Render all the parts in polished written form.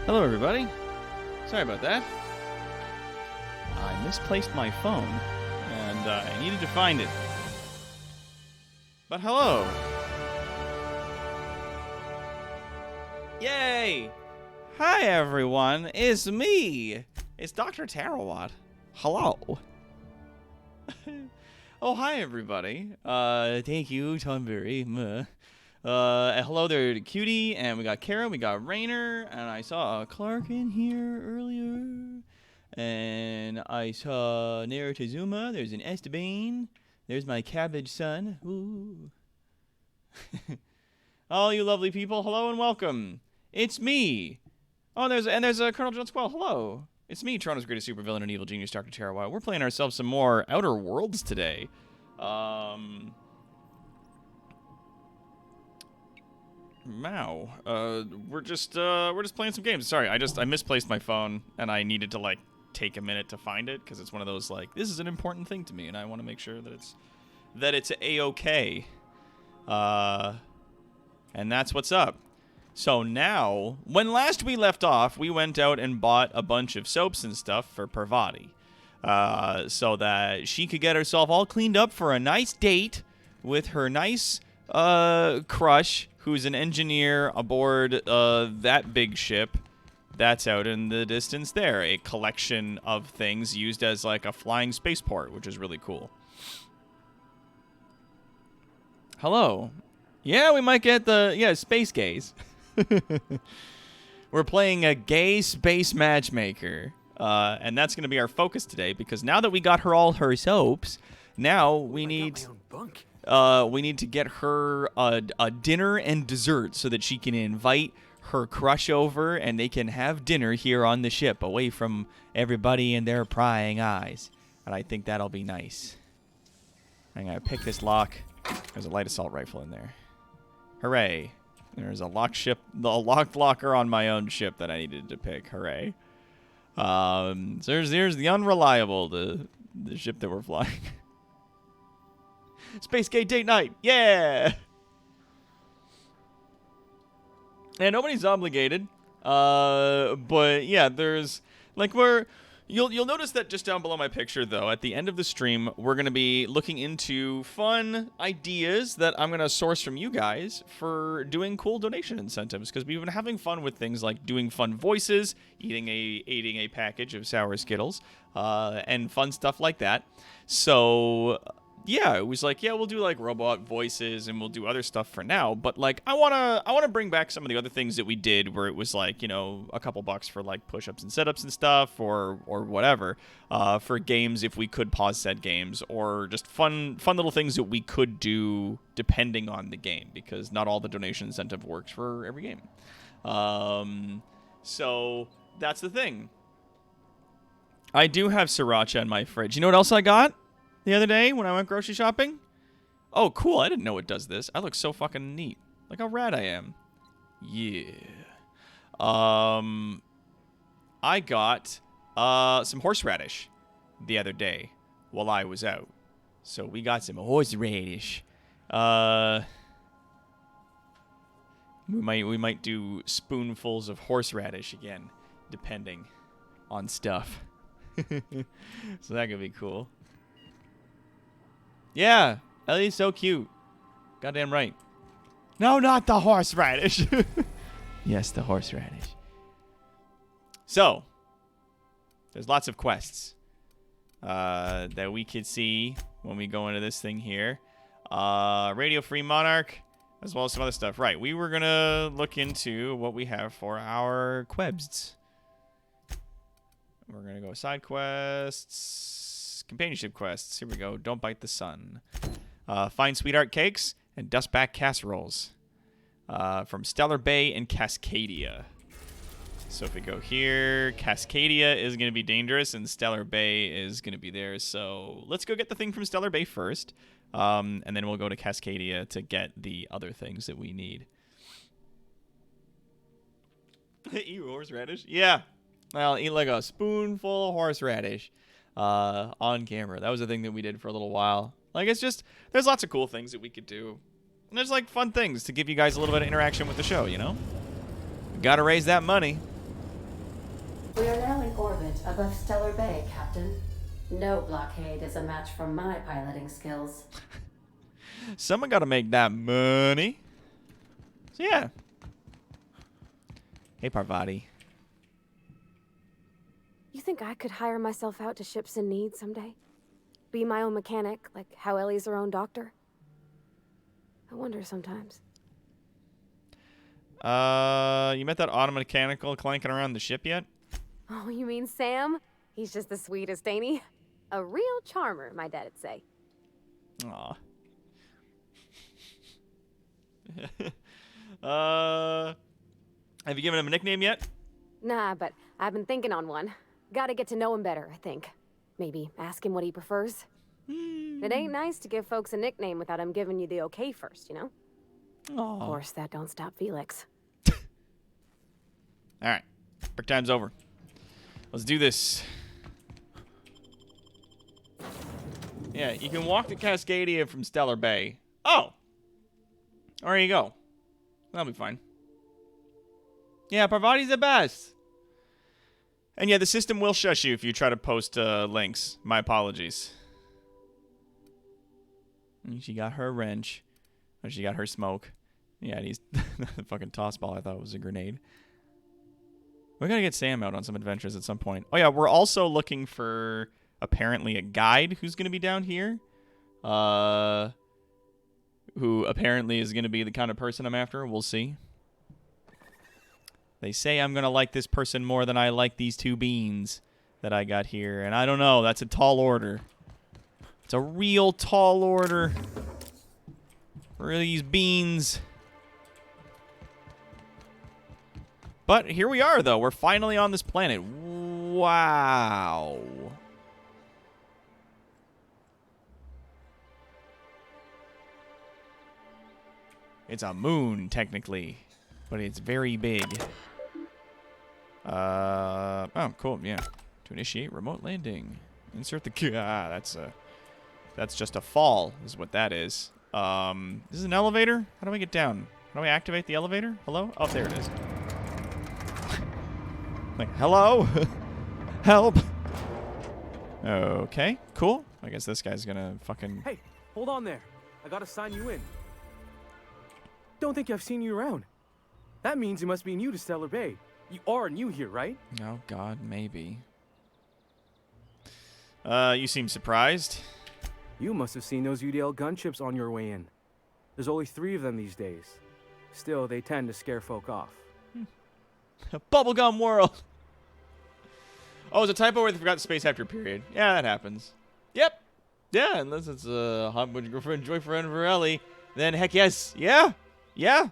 Hello, everybody. Sorry about that. I misplaced my phone, and I needed to find it. But hello. Yay! Hi, everyone. It's me. It's Dr. Tarawat. Hello. Oh, hi, everybody. Thank you, Tonberry. Hello there to Cutie, and we got Kara, we got Rainer, and I saw Clark in here earlier, and I saw Naratazuma, there's an Esteban, there's my cabbage son, ooh. All you lovely people, hello and welcome. It's me. Oh, there's Colonel John Squall, hello. It's me, Toronto's greatest supervillain and evil genius, Dr. Tarawat. We're playing ourselves some more Outer Worlds today. Wow. We're just playing some games. Sorry, I misplaced my phone and I needed to like take a minute to find it because it's one of those like this is an important thing to me and I want to make sure that it's a-okay. And that's what's up. So now, when last we left off, we went out and bought a bunch of soaps and stuff for Parvati. So that she could get herself all cleaned up for a nice date with her nice crush, who's an engineer aboard that big ship that's out in the distance there. A collection of things used as like a flying spaceport, which is really cool. Hello. Yeah, we might get space gays. We're playing a gay space matchmaker. And that's going to be our focus today, because now that we got her all her soaps, now we need to get her a dinner and dessert so that she can invite her crush over and they can have dinner here on the ship away from everybody and their prying eyes. And I think that'll be nice. I'm going to pick this lock. There's a light assault rifle in there. Hooray. There's a locked locker on my own ship that I needed to pick. Hooray. So there's the Unreliable, the ship that we're flying. Space gay date night, yeah! And nobody's obligated, but yeah, there's like you'll notice that just down below my picture though, at the end of the stream, we're gonna be looking into fun ideas that I'm gonna source from you guys for doing cool donation incentives, because we've been having fun with things like doing fun voices, eating a package of sour Skittles, and fun stuff like that. So yeah, it was like, yeah, we'll do like robot voices and we'll do other stuff for now, but like I wanna bring back some of the other things that we did where it was like, you know, a couple bucks for like push-ups and sit-ups and stuff or whatever, for games if we could pause said games, or just fun little things that we could do depending on the game, because not all the donation incentive works for every game. So that's the thing. I do have sriracha in my fridge. You know what else I got the other day when I went grocery shopping? Oh, cool. I didn't know it does this. I look so fucking neat. Like how rad I am. Yeah. I got some horseradish the other day while I was out. So we got some horseradish. We might do spoonfuls of horseradish again, depending on stuff. So that could be cool. Yeah, Ellie's so cute. Goddamn right. No, not the horseradish. Yes, the horseradish. So, there's lots of quests that we could see when we go into this thing here. Radio Free Monarch, as well as some other stuff. Right, we were going to look into what we have for our quests. We're going to go side quests, companionship quests. Here we go. Don't bite the sun. Find sweetheart cakes and dustback casseroles from Stellar Bay and Cascadia. So if we go here, Cascadia is going to be dangerous and Stellar Bay is going to be there. So let's go get the thing from Stellar Bay first. And then we'll go to Cascadia to get the other things that we need. Eat horseradish? Yeah. I'll eat like a spoonful of horseradish on camera. That was a thing that we did for a little while. Like, it's just, there's lots of cool things that we could do. And there's, like, fun things to give you guys a little bit of interaction with the show, you know? We gotta raise that money. We are now in orbit above Stellar Bay, Captain. No blockade is a match for my piloting skills. Someone got to make that money. So yeah. Hey, Parvati. You think I could hire myself out to ships in need someday? Be my own mechanic, like how Ellie's her own doctor? I wonder sometimes. You met that auto mechanical clanking around the ship yet? Oh, you mean Sam? He's just the sweetest, ain't he? A real charmer, my dad'd say. Aw. Have you given him a nickname yet? Nah, but I've been thinking on one. Gotta get to know him better, I think. Maybe ask him what he prefers. It ain't nice to give folks a nickname without him giving you the okay first, you know? Aw. Of course, that don't stop Felix. Alright. Break time's over. Let's do this. Yeah, you can walk to Cascadia from Stellar Bay. Oh! There you go. That'll be fine. Yeah, Parvati's the best. And yeah, the system will shush you if you try to post links. My apologies. And she got her wrench. Oh, she got her smoke. Yeah, he's the fucking toss ball I thought was a grenade. We gotta get Sam out on some adventures at some point. Oh yeah, we're also looking for apparently a guide who's gonna be down here. Who apparently is gonna be the kind of person I'm after. We'll see. They say I'm gonna like this person more than I like these two beans that I got here. And I don't know, that's a tall order. It's a real tall order for these beans. But here we are, though. We're finally on this planet. Wow. It's a moon, technically. But it's very big. Oh, cool, yeah. To initiate remote landing. Insert the... that's just a fall, is what that is. This is an elevator? How do I get down? How do I activate the elevator? Hello? Oh, there it is. Like, hello? Help! Okay, cool. I guess this guy's gonna fucking... Hey, hold on there. I gotta sign you in. Don't think I've seen you around. That means you must be new to Stellar Bay. You are new here, right? Oh, God, maybe. You seem surprised. You must have seen those UDL gunships on your way in. There's only 3 of them these days. Still, they tend to scare folk off. Bubblegum world! Oh, it's a typo where they forgot the space after period. Yeah, that happens. Yep. Yeah, unless it's a hot girlfriend, joyfriend for Ellie, then heck yes. Yeah. Yeah.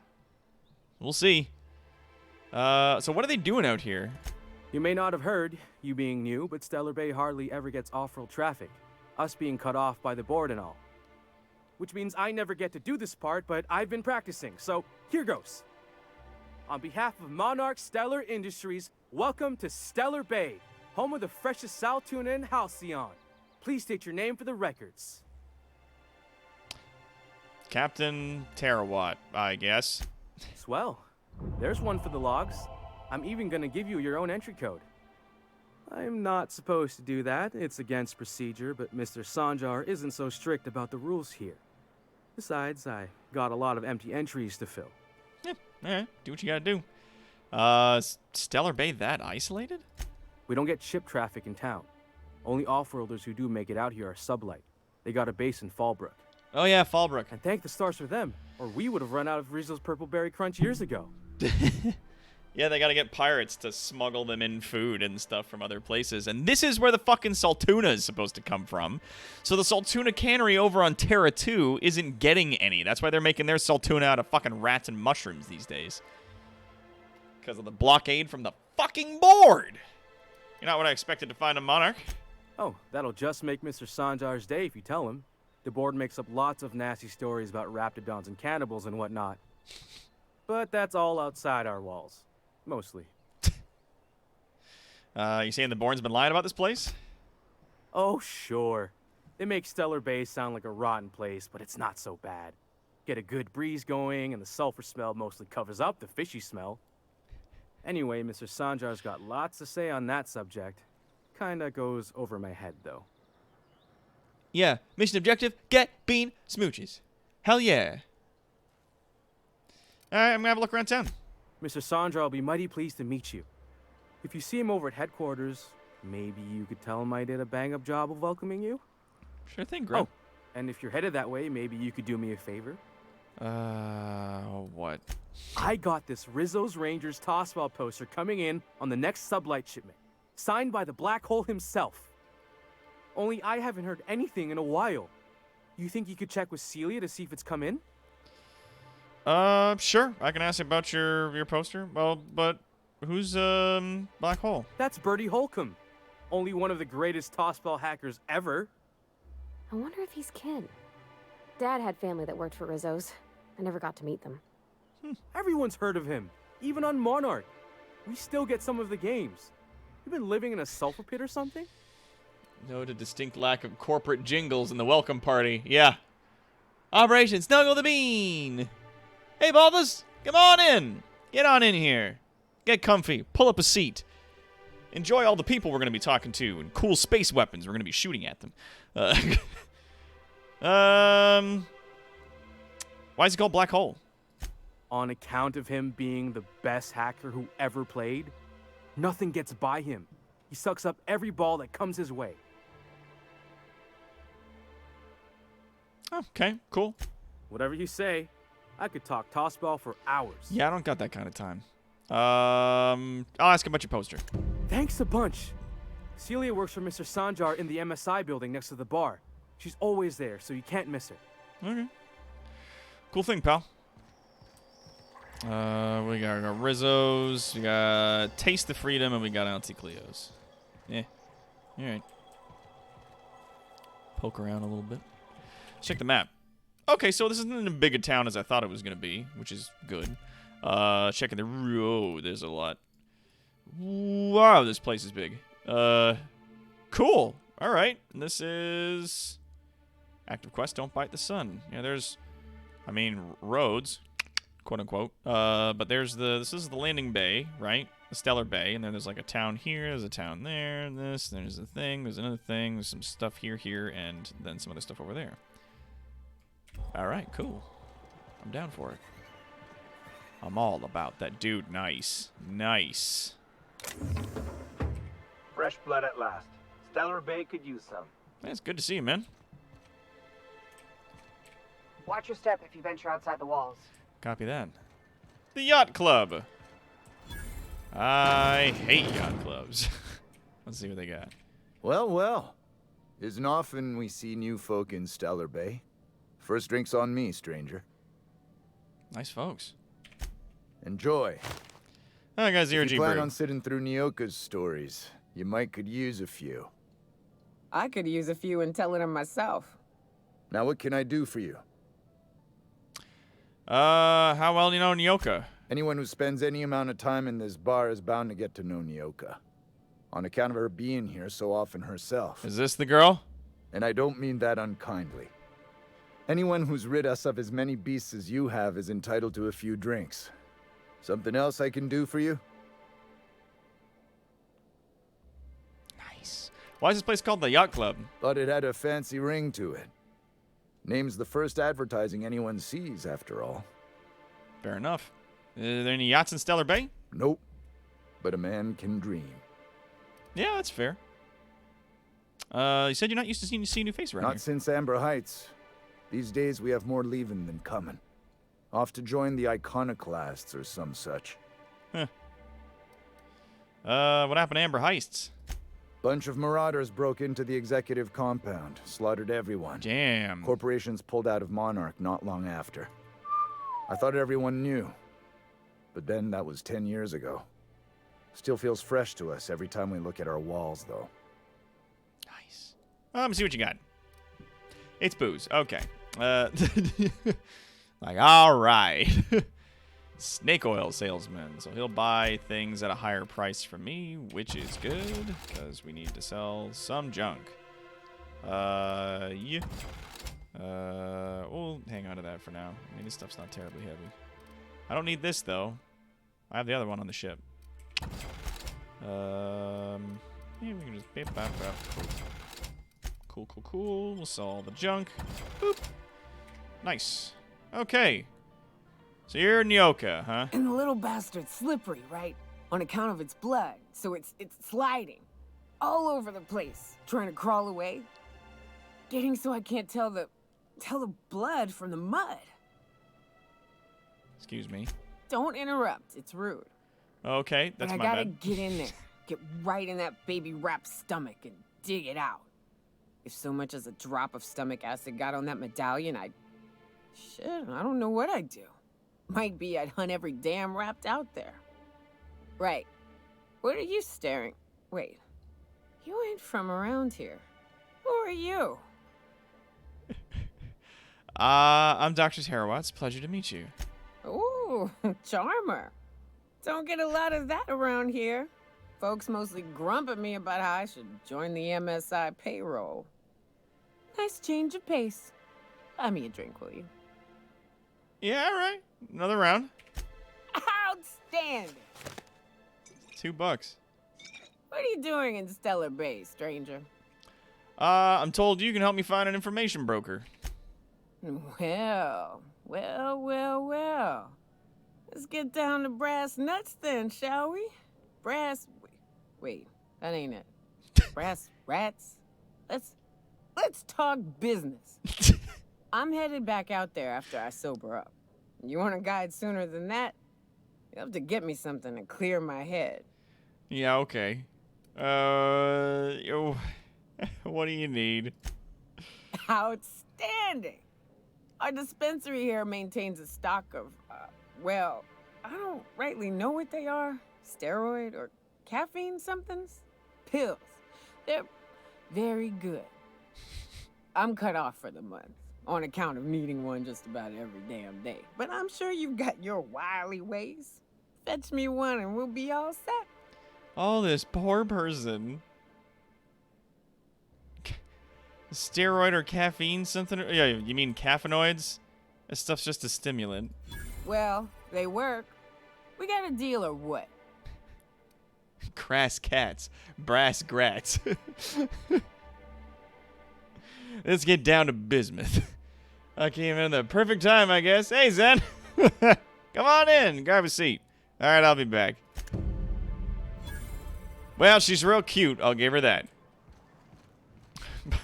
We'll see. So what are they doing out here? You may not have heard, you being new, but Stellar Bay hardly ever gets off-world traffic. Us being cut off by the board and all. Which means I never get to do this part, but I've been practicing, so here goes. On behalf of Monarch Stellar Industries, welcome to Stellar Bay, home of the freshest sal tuna in Halcyon. Please state your name for the records. Captain Terawatt, I guess. Swell. There's one for the logs. I'm even gonna give you your own entry code. I'm not supposed to do that. It's against procedure, but Mr. Sanjar isn't so strict about the rules here. Besides, I got a lot of empty entries to fill. Yeah, alright. Do what you gotta do. Stellar Bay that isolated? We don't get ship traffic in town. Only off-worlders who do make it out here are Sublight. They got a base in Fallbrook. Oh yeah, Fallbrook. And thank the stars for them, or we would have run out of Rizzo's Purple Berry Crunch years ago. Yeah, they gotta get pirates to smuggle them in food and stuff from other places. And this is where the fucking Saltuna is supposed to come from. So the Saltuna cannery over on Terra 2 isn't getting any. That's why they're making their Saltuna out of fucking rats and mushrooms these days. Because of the blockade from the fucking board. You're not what I expected to find a Monarch. Oh, that'll just make Mr. Sanjar's day if you tell him. The board makes up lots of nasty stories about raptidons and cannibals and whatnot. But that's all outside our walls. Mostly. You saying the Bourne's been lying about this place? Oh, sure. They make Stellar Bay sound like a rotten place, but it's not so bad. Get a good breeze going, and the sulfur smell mostly covers up the fishy smell. Anyway, Mr. Sanjar's got lots to say on that subject. Kinda goes over my head, though. Yeah, mission objective, get bean smooches. Hell yeah. Alright, I'm gonna have a look around town. Mr. Sanjar will be mighty pleased to meet you. If you see him over at headquarters, maybe you could tell him I did a bang-up job of welcoming you? Sure thing, Grim. Oh, and if you're headed that way, maybe you could do me a favor? What? I got this Rizzo's Rangers tossball poster coming in on the next sublight shipment, signed by the Black Hole himself. Only I haven't heard anything in a while. You think you could check with Celia to see if it's come in? Sure. I can ask about your poster. Well, but who's, Black Hole? That's Bertie Holcomb. Only one of the greatest tossball hackers ever. I wonder if he's kin. Dad had family that worked for Rizzo's. I never got to meet them. Everyone's heard of him, even on Monarch. We still get some of the games. You been living in a sulfur pit or something? Note a distinct lack of corporate jingles in the welcome party. Yeah. Operation Snuggle the Bean. Hey, Balthus, come on in. Get on in here. Get comfy. Pull up a seat. Enjoy all the people we're going to be talking to and cool space weapons we're going to be shooting at them. Why is he called Black Hole? On account of him being the best hacker who ever played, nothing gets by him. He sucks up every ball that comes his way. Okay, cool. Whatever you say, I could talk tossball for hours. Yeah, I don't got that kind of time. I'll ask about your poster. Thanks a bunch. Celia works for Mr. Sanjar in the MSI building next to the bar. She's always there, so you can't miss her. Okay. Cool thing, pal. We got Rizzo's, we got Taste the Freedom, and we got Auntie Cleo's. Yeah. Alright. Poke around a little bit. Let's check the map. Okay, so this isn't as big a town as I thought it was going to be, which is good. Checking the road, there's a lot. Wow, this place is big. Cool. Alright, this is... Active quest, don't bite the sun. Yeah, there's... I mean, roads, quote-unquote. But there's the... This is the landing bay, right? The Stellar Bay, and then there's like a town here, there's a town there, and this, there's a thing, there's another thing, there's some stuff here, and then some other stuff over there. Alright, cool. I'm down for it. I'm all about that dude. Nice. Nice. Fresh blood at last. Stellar Bay could use some. Yeah, it's good to see you, man. Watch your step if you venture outside the walls. Copy that. The Yacht Club. I hate yacht clubs. Let's see what they got. Well, well. Isn't often we see new folk in Stellar Bay. First drink's on me, stranger. Nice folks. Enjoy. Oh, guys, If you plan Brew. on sitting through Nyoka's stories, you might could use a few. I could use a few and telling them myself. Now, what can I do for you? How well do you know Nyoka? Anyone who spends any amount of time in this bar is bound to get to know Nyoka. On account of her being here so often herself. Is this the girl? And I don't mean that unkindly. Anyone who's rid us of as many beasts as you have is entitled to a few drinks. Something else I can do for you? Nice. Why is this place called the Yacht Club? Thought it had a fancy ring to it. Name's the first advertising anyone sees, after all. Fair enough. Are there any yachts in Stellar Bay? Nope. But a man can dream. Yeah, that's fair. You said you're not used to seeing a new face around Not here. since Amber Heights. These days we have more leaving than coming. Off to join the iconoclasts or some such. Huh. What happened to Amber Heists? Bunch of marauders broke into the executive compound, slaughtered everyone. Damn. Corporations pulled out of Monarch not long after. I thought everyone knew. But then that was 10 years ago. Still feels fresh to us every time we look at our walls, though. Nice. Let me see what you got. It's booze. Okay. Like, all right. Snake oil salesman. So he'll buy things at a higher price from me, which is good, because we need to sell some junk. Yeah. We'll hang on to that for now. I mean, this stuff's not terribly heavy. I don't need this, though. I have the other one on the ship. Yeah, we can just beep, bop, bop. Cool, cool, cool. We'll sell all the junk. Boop. Nice. Okay. So you're Nyoka, huh? And the little bastard's slippery, right? On account of its blood, so it's sliding all over the place, trying to crawl away. Getting so I can't tell the blood from the mud. Excuse me. Don't interrupt. It's rude. Okay, that's but my I gotta bad. get in there, get right in that baby rap's stomach and dig it out. If so much as a drop of stomach acid got on that medallion, shit, I don't know what I'd do. Might be I'd hunt every damn rapt out there. Right. What are you staring? Wait. You ain't from around here. Who are you? I'm Dr. Tarawatz. Pleasure to meet you. Ooh, charmer. Don't get a lot of that around here. Folks mostly grump at me about how I should join the MSI payroll. Nice change of pace. Buy me a drink, will you? Yeah, all right. Another round. Outstanding. $2. What are you doing in Stellar Bay, stranger? I'm told you can help me find an information broker. Well. Let's get down to brass nuts then, shall we? Wait, that ain't it. Brass rats? Let's talk business. I'm headed back out there after I sober up. You want a guide sooner than that? You'll have to get me something to clear my head. Yeah, okay. What do you need? Outstanding! Our dispensary here maintains a stock of, well, I don't rightly know what they are. Steroid or caffeine somethings? Pills. They're very good. I'm cut off for the month, on account of needing one just about every damn day. But I'm sure you've got your wily ways. Fetch me one and we'll be all set. Oh, this poor person. Steroid or caffeine something? Yeah, you mean caffeinoids? This stuff's just a stimulant. Well, they work. We got a deal or what? Crass cats. Brass grats. Let's get down to bismuth. I came in the perfect time, I guess. Hey, Zen. Come on in. Grab a seat. All right, I'll be back. Well, she's real cute. I'll give her that.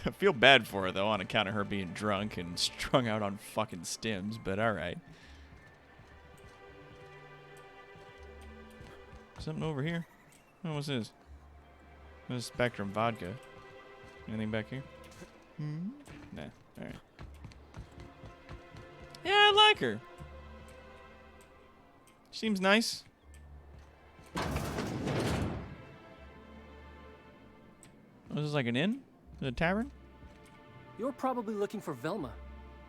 I feel bad for her, though, on account of her being drunk and strung out on fucking stims, but all right. Something over here? Oh, what's this? This is Spectrum vodka. Anything back here? Nah, all right. Yeah, I like her. Seems nice. Oh, this is like an inn? A tavern? You're probably looking for Velma.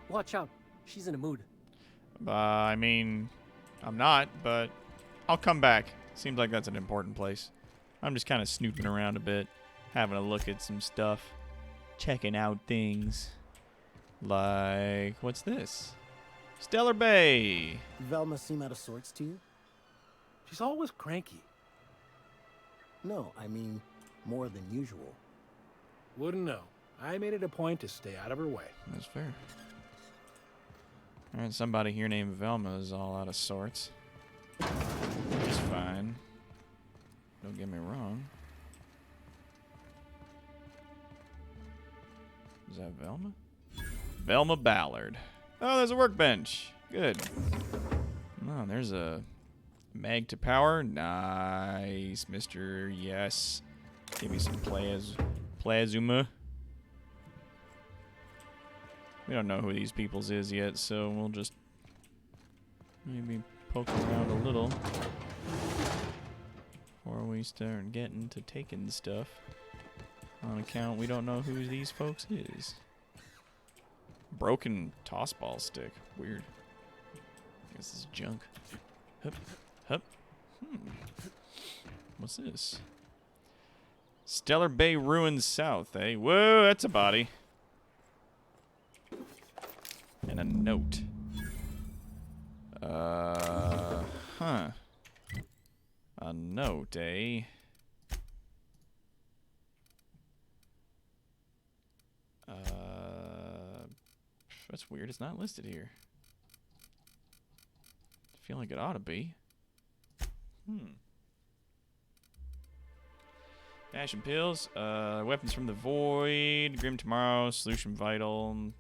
Watch out. She's in a mood. I mean, I'm not, but I'll come back. Seems like that's an important place. I'm just kind of snooping around a bit, having a look at some stuff, checking out things. Like, what's this? Stellar Bay. Velma seem out of sorts to you? She's always cranky. No, I mean more than usual. Wouldn't know. I made it a point to stay out of her way. That's fair. Alright, somebody here named Velma is all out of sorts. It's fine. Don't get me wrong. Is that Velma? Velma Ballard. Oh, there's a workbench. Good. Oh, there's a mag to power. Nice, mister. Yes. Give me some plasma. We don't know who these people's is yet, so we'll just maybe poke around a little before we start getting to taking stuff. On account, we don't know who these folks is. Broken toss ball stick. Weird. I guess this is junk. Hup. Hup. What's this? Stellar Bay Ruins South, eh? Whoa, that's a body. And a note. A Note, eh? That's weird. It's not listed here. I feel like it ought to be. Ash and pills. Weapons from the void. Grim tomorrow. Solution vital.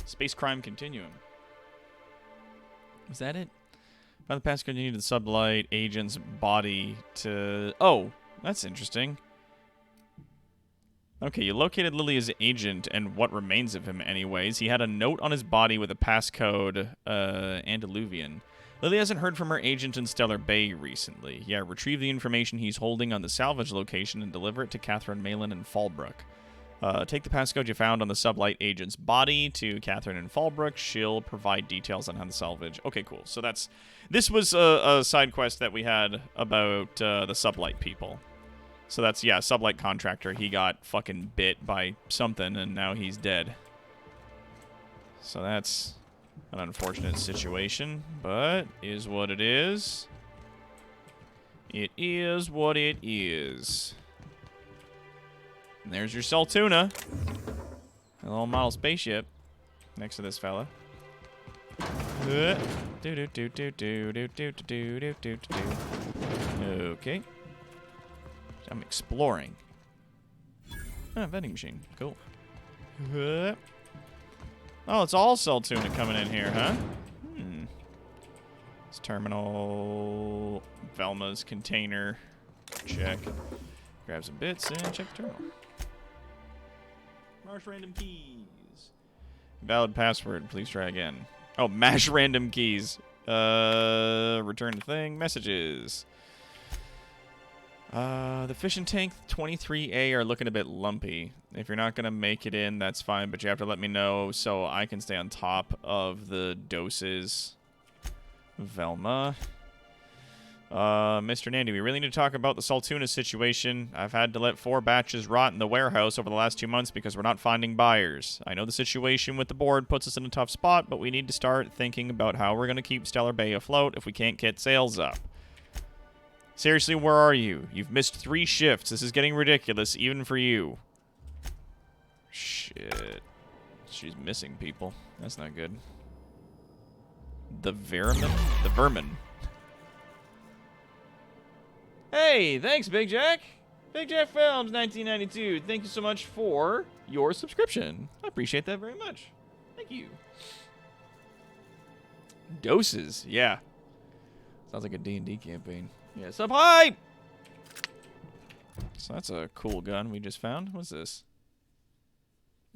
Space crime continuum. Was that it? Find the passcode you need to the sublight agent's body to... Oh, that's interesting. Okay, you located Lilia's agent and what remains of him anyways. He had a note on his body with a passcode, Andaluvian. Lily hasn't heard from her agent in Stellar Bay recently. Yeah, retrieve the information he's holding on the salvage location and deliver it to Catherine Malin in Fallbrook. Take the passcode you found on the sublight agent's body to Catherine in Fallbrook. She'll provide details on how to salvage. Okay, cool. So this was a side quest that we had about the sublight people. So that's, yeah, sublight contractor. He got fucking bit by something, and now he's dead. So that's an unfortunate situation, but is what it is. It is what it is. And there's your Saltuna. A little model spaceship next to this fella. Okay. I'm exploring. Ah, vending machine. Cool. Oh, it's all Saltuna coming in here, huh? It's terminal. Velma's container. Check. Grab some bits and check the terminal. Marsh random keys. Valid password. Please try again. Oh, mash random keys. Return to thing. Messages. The fishing tank 23A are looking a bit lumpy. If you're not going to make it in, that's fine, but you have to let me know so I can stay on top of the doses. Velma. Mr. Nandy, we really need to talk about the Saltuna situation. I've had to let 4 batches rot in the warehouse over the last 2 months because we're not finding buyers. I know the situation with the board puts us in a tough spot, but we need to start thinking about how we're going to keep Stellar Bay afloat if we can't get sales up. Seriously, where are you? You've missed 3 shifts. This is getting ridiculous, even for you. Shit. She's missing people. That's not good. The vermin? The vermin. Hey, thanks, Big Jack. Big Jack Films, 1992. Thank you so much for your subscription. I appreciate that very much. Thank you. Doses, yeah. Sounds like a D&D campaign. Yeah, sub high! So that's a cool gun we just found. What's this?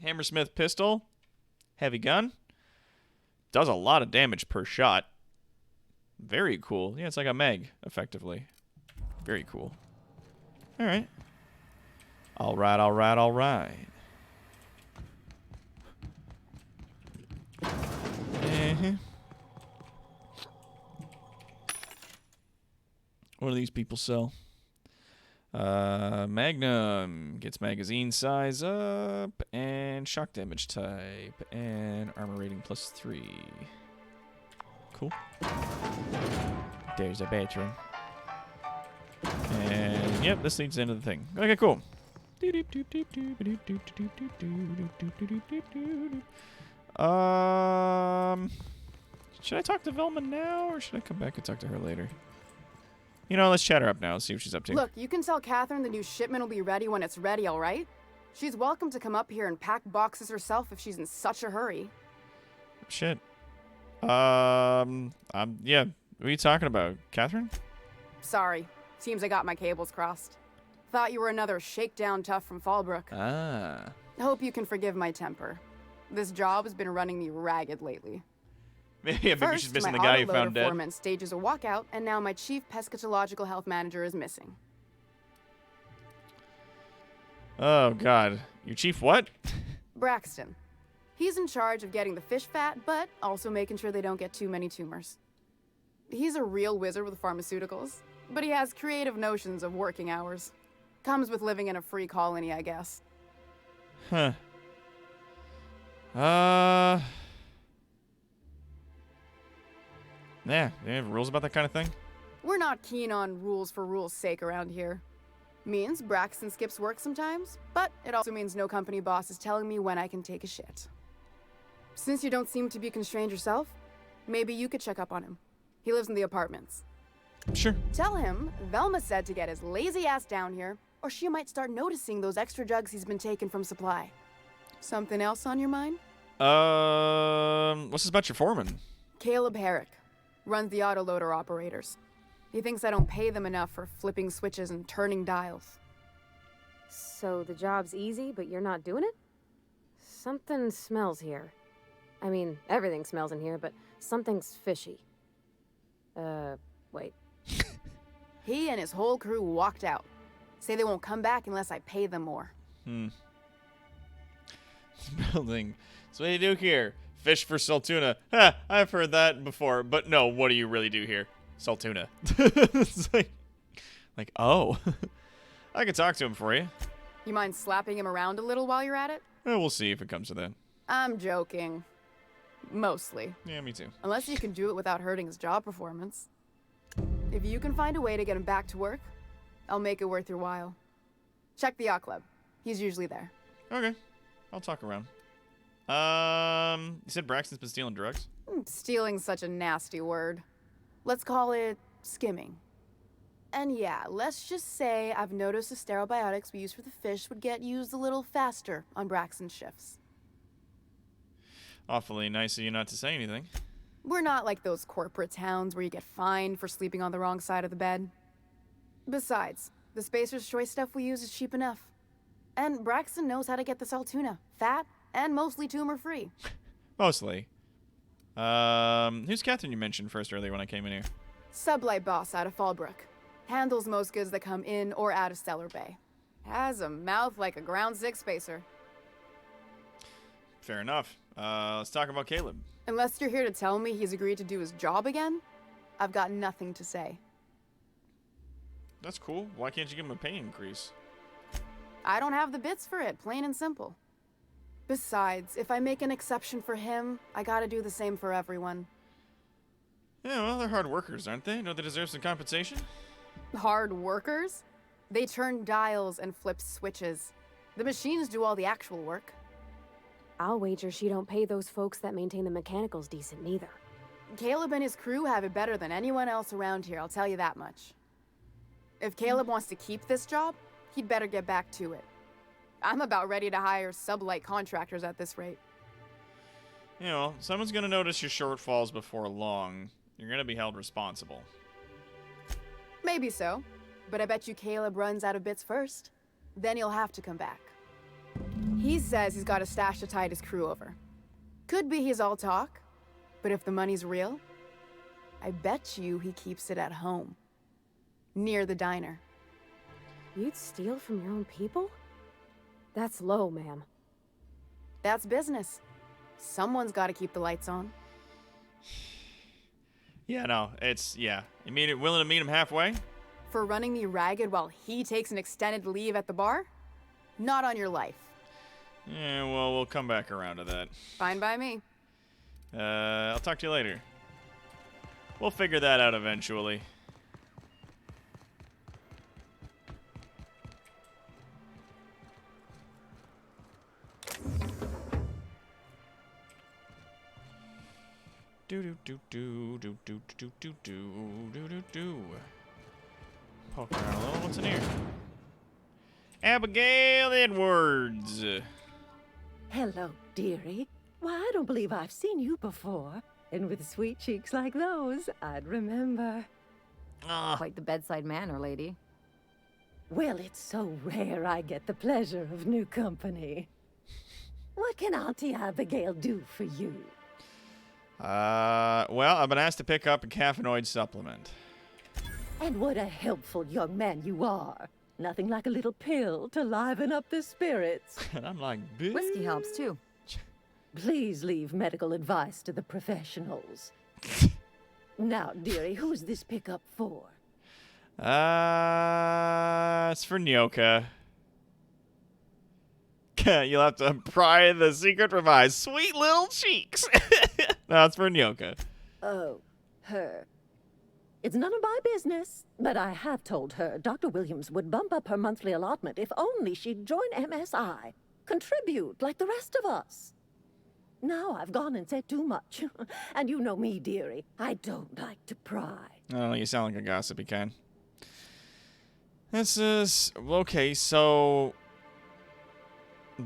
Hammersmith pistol. Heavy gun. Does a lot of damage per shot. Very cool. Yeah, it's like a mag, effectively. Very cool. Alright. Alright, alright, alright. What do these people sell? Magnum gets magazine size up and shock damage type and armor rating +3. Cool. There's a bathroom. And yep, this leads into the thing. Okay, cool. Should I talk to Velma now or should I come back and talk to her later? You know, let's chat her up now, see what she's up to. Look, you can tell Catherine the new shipment will be ready when it's ready, all right? She's welcome to come up here and pack boxes herself if she's in such a hurry. Shit. Yeah. What are you talking about? Catherine? Sorry. Seems I got my cables crossed. Thought you were another shakedown tough from Fallbrook. Ah. Hope you can forgive my temper. This job has been running me ragged lately. Maybe First, she's missing my the guy you found autoloader dead. foreman stages a walkout, and now my chief pescatological health manager is missing. Oh, God. Your chief what? Braxton. He's in charge of getting the fish fat, but also making sure they don't get too many tumors. He's a real wizard with pharmaceuticals, but he has creative notions of working hours. Comes with living in a free colony, I guess. Huh. Yeah, they have rules about that kind of thing? We're not keen on rules for rules' sake around here. Means Braxton skips work sometimes, but it also means no company boss is telling me when I can take a shit. Since you don't seem to be constrained yourself, maybe you could check up on him. He lives in the apartments. Sure. Tell him Velma said to get his lazy ass down here, or she might start noticing those extra jugs he's been taking from supply. Something else on your mind? What's this about your foreman? Caleb Herrick. Runs the autoloader operators. He thinks I don't pay them enough for flipping switches and turning dials. So the job's easy, but you're not doing it? Something smells here. I mean, everything smells in here, but something's fishy. Wait. He and his whole crew walked out. Say they won't come back unless I pay them more. Building. So what do you do here? Fish for Saltuna. Ha! I've heard that before, but no, what do you really do here? Saltuna. It's like, oh. I could talk to him for you. You mind slapping him around a little while you're at it? We'll see if it comes to that. I'm joking. Mostly. Yeah, me too. Unless you can do it without hurting his job performance. If you can find a way to get him back to work, I'll make it worth your while. Check the yacht club. He's usually there. Okay. I'll talk around. You said Braxton's been stealing drugs? Stealing's such a nasty word. Let's call it skimming. And yeah, let's just say I've noticed the stereobiotics we use for the fish would get used a little faster on Braxton's shifts. Awfully nice of you not to say anything. We're not like those corporate towns where you get fined for sleeping on the wrong side of the bed. Besides, the Spacer's Choice stuff we use is cheap enough. And Braxton knows how to get the Saltuna, fat and mostly tumor-free. Mostly. Who's Catherine you mentioned first earlier when I came in here? Sublight boss out of Fallbrook. Handles most goods that come in or out of Stellar Bay. Has a mouth like a ground six spacer. Fair enough. Let's talk about Caleb. Unless you're here to tell me he's agreed to do his job again, I've got nothing to say. That's cool. Why can't you give him a pay increase? I don't have the bits for it, plain and simple. Besides, if I make an exception for him, I gotta do the same for everyone. Yeah, well, they're hard workers, aren't they? Don't they deserve some compensation? Hard workers? They turn dials and flip switches. The machines do all the actual work. I'll wager she don't pay those folks that maintain the mechanicals decent neither. Caleb and his crew have it better than anyone else around here, I'll tell you that much. If Caleb wants to keep this job, he'd better get back to it. I'm about ready to hire sublight contractors at this rate. You know, someone's gonna notice your shortfalls before long. You're gonna be held responsible. Maybe so, but I bet you Caleb runs out of bits first. Then he'll have to come back. He says he's got a stash to tide his crew over. Could be he's all talk, but if the money's real, I bet you he keeps it at home. Near the diner. You'd steal from your own people? That's low, ma'am. That's business. Someone's got to keep the lights on. Yeah, no, yeah. You willing to meet him halfway? For running me ragged while he takes an extended leave at the bar? Not on your life. Yeah, well, we'll come back around to that. Fine by me. I'll talk to you later. We'll figure that out eventually. Do. Poke around a little. What's in here? Abigail Edwards. Hello, dearie. Why, I don't believe I've seen you before. And with sweet cheeks like those, I'd remember. Quite the bedside manner, lady. Well, it's so rare I get the pleasure of new company. What can Auntie Abigail do for you? Well, I've been asked to pick up a caffeinoid supplement. And what a helpful young man you are. Nothing like a little pill to liven up the spirits. And I'm like, bitch. Whiskey helps, too. Please leave medical advice to the professionals. Now, dearie, who's this pickup for? It's for Nyoka. You'll have to pry the secret from my sweet little cheeks. No, it's for Nyoka. Oh, her. It's none of my business. But I have told her Dr. Williams would bump up her monthly allotment if only she'd join MSI. Contribute like the rest of us. Now I've gone and said too much. And you know me, dearie. I don't like to pry. Oh, you sound like a gossipy kind. This is... Okay, so...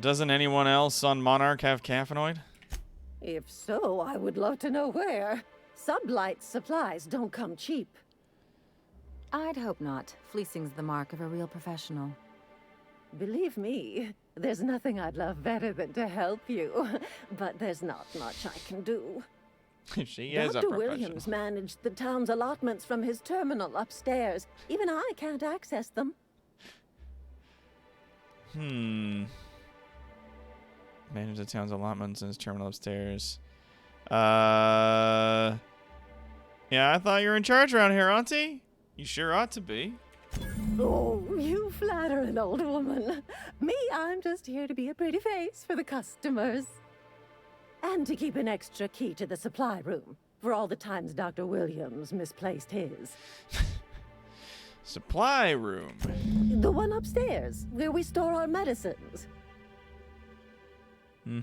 Doesn't anyone else on Monarch have caffeinoid? If so, I would love to know where. Sublight supplies don't come cheap. I'd hope not. Fleecing's the mark of a real professional. Believe me, there's nothing I'd love better than to help you. But there's not much I can do. She is a Dr. professional. Williams managed the town's allotments from his terminal upstairs. Even I can't access them. Manage the town's allotments in his terminal upstairs. Yeah, I thought you were in charge around here, Auntie. You sure ought to be. Oh, you flatter an old woman. Me, I'm just here to be a pretty face for the customers. And to keep an extra key to the supply room for all the times Dr. Williams misplaced his. Supply room? The one upstairs, where we store our medicines. Where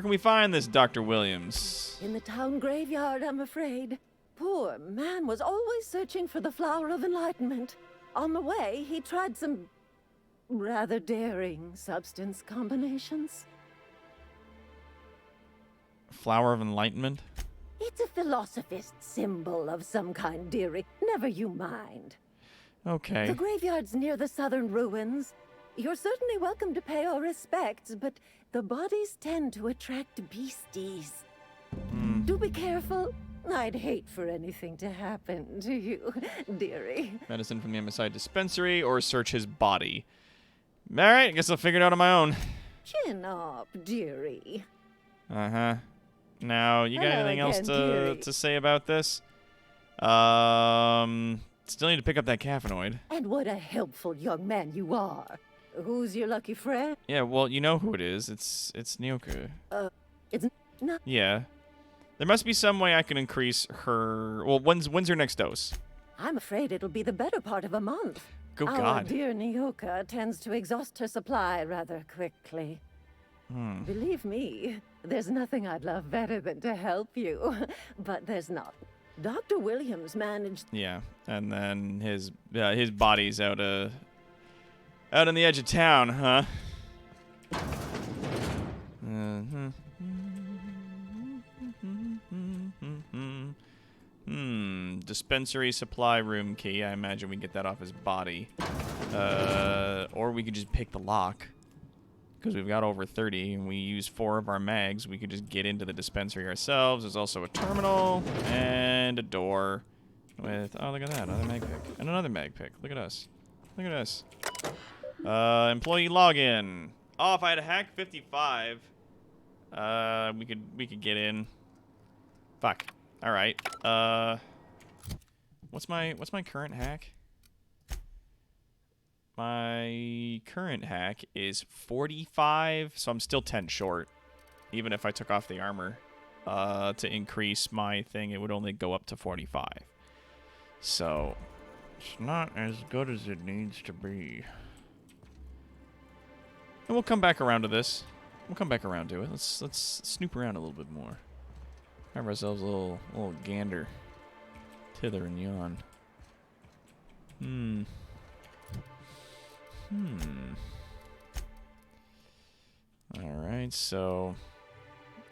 can we find this Dr. Williams? In the town graveyard, I'm afraid. Poor man was always searching for the flower of enlightenment. On the way, he tried some rather daring substance combinations. Flower of Enlightenment? It's a philosophist symbol of some kind, dearie. Never you mind. Okay. The graveyard's near the southern ruins. You're certainly welcome to pay our respects, but the bodies tend to attract beasties. Do be careful. I'd hate for anything to happen to you, dearie. Medicine from the MSI dispensary or search his body. Alright, I guess I'll figure it out on my own. Chin up, dearie. Uh-huh. Now, you got Hello anything else again, dearie. to say about this? Still need to pick up that caffeinoid. And what a helpful young man you are. Who's your lucky friend? Yeah, well, you know who it is. It's Nyoka. It's not. Yeah. There must be some way I can increase her... Well, when's her next dose? I'm afraid it'll be the better part of a month. Good Our God. dear Nyoka tends to exhaust her supply rather quickly. Believe me, there's nothing I'd love better than to help you. But there's not. Dr. Williams managed... Yeah, and then his body's out on the edge of town, huh? Dispensary supply room key. I imagine we can get that off his body. Or we could just pick the lock. Because we've got over 30 and we use 4 of our mags. We could just get into the dispensary ourselves. There's also a terminal and a door with... Oh, look at that. Another mag pick. And another mag pick. Look at us. Look at us. Employee login. Oh, if I had a hack 55, we could get in. Fuck. All right. What's my current hack? My current hack is 45, so I'm still 10 short. Even if I took off the armor to increase my thing, it would only go up to 45. So it's not as good as it needs to be. And we'll come back around to this. We'll come back around to it. Let's snoop around a little bit more. Have ourselves a little gander. Tither and yawn. Alright, so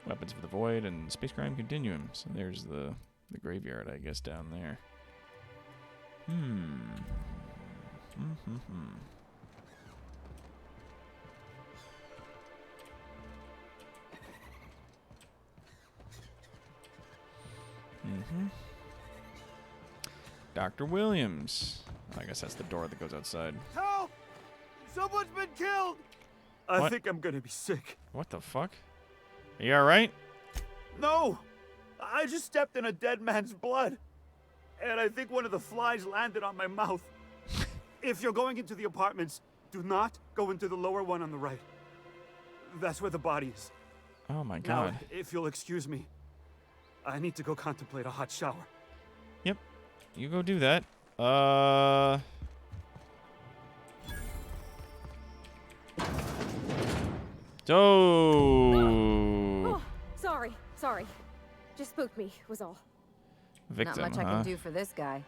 Weapons of the Void and Space Crime Continuum. So there's the graveyard, I guess, down there. Dr. Williams. I guess that's the door that goes outside. Help! Someone's been killed! I think I'm gonna be sick. What the fuck? Are you alright? No! I just stepped in a dead man's blood. And I think one of the flies landed on my mouth. If you're going into the apartments, do not go into the lower one on the right. That's where the body is. Oh my god. Now, if you'll excuse me, I need to go contemplate a hot shower. You go do that. Oh, sorry. Just spooked me, was all. Victim, Not much I can do for this guy.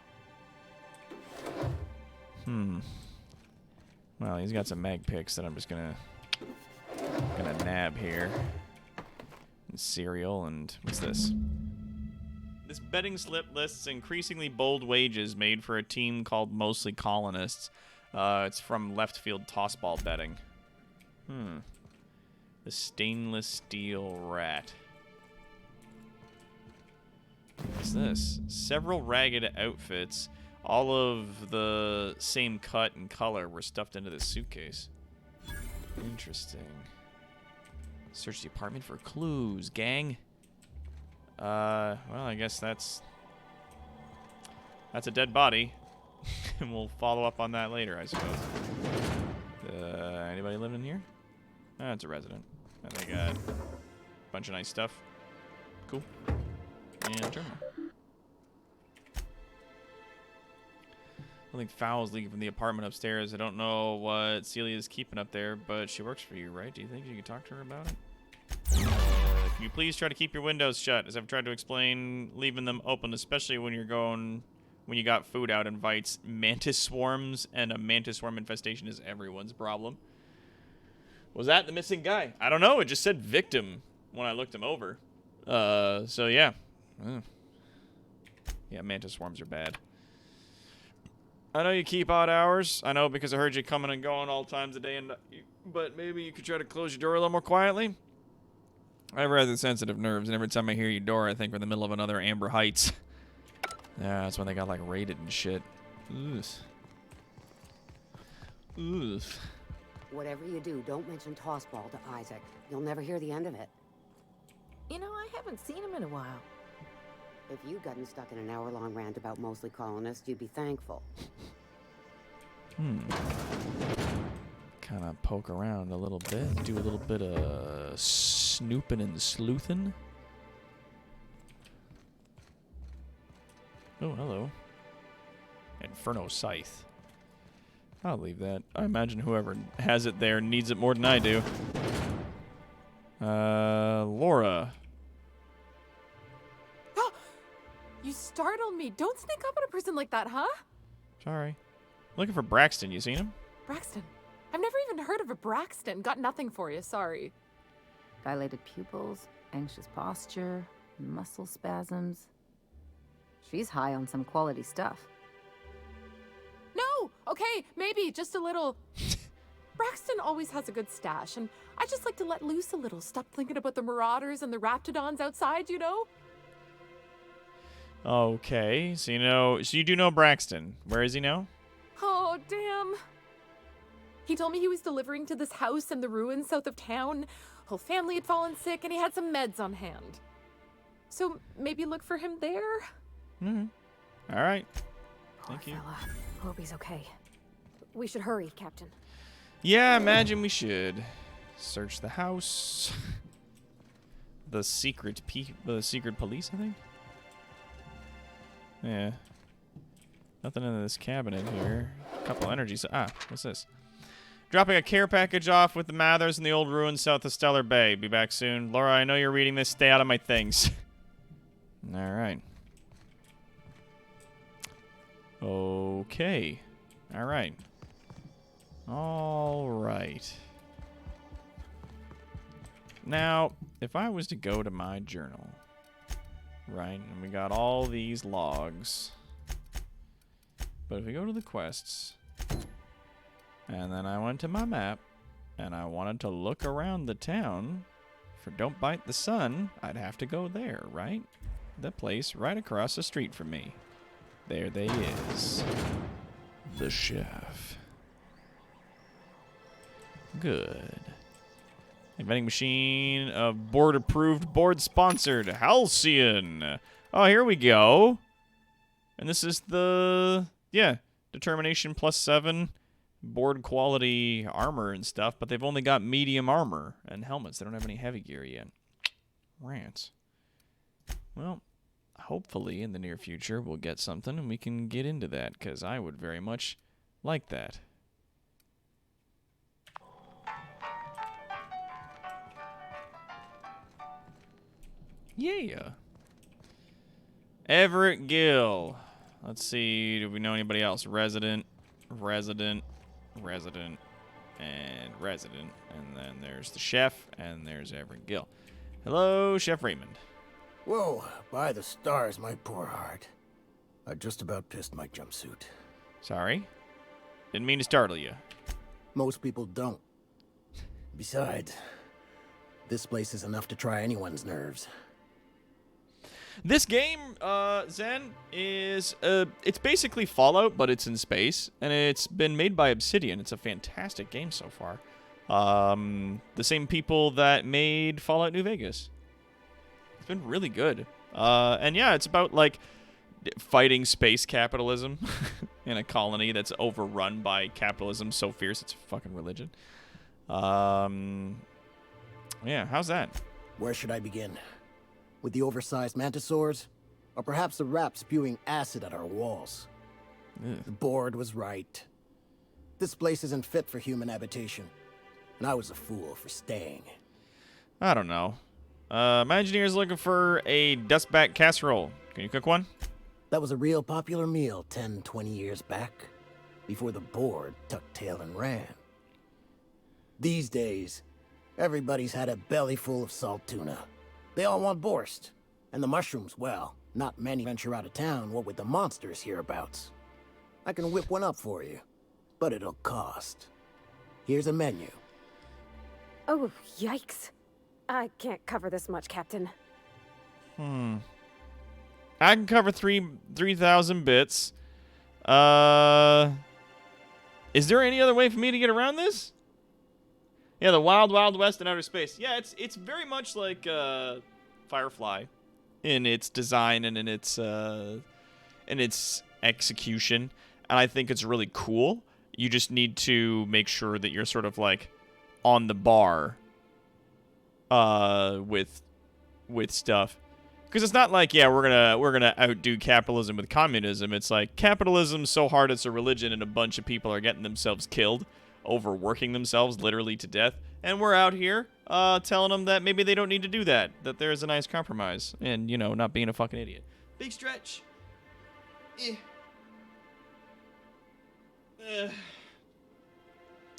Well, he's got some mag picks that I'm just gonna nab here. And cereal and what's this? This betting slip lists increasingly bold wages made for a team called Mostly Colonists. It's from left field tossball betting. The stainless steel rat. What's this? Several ragged outfits, all of the same cut and color, were stuffed into this suitcase. Interesting. Search the apartment for clues, gang. Well, I guess that's a dead body. And we'll follow up on that later, I suppose. Anybody living in here? It's a resident. And they got a bunch of nice stuff. Cool. And terminal. I think foul's leaking from the apartment upstairs. I don't know what Celia's keeping up there, but she works for you, right? Do you think you can talk to her about it? Can you please try to keep your windows shut? As I've tried to explain, leaving them open, especially when you got food out, invites mantis swarms, and a mantis swarm infestation is everyone's problem. Was that the missing guy? I don't know. It just said victim when I looked him over. So yeah. Yeah, mantis swarms are bad. I know you keep odd hours. I know because I heard you coming and going all times of day, but maybe you could try to close your door a little more quietly. I have rather sensitive nerves, and every time I hear your door, I think we're in the middle of another Amber Heights. Yeah, that's when they got, like, raided and shit. Oof. Whatever you do, don't mention tossball to Isaac. You'll never hear the end of it. You know, I haven't seen him in a while. If you'd gotten stuck in an hour-long rant about mostly colonists, you'd be thankful. Kind of poke around a little bit. Do a little bit of snooping and sleuthing. Oh, hello. Inferno Scythe. I'll leave that. I imagine whoever has it there needs it more than I do. Laura. You startled me. Don't sneak up on a person like that, huh? Sorry. Looking for Braxton. You seen him? Braxton. I've never even heard of a Braxton. Got nothing for you, sorry. Dilated pupils, anxious posture, muscle spasms. She's high on some quality stuff. No! Okay, maybe, just a little. Braxton always has a good stash, and I just like to let loose a little. Stop thinking about the marauders and the raptidons outside, you know? Okay, so you do know Braxton. Where is he now? Oh, damn. He told me he was delivering to this house in the ruins south of town. Whole family had fallen sick, and he had some meds on hand. So maybe look for him there? All right. Poor Thank you. fella. Hope he's okay. We should hurry, Captain. Yeah, imagine we should. Search the house. The secret police, I think? Yeah. Nothing in this cabinet here. A couple energies. What's this? Dropping a care package off with the Mathers in the old ruins south of Stellar Bay. Be back soon. Laura, I know you're reading this. Stay out of my things. All right. Okay. All right. All right. Now, if I was to go to my journal, right, and we got all these logs, but if we go to the quests, and then I went to my map, and I wanted to look around the town for Don't Bite the Sun, I'd have to go there, right? The place right across the street from me. There they is. The chef. Good. A vending machine, board approved, board sponsored, Halcyon. Oh, here we go. And this is the, determination +7, board quality armor and stuff, but they've only got medium armor and helmets. They don't have any heavy gear yet. Rants. Well, hopefully in the near future we'll get something and we can get into that, because I would very much like that. Yeah. Everett Gill. Let's see, do we know anybody else? Resident, and resident. And then there's the chef, and there's Everett Gill. Hello, Chef Raymond. Whoa, by the stars, my poor heart. I just about pissed my jumpsuit. Sorry. Didn't mean to startle you. Most people don't. Besides, this place is enough to try anyone's nerves. This game, Zen, is, it's basically Fallout, but it's in space, and it's been made by Obsidian. It's a fantastic game so far. The same people that made Fallout New Vegas. It's been really good. And yeah, it's about, like, fighting space capitalism in a colony that's overrun by capitalism so fierce it's a fucking religion. Yeah, how's that? Where should I begin? With the oversized mantisaurs? Or perhaps the rat spewing acid at our walls? Ugh. The board was right. This place isn't fit for human habitation. And I was a fool for staying. I don't know. My engineer's looking for a dustback casserole. Can you cook one? That was a real popular meal 10, 20 years back. Before the board tucked tail and ran. These days, everybody's had a belly full of salt tuna. They all want borscht. And the mushrooms, well, not many venture out of town, what with the monsters hereabouts. I can whip one up for you, but it'll cost. Here's a menu. Oh, yikes. I can't cover this much, Captain. I can cover 3,000 bits. Is there any other way for me to get around this? Yeah, the Wild Wild West in outer space. Yeah, it's very much like Firefly in its design and in its execution, and I think it's really cool. You just need to make sure that you're sort of like on the bar with stuff. Because it's not like, yeah, we're gonna outdo capitalism with communism. It's like capitalism's so hard it's a religion, and a bunch of people are getting themselves killed, overworking themselves literally to death. And we're out here telling them that maybe they don't need to do that. That there's a nice compromise, and you know, not being a fucking idiot. Big stretch.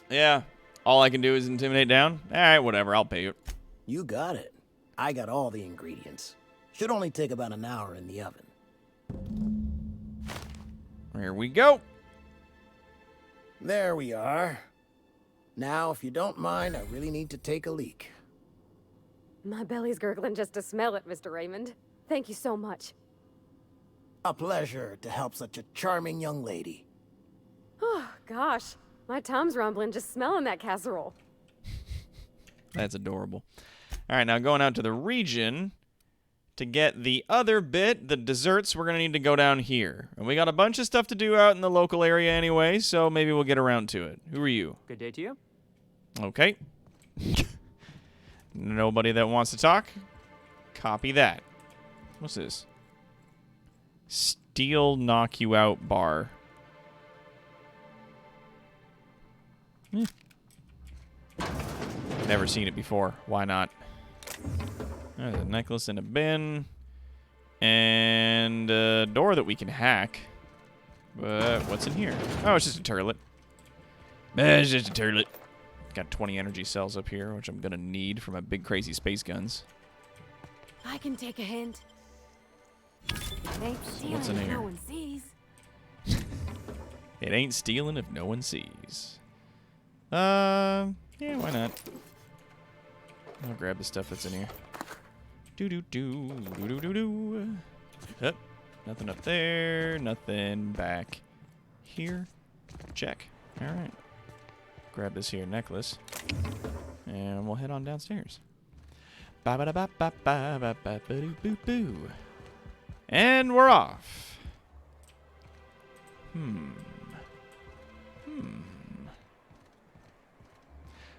Yeah. All I can do is intimidate down. All right, whatever. I'll pay you. You got it. I got all the ingredients. Should only take about an hour in the oven. Here we go. There we are. Now, if you don't mind, I really need to take a leak. My belly's gurgling just to smell it, Mr. Raymond. Thank you so much. A pleasure to help such a charming young lady. Oh, gosh. My tum's rumbling just smelling that casserole. That's adorable. All right, now going out to the region to get the other bit, the desserts, we're going to need to go down here. And we got a bunch of stuff to do out in the local area anyway, so maybe we'll get around to it. Who are you? Good day to you. Okay. Nobody that wants to talk? Copy that. What's this? Steel knock you out bar. Never seen it before. Why not? There's a necklace in a bin. And a door that we can hack. But what's in here? Oh, it's just a turlet. It's just a turlet. Got 20 energy cells up here, which I'm going to need for my big crazy space guns. I can take a hint. It ain't stealing What's in if here? no one sees. It ain't stealing if no one sees. Yeah, why not? I'll grab the stuff that's in here. Do-do-do. Yep. Nothing up there. Nothing back here. Check. All right. Grab this here necklace. And we'll head on downstairs. Ba-ba-da-ba-ba-ba-ba-ba-ba-doo-boo-boo. And we're off.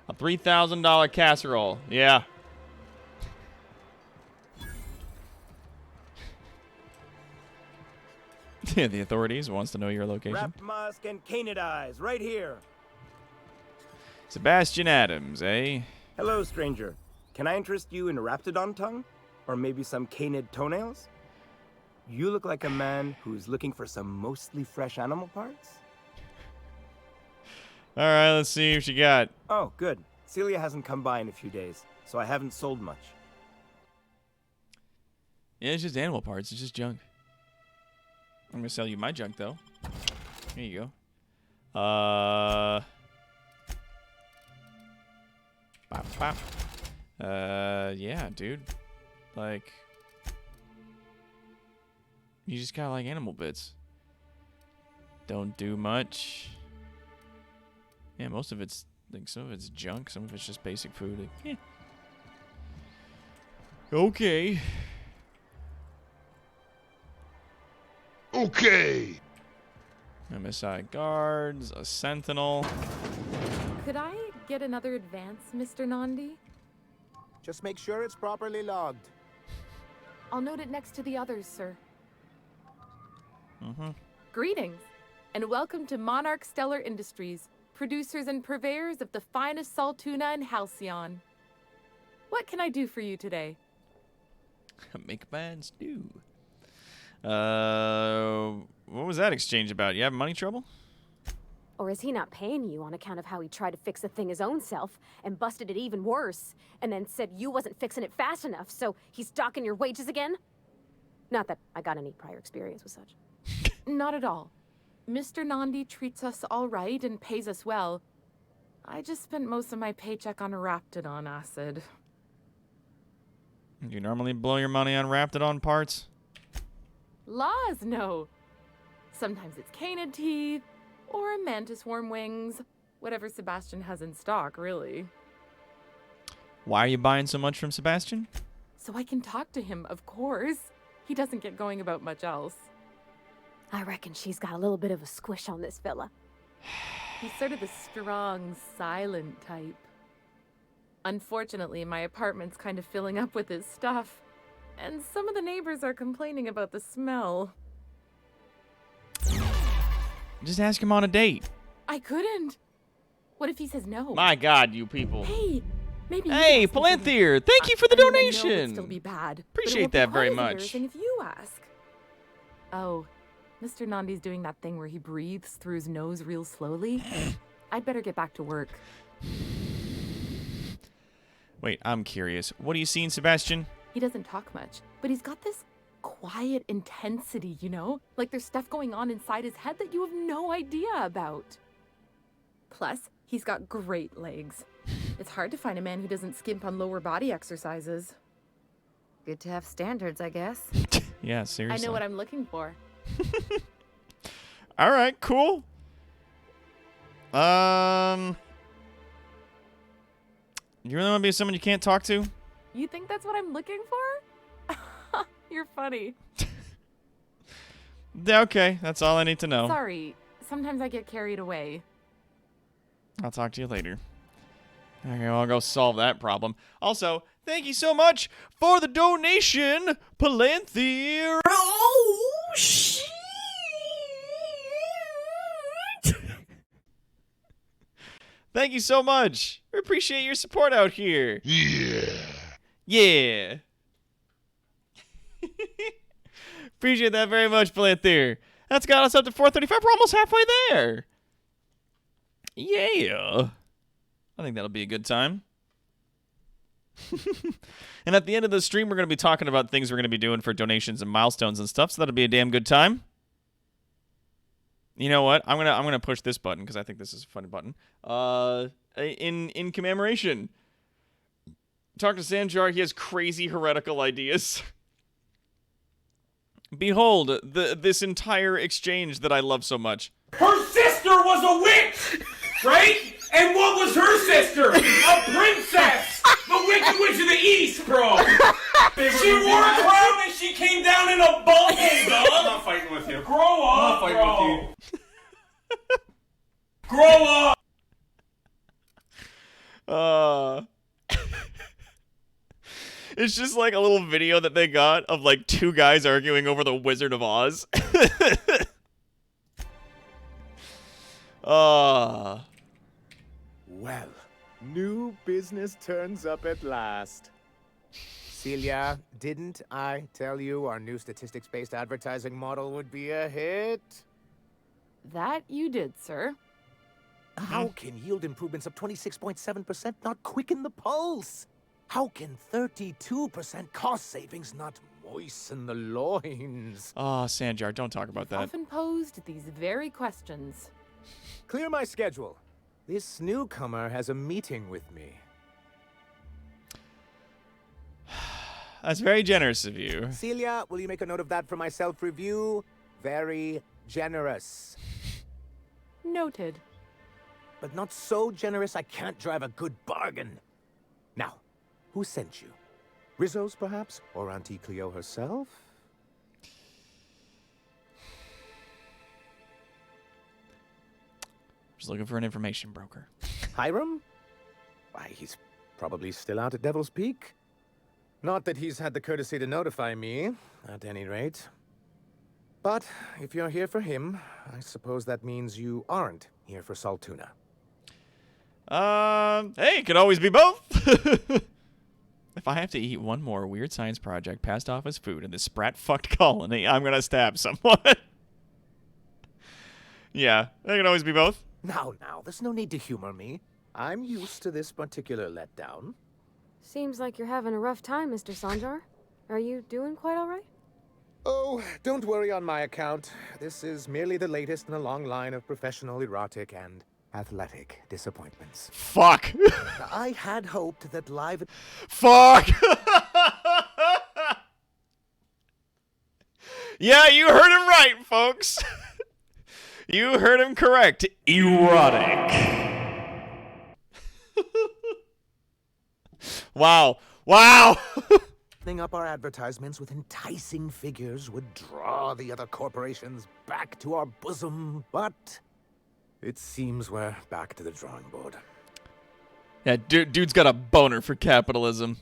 A $3,000 casserole. Yeah. The authorities wants to know your location. Wrapped musk and canid eyes, right here. Sebastian Adams, eh? Hello, stranger. Can I interest you in a raptidon tongue? Or maybe some canid toenails? You look like a man who's looking for some mostly fresh animal parts. All right, let's see what you got. Oh, good. Celia hasn't come by in a few days, so I haven't sold much. Yeah, it's just animal parts. It's just junk. I'm gonna sell you my junk though. Here you go. Bop, bop. Yeah, dude. Like, you just got like animal bits. Don't do much. Yeah, most of it's like some of it's junk, some of it's just basic food. Like, yeah. Okay. Okay. MSI guards, a sentinel. Could I get another advance, Mr. Nandi? Just make sure it's properly logged. I'll note it next to the others, sir. Mm-hmm. Greetings, and welcome to Monarch Stellar Industries, producers and purveyors of the finest salt tuna in Halcyon. What can I do for you today? Make a man stew. What was that exchange about? You have money trouble? Or is he not paying you on account of how he tried to fix the thing his own self and busted it even worse, and then said you wasn't fixing it fast enough, so he's docking your wages again? Not that I got any prior experience with such. Not at all. Mr. Nandi treats us all right and pays us well. I just spent most of my paycheck on Raptidon acid. Do you normally blow your money on Raptidon parts? Laws, no. Sometimes it's canid teeth, or mantis worm wings. Whatever Sebastian has in stock, really. Why are you buying so much from Sebastian? So I can talk to him, of course. He doesn't get going about much else. I reckon she's got a little bit of a squish on this fella. He's sort of the strong, silent type. Unfortunately, my apartment's kind of filling up with his stuff, and some of the neighbors are complaining about the smell. Just ask him on a date. I couldn't. What if he says no? My God, you people. Hey, maybe. Hey, Palanthir, thank you for the donation. I know it'd still be bad. Appreciate that very much. If you ask. Oh, Mr. Nandi's doing that thing where he breathes through his nose real slowly. I'd better get back to work. Wait, I'm curious. What are you seeing, Sebastian? He doesn't talk much, but he's got this quiet intensity, you know? Like there's stuff going on inside his head that you have no idea about. Plus, he's got great legs. It's hard to find a man who doesn't skimp on lower body exercises. Good to have standards, I guess. Yeah, seriously. I know what I'm looking for. All right, cool. You really want to be someone you can't talk to? You think that's what I'm looking for? You're funny. Okay, that's all I need to know. Sorry, sometimes I get carried away. I'll talk to you later. Okay, well, I'll go solve that problem. Also, thank you so much for the donation, Palanthir. Oh, shit. Thank you so much. We appreciate your support out here. Yeah. Yeah. Appreciate that very much, Palanthir. That's got us up to 435. We're almost halfway there. Yeah. I think that'll be a good time. And at the end of the stream, we're going to be talking about things we're going to be doing for donations and milestones and stuff, so that'll be a damn good time. You know what? I'm gonna push this button because I think this is a fun button. In commemoration, talk to Sanjar. He has crazy heretical ideas. Behold, this entire exchange that I love so much. Her sister was a witch, right? And what was her sister? A princess! The Wicked Witch of the East, bro! She wore a crown and she came down in a bubble, dog! I'm not fighting with you. Grow up, I'm not fighting with you. Grow up! It's just like a little video that they got of like two guys arguing over the Wizard of Oz. Uh, Well, new business turns up at last. Celia, didn't I tell you our new statistics-based advertising model would be a hit? That you did, sir. How can yield improvements of 26.7% not quicken the pulse? How can 32% cost savings not moisten the loins? oh, Sandjar, don't talk about that. Often posed these very questions. Clear my schedule. This newcomer has a meeting with me. That's very generous of you. Celia, will you make a note of that for my self-review? Very generous. Noted. But not so generous I can't drive a good bargain. Now, who sent you? Rizzo's, perhaps? Or Auntie Cleo herself? Just looking for an information broker. Hiram? Why, he's probably still out at Devil's Peak. Not that he's had the courtesy to notify me, at any rate. But if you're here for him, I suppose that means you aren't here for Saltuna. Hey, it could always be both. If I have to eat one more weird science project passed off as food in this sprat-fucked colony, I'm gonna stab someone. Yeah, it can always be both. Now, there's no need to humor me. I'm used to this particular letdown. Seems like you're having a rough time, Mr. Sanjar. Are you doing quite all right? Oh, don't worry on my account. This is merely the latest in a long line of professional, erotic, and athletic disappointments. Fuck. I had hoped that live... Fuck. Yeah, you heard him right, folks. You heard him correct. Erotic. Wow. Wow. Up our advertisements with enticing figures would draw the other corporations back to our bosom, but it seems we're back to the drawing board. Yeah, dude's got a boner for capitalism.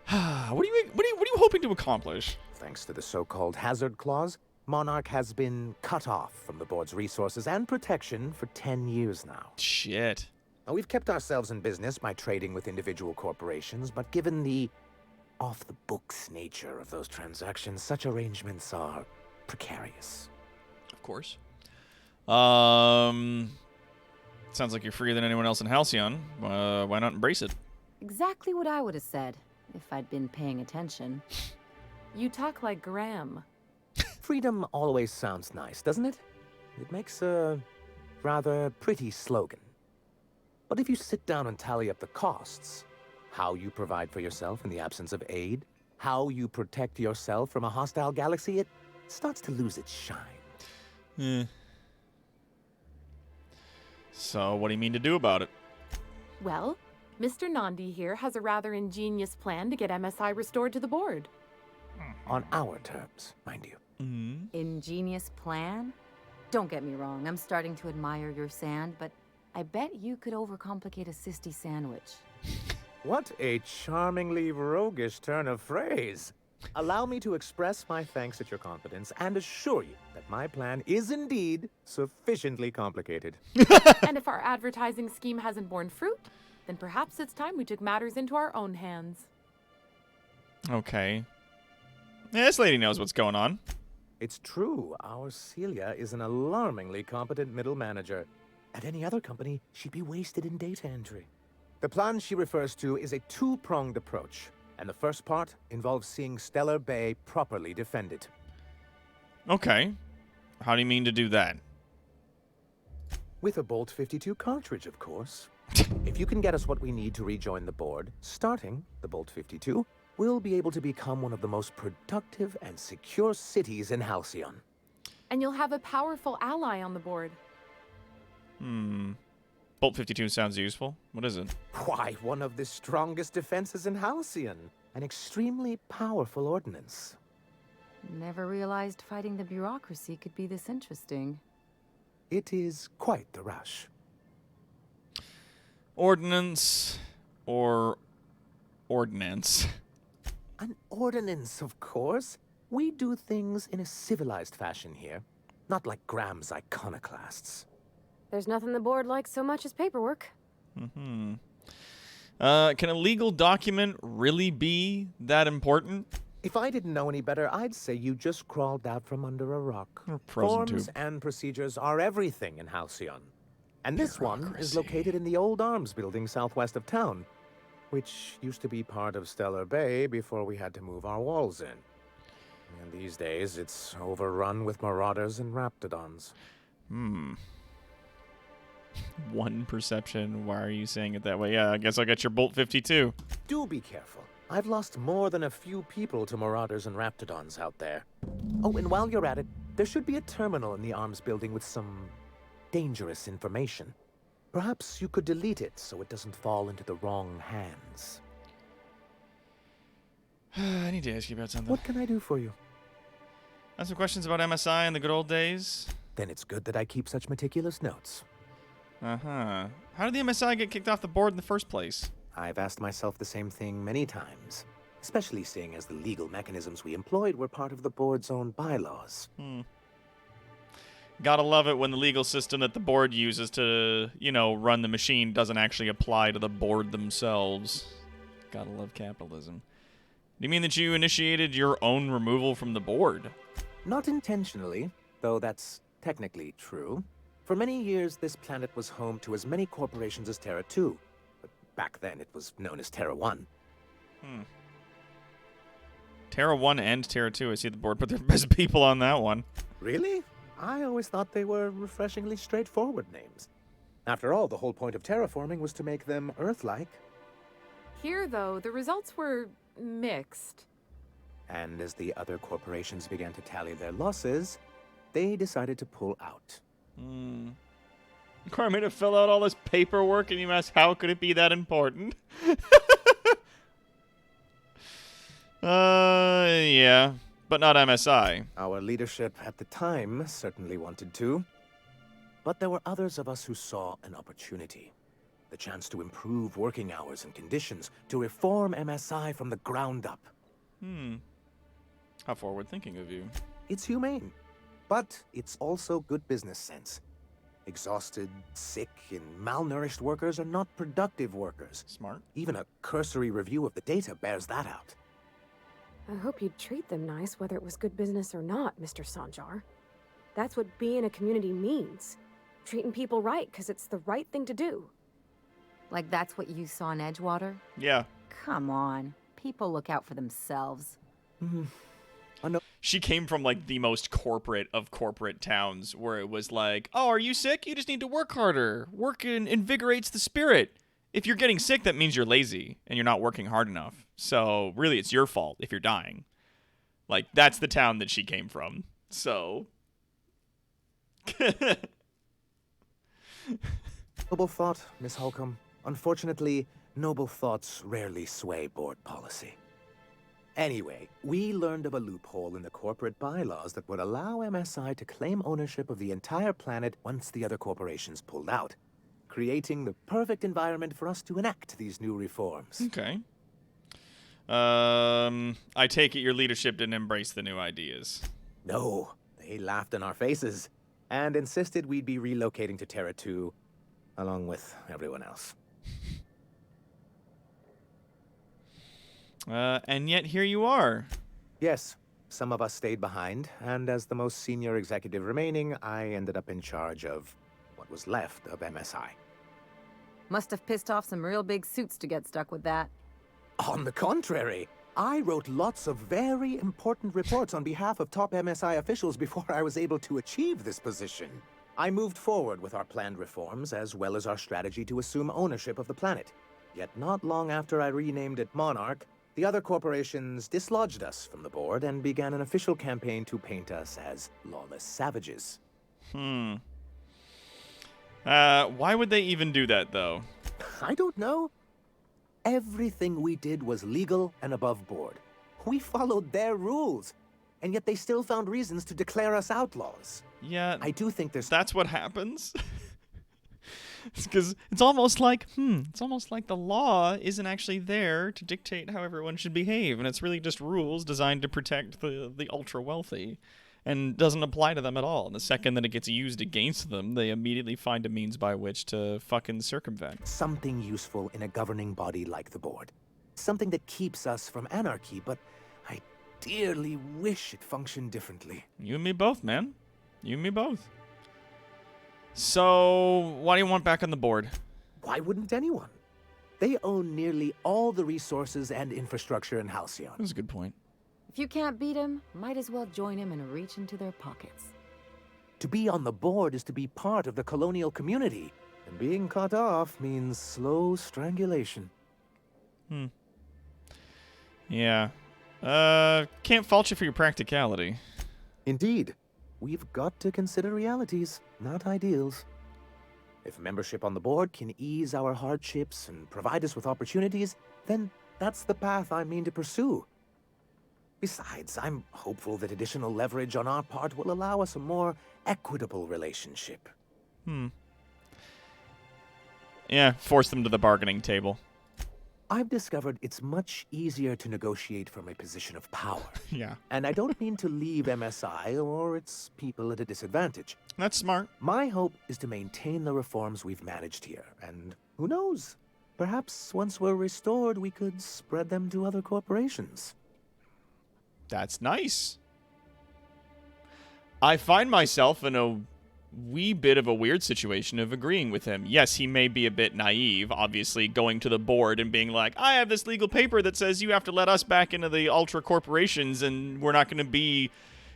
What are you hoping to accomplish? Thanks to the so-called hazard clause, Monarch has been cut off from the board's resources and protection for 10 years now. Shit. Now, we've kept ourselves in business by trading with individual corporations, but given the off-the-books nature of those transactions, such arrangements are precarious. Of course. Sounds like you're freer than anyone else in Halcyon. Why not embrace it? Exactly what I would have said if I'd been paying attention. You talk like Graham. Freedom always sounds nice, doesn't it? It makes a rather pretty slogan. But if you sit down and tally up the costs, how you provide for yourself in the absence of aid, how you protect yourself from a hostile galaxy, it starts to lose its shine. So, what do you mean to do about it? Well, Mr. Nandi here has a rather ingenious plan to get MSI restored to the board. On our terms, mind you. Ingenious plan? Don't get me wrong, I'm starting to admire your sand, but I bet you could overcomplicate a sisty sandwich. What a charmingly roguish turn of phrase. Allow me to express my thanks at your confidence and assure you that my plan is indeed sufficiently complicated. And if our advertising scheme hasn't borne fruit, then perhaps it's time we took matters into our own hands. Okay. Yeah, this lady knows what's going on. It's true, our Celia is an alarmingly competent middle manager. At any other company, she'd be wasted in data entry. The plan she refers to is a two-pronged approach, and the first part involves seeing Stellar Bay properly defended. Okay. How do you mean to do that? With a Bolt 52 cartridge, of course. If you can get us what we need to rejoin the board, starting the Bolt 52, we'll be able to become one of the most productive and secure cities in Halcyon. And you'll have a powerful ally on the board. Bolt 52 sounds useful. What is it? Why, one of the strongest defenses in Halcyon. An extremely powerful ordnance. Never realized fighting the bureaucracy could be this interesting. It is quite the rush. Ordnance or ordnance? An ordinance, of course. We do things in a civilized fashion here, not like Graham's iconoclasts. There's nothing the board likes so much as paperwork. Mm-hmm. Can a legal document really be that important? If I didn't know any better, I'd say you just crawled out from under a rock. Frozen Forms tube. and procedures are everything in Halcyon. And this one is located in the old arms building southwest of town, which used to be part of Stellar Bay before we had to move our walls in. And these days, it's overrun with marauders and raptidons. One perception. Why are you saying it that way? Yeah, I guess I got your Bolt 52. Do be careful. I've lost more than a few people to marauders and raptidons out there. Oh, and while you're at it, there should be a terminal in the arms building with some dangerous information. Perhaps you could delete it so it doesn't fall into the wrong hands. I need to ask you about something. What can I do for you? I have some questions about MSI and the good old days. Then it's good that I keep such meticulous notes. Uh-huh. How did the MSI get kicked off the board in the first place? I've asked myself the same thing many times, especially seeing as the legal mechanisms we employed were part of the board's own bylaws. Gotta love it when the legal system that the board uses to, run the machine doesn't actually apply to the board themselves. Gotta love capitalism. Do you mean that you initiated your own removal from the board? Not intentionally, though that's technically true. For many years, this planet was home to as many corporations as Terra 2. But back then, it was known as Terra 1. Terra 1 and Terra 2. I see the board put their best people on that one. Really? I always thought they were refreshingly straightforward names. After all, the whole point of terraforming was to make them Earth-like. Here, though, the results were mixed. And as the other corporations began to tally their losses, they decided to pull out. Require me to fill out all this paperwork, and you ask how could it be that important? Yeah, but not MSI. Our leadership at the time certainly wanted to. But there were others of us who saw an opportunity. The chance to improve working hours and conditions, to reform MSI from the ground up. How forward-thinking of you. It's humane, but it's also good business sense. Exhausted, sick, and malnourished workers are not productive workers. Smart. Even a cursory review of the data bears that out. I hope you'd treat them nice, whether it was good business or not, Mr. Sanjar. That's what being a community means. Treating people right, because it's the right thing to do. Like that's what you saw in Edgewater? Yeah. Come on. People look out for themselves. She came from, like, the most corporate of corporate towns, where it was like, oh, are you sick? You just need to work harder. Work invigorates the spirit. If you're getting sick, that means you're lazy, and you're not working hard enough. So, really, it's your fault if you're dying. Like, that's the town that she came from. So... Noble thought, Miss Holcomb. Unfortunately, noble thoughts rarely sway board policy. Anyway, we learned of a loophole in the corporate bylaws that would allow MSI to claim ownership of the entire planet once the other corporations pulled out, creating the perfect environment for us to enact these new reforms. Okay. I take it your leadership didn't embrace the new ideas. No, they laughed in our faces and insisted we'd be relocating to Terra 2, along with everyone else. And yet here you are. Yes, some of us stayed behind, and as the most senior executive remaining, I ended up in charge of what was left of MSI. Must have pissed off some real big suits to get stuck with that. On the contrary, I wrote lots of very important reports on behalf of top MSI officials before I was able to achieve this position. I moved forward with our planned reforms, as well as our strategy to assume ownership of the planet. Yet not long after I renamed it Monarch, the other corporations dislodged us from the board and began an official campaign to paint us as lawless savages. Why would they even do that, though? I don't know. Everything we did was legal and above board. We followed their rules, and yet they still found reasons to declare us outlaws. Yeah, I do think there's... That's what happens? Because it's almost like the law isn't actually there to dictate how everyone should behave, and it's really just rules designed to protect the ultra wealthy, and doesn't apply to them at all. And the second that it gets used against them, they immediately find a means by which to fucking circumvent. Something useful in a governing body like the board. Something that keeps us from anarchy, but I dearly wish it functioned differently. You and me both, man. You and me both. So, why do you want back on the board? Why wouldn't anyone? They own nearly all the resources and infrastructure in Halcyon. That's a good point. If you can't beat him, might as well join him and reach into their pockets. To be on the board is to be part of the colonial community, and being cut off means slow strangulation. Yeah. Can't fault you for your practicality. Indeed. We've got to consider realities, not ideals. If membership on the board can ease our hardships and provide us with opportunities, then that's the path I mean to pursue. Besides, I'm hopeful that additional leverage on our part will allow us a more equitable relationship. Yeah, force them to the bargaining table. I've discovered it's much easier to negotiate from a position of power. Yeah. And I don't mean to leave MSI or its people at a disadvantage. That's smart. My hope is to maintain the reforms we've managed here, and who knows? Perhaps once we're restored, we could spread them to other corporations. That's nice. I find myself in a wee bit of a weird situation of agreeing with him. Yes, he may be a bit naive, obviously, going to the board and being like, I have this legal paper that says you have to let us back into the ultra corporations and we're not going to be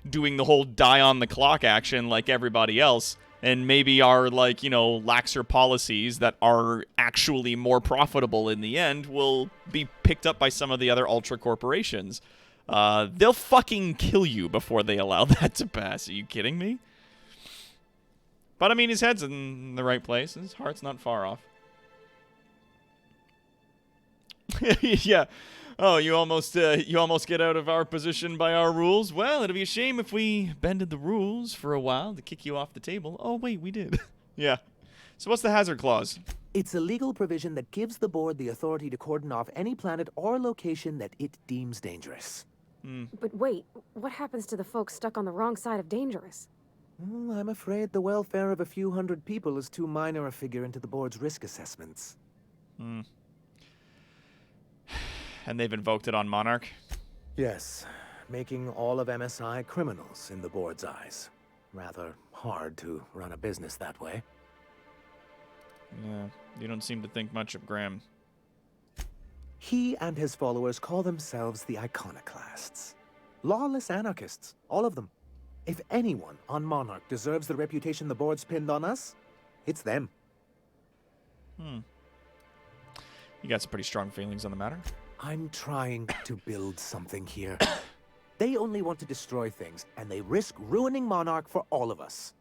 doing the whole die on the clock action like everybody else. And maybe our, like, you know, laxer policies that are actually more profitable in the end will be picked up by some of the other ultra corporations. They'll fucking kill you before they allow that to pass. Are you kidding me? But I mean, his head's in the right place. His heart's not far off. Yeah. Oh, you almost get out of our position by our rules? Well, it'd be a shame if we bended the rules for a while to kick you off the table. Oh, wait, we did. Yeah. So what's the hazard clause? It's a legal provision that gives the board the authority to cordon off any planet or location that it deems dangerous. But wait, what happens to the folks stuck on the wrong side of dangerous? Well, I'm afraid the welfare of a few hundred people is too minor a figure into the board's risk assessments. And they've invoked it on Monarch? Yes, making all of MSI criminals in the board's eyes. Rather hard to run a business that way. Yeah, you don't seem to think much of Graham. He and his followers call themselves the Iconoclasts. Lawless anarchists, all of them. If anyone on Monarch deserves the reputation the board's pinned on us, it's them. You got some pretty strong feelings on the matter. I'm trying to build something here. They only want to destroy things, and they risk ruining Monarch for all of us.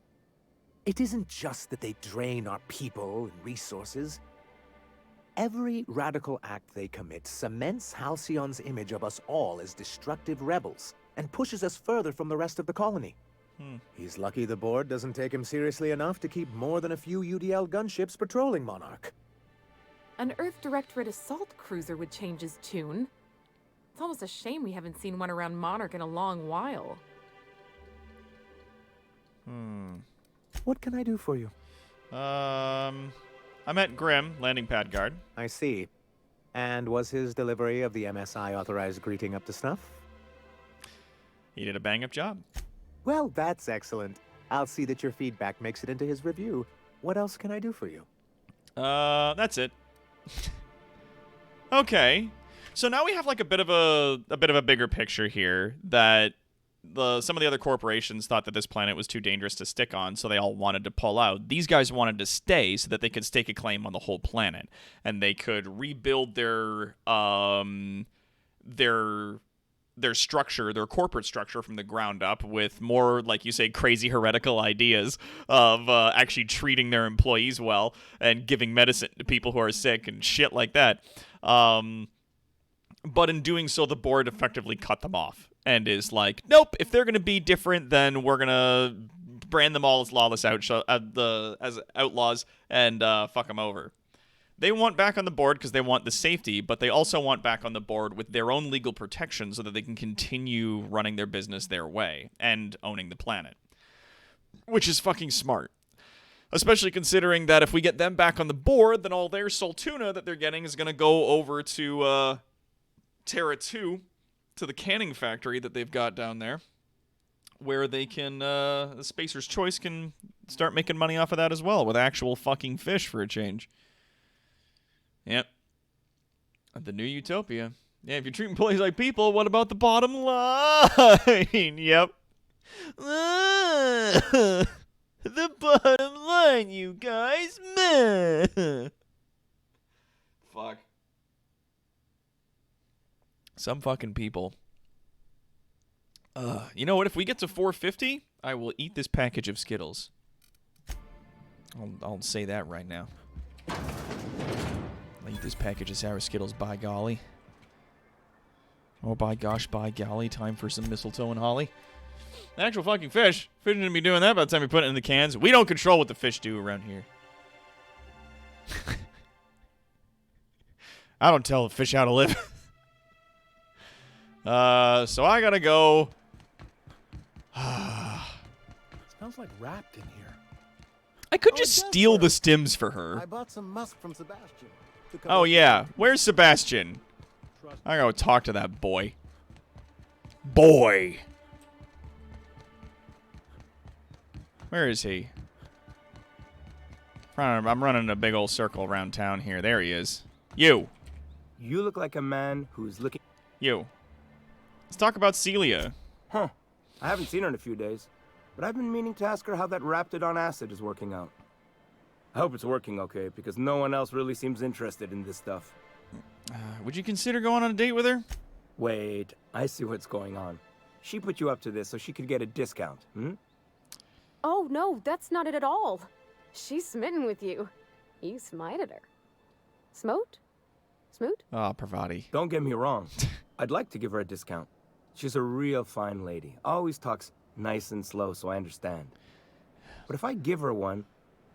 It isn't just that they drain our people and resources. Every radical act they commit cements Halcyon's image of us all as destructive rebels, and pushes us further from the rest of the colony. He's lucky the board doesn't take him seriously enough to keep more than a few UDL gunships patrolling Monarch. An Earth Directorate assault cruiser would change his tune. It's almost a shame we haven't seen one around Monarch in a long while. What can I do for you? I met Grim, landing pad guard. I see. And was his delivery of the MSI authorized greeting up to snuff? He did a bang-up job. Well, that's excellent. I'll see that your feedback makes it into his review. What else can I do for you? That's it. Okay. So now we have like a bit of a bigger picture here that some of the other corporations thought that this planet was too dangerous to stick on, so they all wanted to pull out. These guys wanted to stay so that they could stake a claim on the whole planet, and they could rebuild their structure, their corporate structure from the ground up with more, like you say, crazy heretical ideas of actually treating their employees well and giving medicine to people who are sick and shit like that. But in doing so, the board effectively cut them off and is like, nope, if they're going to be different, then we're going to brand them all as lawless as outlaws and fuck them over. They want back on the board because they want the safety, but they also want back on the board with their own legal protection so that they can continue running their business their way and owning the planet. Which is fucking smart. Especially considering that if we get them back on the board, then all their Soltuna that they're getting is going to go over to Terra 2, to the canning factory that they've got down there, where they can, the Spacer's Choice can start making money off of that as well, with actual fucking fish for a change. Yep. The new utopia. Yeah, if you're treating employees like people, what about the bottom line? Yep. The bottom line, you guys. Fuck. Some fucking people. You know what? If we get to 450, I will eat this package of Skittles. I'll say that right now. I'll eat this package of sour Skittles, by golly. Oh, by gosh, by golly. Time for some mistletoe and holly. The actual fucking fish. Fish shouldn't be doing that by the time we put it in the cans. We don't control what the fish do around here. I don't tell the fish how to live. So I gotta go. Smells like wrapped in here. I could just steal the stims for her. I bought some musk from Sebastian. Oh, yeah. Where's Sebastian? I gotta talk to that boy. Boy! Where is he? I'm running a big old circle around town here. There he is. You! You look like a man who's looking... You. Let's talk about Celia. Huh. I haven't seen her in a few days, but I've been meaning to ask her how that Raptidon acid is working out. I hope it's working okay, because no one else really seems interested in this stuff. Would you consider going on a date with her? Wait, I see what's going on. She put you up to this so she could get a discount, hmm? Oh, no, that's not it at all. She's smitten with you. You smited her. Smote? Smoot? Oh, Pravati. Don't get me wrong. I'd like to give her a discount. She's a real fine lady. Always talks nice and slow, so I understand. But if I give her one,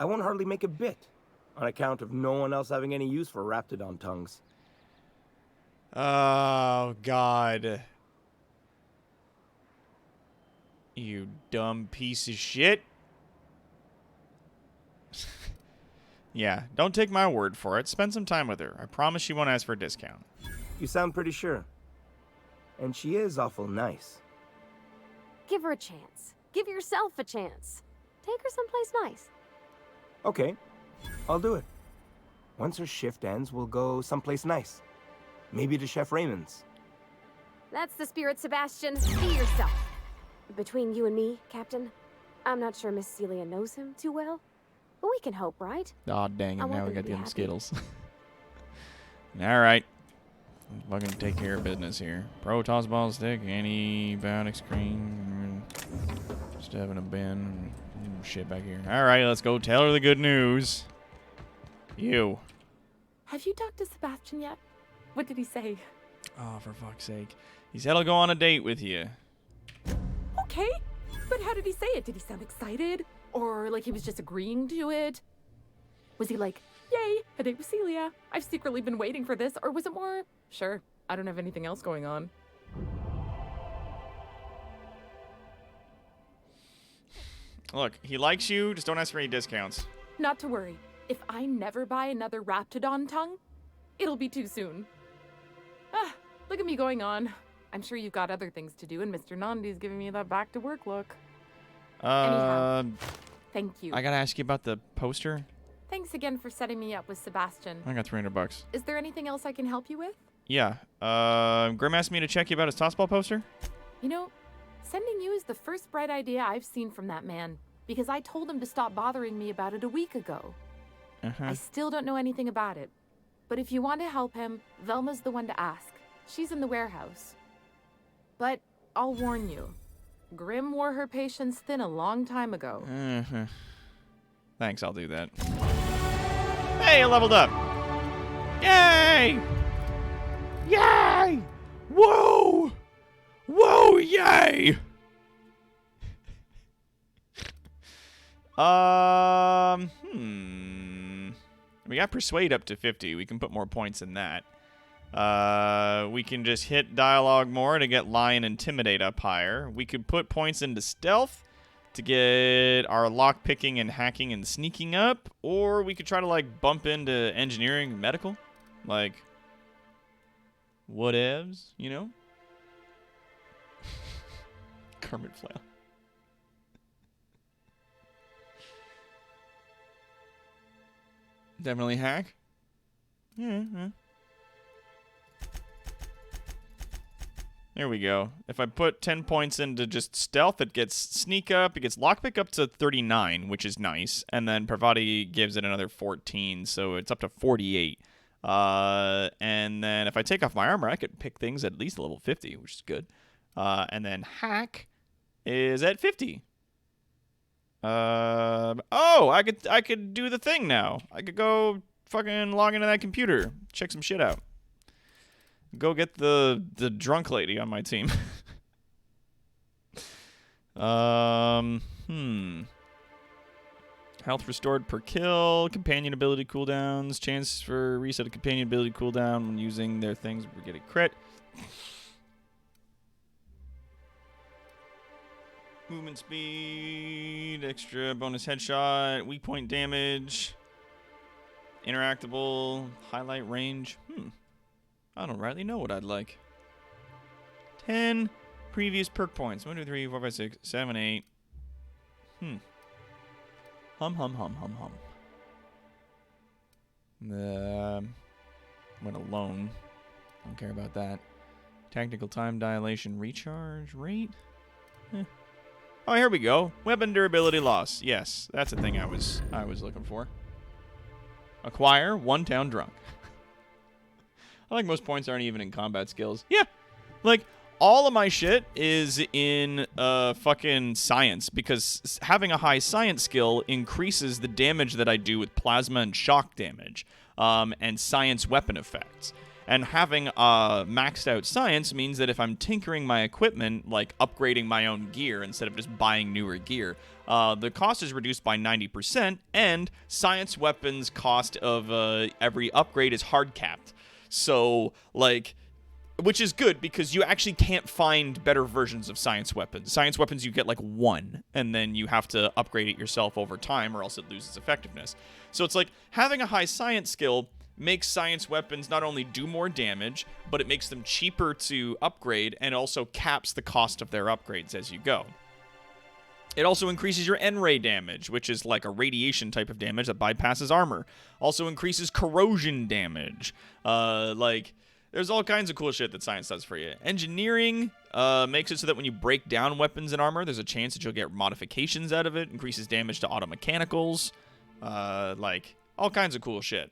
I won't hardly make a bit, on account of no one else having any use for Raptidon tongues. Oh, God. You dumb piece of shit. Yeah, don't take my word for it. Spend some time with her. I promise she won't ask for a discount. You sound pretty sure. And she is awful nice. Give her a chance. Give yourself a chance. Take her someplace nice. Okay, I'll do it. Once her shift ends, we'll go someplace nice. Maybe to Chef Raymond's. That's the spirit, Sebastian. Be yourself. Between you and me, Captain, I'm not sure Miss Celia knows him too well. But we can hope, right? Aw, dang it. I Now want we them got to be the happy. Skittles. Alright. Fucking take care of business here. Pro toss ball stick, antibiotics cream, stuff in a bin, shit back here. Alright, let's go tell her the good news. You. Have you talked to Sebastian yet? What did he say? Oh, for fuck's sake. He said he'll go on a date with you. Okay, but how did he say it? Did he sound excited? Or like he was just agreeing to it? Was he like, yay, a date with Celia. I've secretly been waiting for this. Or was it more, sure, I don't have anything else going on. Look, he likes you, just don't ask for any discounts. Not to worry. If I never buy another Raptidon tongue, it'll be too soon. Ah, look at me going on. I'm sure you've got other things to do, and Mr. Nandi's giving me that back-to-work look. Anyhow, thank you. I gotta ask you about the poster. Thanks again for setting me up with Sebastian. I got $300. Is there anything else I can help you with? Yeah. Grim asked me to check you about his tossball poster. You know, sending you is the first bright idea I've seen from that man, because I told him to stop bothering me about it a week ago. I still don't know anything about it. But if you want to help him, Velma's the one to ask. She's in the warehouse. But I'll warn you, Grim wore her patience thin a long time ago. Thanks, I'll do that. Hey, I leveled up. Yay! Yay! Whoa! Whoa, yay! We got persuade up to 50. We can put more points in that. We can just hit dialogue more to get lie and intimidate up higher. We could put points into stealth to get our lock picking and hacking and sneaking up, or we could try to like bump into engineering and medical, like whatevs, you know. Kermit Flail. Definitely hack. Yeah. There we go. If I put 10 points into just stealth, it gets sneak up. It gets lockpick up to 39, which is nice. And then Pravati gives it another 14, so it's up to 48. And then if I take off my armor, I could pick things at least level 50, which is good. And then hack is at 50. I could do the thing now. I could go fucking log into that computer, check some shit out. Go get the drunk lady on my team. Health restored per kill, companion ability cooldowns, chance for reset of companion ability cooldown when using their things. We're getting crit. Movement speed, extra bonus headshot, weak point damage, interactable, highlight range. I don't rightly know what I'd like. 10 previous perk points. 1, 2, 3, 4, 5, 6, 7, 8. Hum. Went alone. Don't care about that. Tactical time dilation recharge rate. Oh, here we go. Weapon durability loss. Yes, that's a thing I was looking for. Acquire 1 town drunk. I like most points aren't even in combat skills. Yeah, like all of my shit is in fucking science, because having a high science skill increases the damage that I do with plasma and shock damage, and science weapon effects. And having maxed out science means that if I'm tinkering my equipment, like upgrading my own gear instead of just buying newer gear, the cost is reduced by 90%, and science weapons cost of every upgrade is hard capped. So, like, which is good because you actually can't find better versions of science weapons. Science weapons, you get like 1, and then you have to upgrade it yourself over time or else it loses effectiveness. So it's like having a high science skill makes science weapons not only do more damage, but it makes them cheaper to upgrade and also caps the cost of their upgrades as you go. It also increases your N-ray damage, which is like a radiation type of damage that bypasses armor. Also increases corrosion damage. There's all kinds of cool shit that science does for you. Engineering makes it so that when you break down weapons and armor, there's a chance that you'll get modifications out of it. Increases damage to automechanicals. All kinds of cool shit.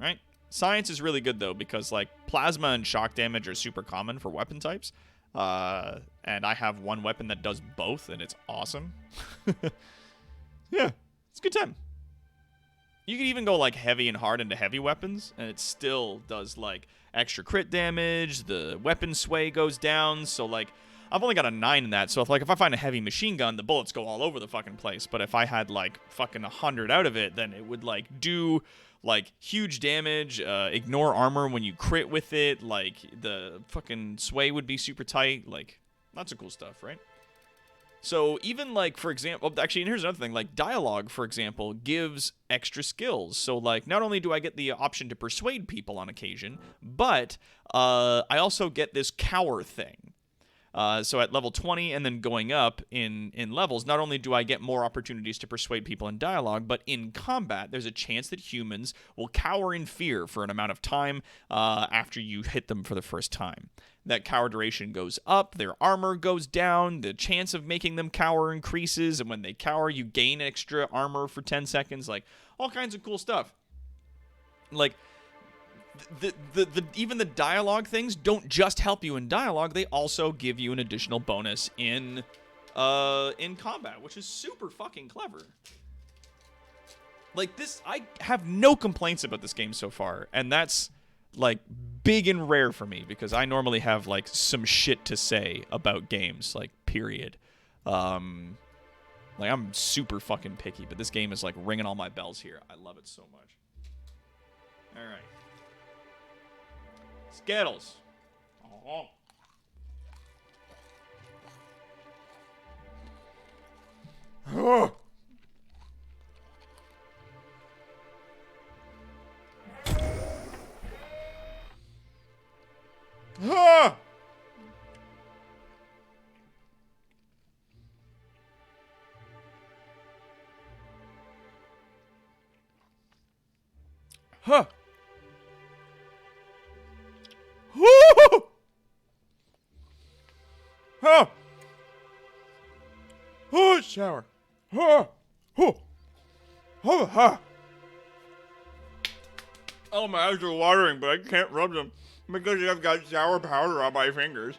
Right? Science is really good, though, because, like, plasma and shock damage are super common for weapon types. And I have one weapon that does both, and it's awesome. Yeah, it's a good time. You can even go, like, heavy and hard into heavy weapons, and it still does, like, extra crit damage. The weapon sway goes down, so, like, I've only got a 9 in that, so if I find a heavy machine gun, the bullets go all over the fucking place. But if I had, like, fucking 100 out of it, then it would, like, do, like, huge damage, ignore armor when you crit with it, like, the fucking sway would be super tight, like, lots of cool stuff, right? So even, like, for example, actually, and here's another thing, like, dialogue, for example, gives extra skills. So, like, not only do I get the option to persuade people on occasion, but I also get this cower thing. So at level 20 and then going up in levels, not only do I get more opportunities to persuade people in dialogue, but in combat, there's a chance that humans will cower in fear for an amount of time after you hit them for the first time. That cower duration goes up, their armor goes down, the chance of making them cower increases, and when they cower, you gain extra armor for 10 seconds, like, all kinds of cool stuff. Like, even the dialogue things don't just help you in dialogue, they also give you an additional bonus in combat, which is super fucking clever. Like, this, I have no complaints about this game so far, and that's, like, big and rare for me, because I normally have, like, some shit to say about games, like, period. Like, I'm super fucking picky, but this game is, like, ringing all my bells here. I love it so much. All right. Skittles. Oh. Oh. Ah. Huh. Woo! Huh. Oh, shower. Huh. Oh. Oh, huh. Oh, my eyes are watering, but I can't rub them because I've got sour powder on my fingers.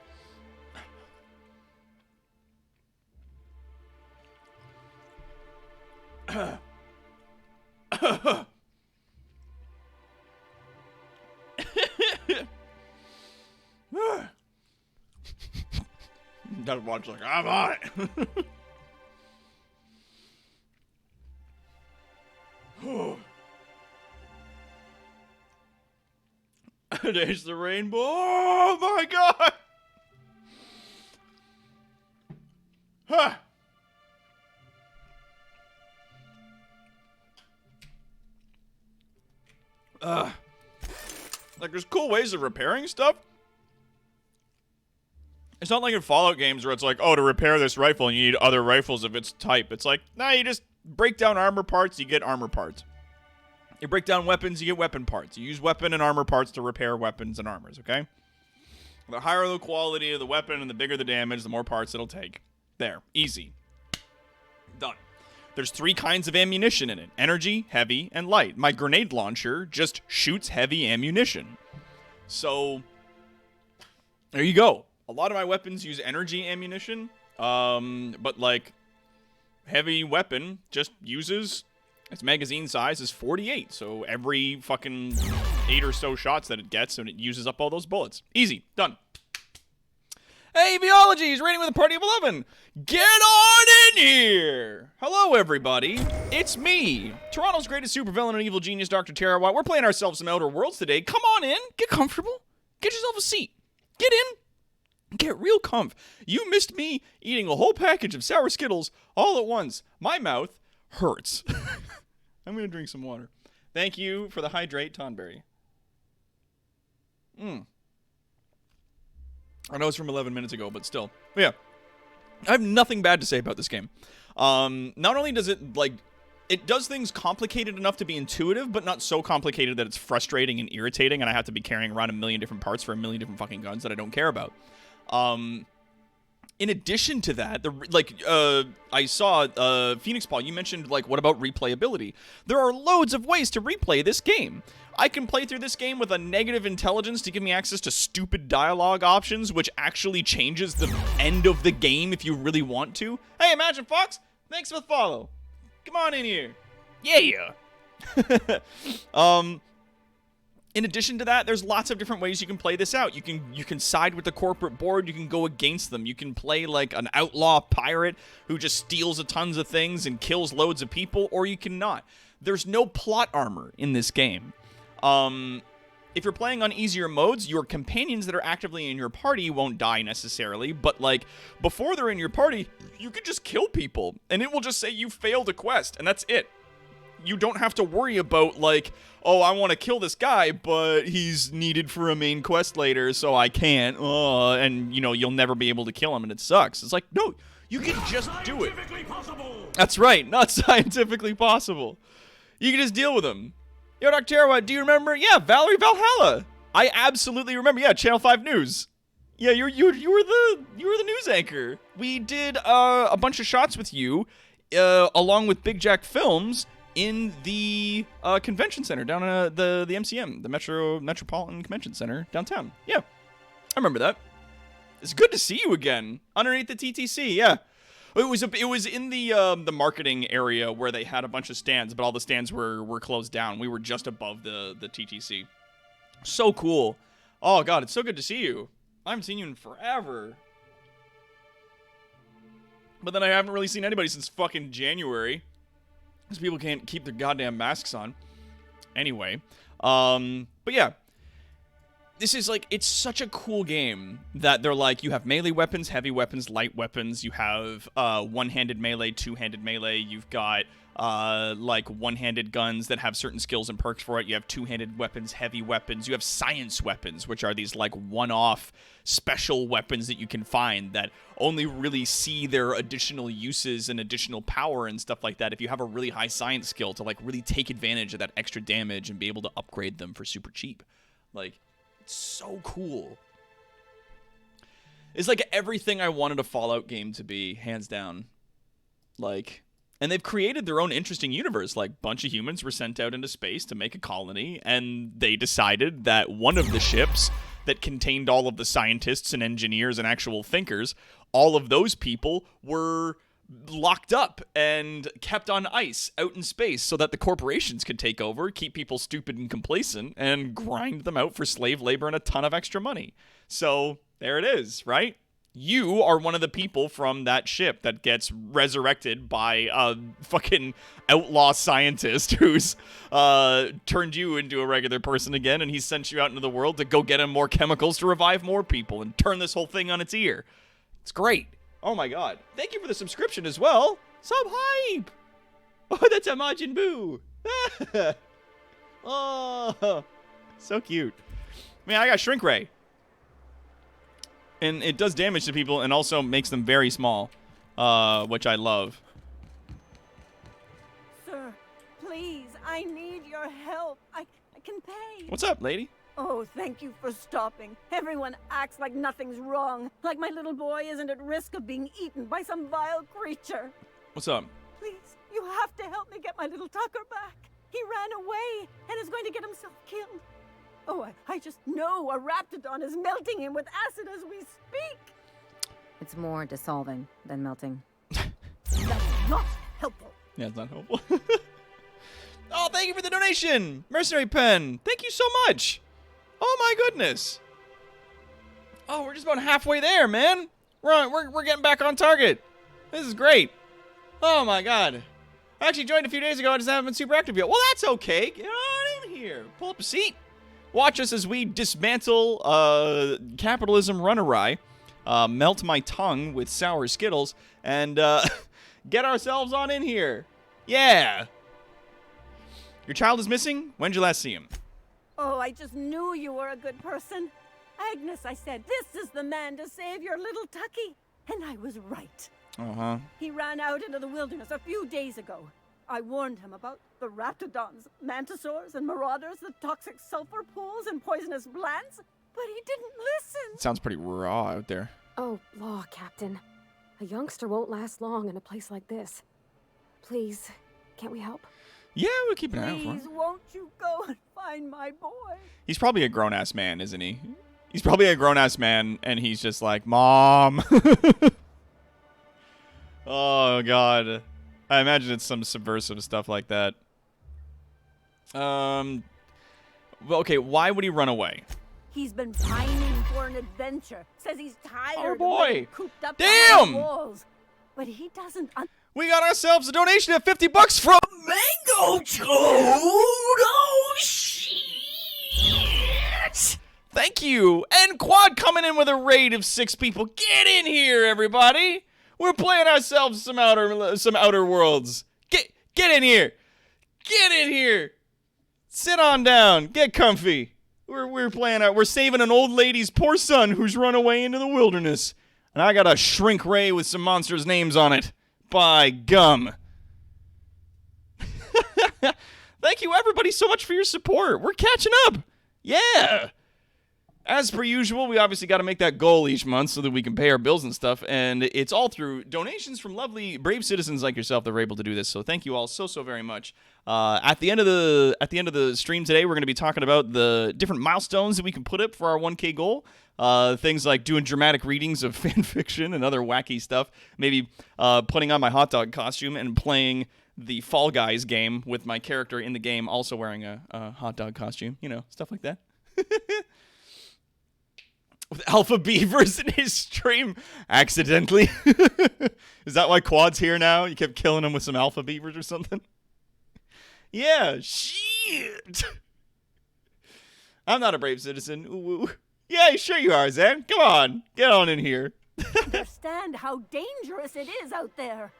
Gotta watch like I'm on it. There's the rainbow. Oh my god. Huh. Like, there's cool ways of repairing stuff. It's not like in Fallout games where it's like, oh, to repair this rifle, you need other rifles of its type. It's like, nah, you just break down armor parts, you get armor parts. You break down weapons, you get weapon parts. You use weapon and armor parts to repair weapons and armors, okay? The higher the quality of the weapon and the bigger the damage, the more parts it'll take. There. Easy. Done. There's 3 kinds of ammunition in it. Energy, heavy, and light. My grenade launcher just shoots heavy ammunition. So, there you go. A lot of my weapons use energy ammunition. But, like, heavy weapon just uses... Its magazine size is 48. So, every fucking 8 or so shots that it gets, and it uses up all those bullets. Easy. Done. Hey, Biology is rating with a party of 11. Get on in here! Hello, everybody. It's me, Toronto's greatest supervillain and evil genius, Dr. Terrawhite. We're playing ourselves some Outer Worlds today. Come on in. Get comfortable. Get yourself a seat. Get in. Get real comf. You missed me eating a whole package of sour Skittles all at once. My mouth hurts. I'm going to drink some water. Thank you for the hydrate, Tonberry. I know it's from 11 minutes ago, but still. But yeah. I have nothing bad to say about this game. Not only does it, like, it does things complicated enough to be intuitive, but not so complicated that it's frustrating and irritating, and I have to be carrying around a million different parts for a million different fucking guns that I don't care about. In addition to that, I saw, Phoenix Paul, you mentioned, like, what about replayability? There are loads of ways to replay this game. I can play through this game with a negative intelligence to give me access to stupid dialogue options, which actually changes the end of the game if you really want to. Hey, Imagine Fox, thanks for the follow. Come on in here. Yeah. In addition to that, there's lots of different ways you can play this out. You can side with the corporate board, you can go against them. You can play like an outlaw pirate who just steals tons of things and kills loads of people, or you cannot. There's no plot armor in this game. If you're playing on easier modes, your companions that are actively in your party won't die necessarily, but like, before they're in your party, you could just kill people, and it will just say you failed a quest, and that's it. You don't have to worry about, like, oh, I want to kill this guy, but he's needed for a main quest later, so I can't, and, you know, you'll never be able to kill him, and it sucks. It's like, no, you can just do it. That's right, not scientifically possible. You can just deal with him. Yo, Dr. Terrawhite, do you remember? Yeah, Valerie Valhalla. I absolutely remember. Yeah, Channel 5 News. Yeah, you were the news anchor. We did a bunch of shots with you, along with Big Jack Films in the convention center down at the MCM, the Metropolitan Convention Center downtown. Yeah, I remember that. It's good to see you again underneath the TTC. Yeah. It was in the marketing area where they had a bunch of stands, but all the stands were closed down. We were just above the TTC. So cool. Oh god, it's so good to see you. I haven't seen you in forever. But then I haven't really seen anybody since fucking January. Because people can't keep their goddamn masks on. Anyway. But yeah. This is like, it's such a cool game that they're like, you have melee weapons, heavy weapons, light weapons. You have one-handed melee, two-handed melee. You've got like one-handed guns that have certain skills and perks for it. You have two-handed weapons, heavy weapons. You have science weapons, which are these like one-off special weapons that you can find that only really see their additional uses and additional power and stuff like that if you have a really high science skill to like really take advantage of that extra damage and be able to upgrade them for super cheap. Like, it's so cool. It's like everything I wanted a Fallout game to be, hands down. Like, and they've created their own interesting universe. Like, a bunch of humans were sent out into space to make a colony, and they decided that one of the ships that contained all of the scientists and engineers and actual thinkers, all of those people were locked up and kept on ice out in space so that the corporations could take over, keep people stupid and complacent, and grind them out for slave labor and a ton of extra money. So there it is, right? You are one of the people from that ship that gets resurrected by a fucking outlaw scientist who's turned you into a regular person again, and he sent you out into the world to go get him more chemicals to revive more people and turn this whole thing on its ear. It's great. Oh my god. Thank you for the subscription as well. Sub hype. Oh, that's a Majin Buu. Oh, so cute. Man, I got Shrink Ray. And it does damage to people and also makes them very small, which I love. Sir, please, I need your help. I can pay. What's up, lady? Oh, thank you for stopping. Everyone acts like nothing's wrong, like my little boy isn't at risk of being eaten by some vile creature. What's up? Please, you have to help me get my little Tucker back. He ran away and is going to get himself killed. Oh, I just know a raptidon is melting him with acid as we speak. It's more dissolving than melting. That's not helpful. Yeah, it's not helpful. Oh, thank you for the donation, Mercenary Pen. Thank you so much. Oh my goodness. Oh, we're just about halfway there, man. We're getting back on target. This is great. Oh my god. I actually joined a few days ago. I just haven't been super active yet. Well, that's okay. Get on in here. Pull up a seat. Watch us as we dismantle capitalism run awry, melt my tongue with sour Skittles, and get ourselves on in here. Yeah. Your child is missing? When did you last see him? Oh, I just knew you were a good person. Agnes, I said, this is the man to save your little Tucky. And I was right. Uh-huh. He ran out into the wilderness a few days ago. I warned him about the raptidons, mantisaurs, and marauders, the toxic sulfur pools, and poisonous plants, but he didn't listen. Sounds pretty raw out there. Oh, law, Captain. A youngster won't last long in a place like this. Please, can't we help? Yeah, we'll keep an eye out for him. Please, won't you go and find my boy? He's probably a grown-ass man, isn't he? He's probably a grown-ass man, and he's just like, Mom. Oh, God. I imagine it's some subversive stuff like that. Well, okay, why would he run away? He's been pining for an adventure. Says he's tired Oh, boy. of being cooped up Damn! behind walls. But he doesn't... We got ourselves a donation of $50 from Mango Toad. Oh, shit. Thank you. And Quad coming in with a raid of 6 people. Get in here, everybody. We're playing ourselves some outer worlds. Get in here. Get in here. Sit on down. Get comfy. We're saving an old lady's poor son who's run away into the wilderness. And I got a Shrink Ray with some monsters' names on it. By gum. Thank you, everybody, so much for your support. We're catching up. Yeah. As per usual, we obviously got to make that goal each month so that we can pay our bills and stuff. And it's all through donations from lovely, brave citizens like yourself that are able to do this. So thank you all so very much. At the end of the stream today, we're going to be talking about the different milestones that we can put up for our 1K goal. Things like doing dramatic readings of fan fiction and other wacky stuff. Maybe putting on my hot dog costume and playing the Fall Guys game with my character in the game also wearing a hot dog costume. You know, stuff like that. with alpha beavers in his stream accidentally. Is that why Quad's here now? You kept killing him with some alpha beavers or something? Yeah, shit. I'm not a brave citizen. Ooh. Yeah, sure you are, Zan. Come on, get on in here. Understand how dangerous it is out there.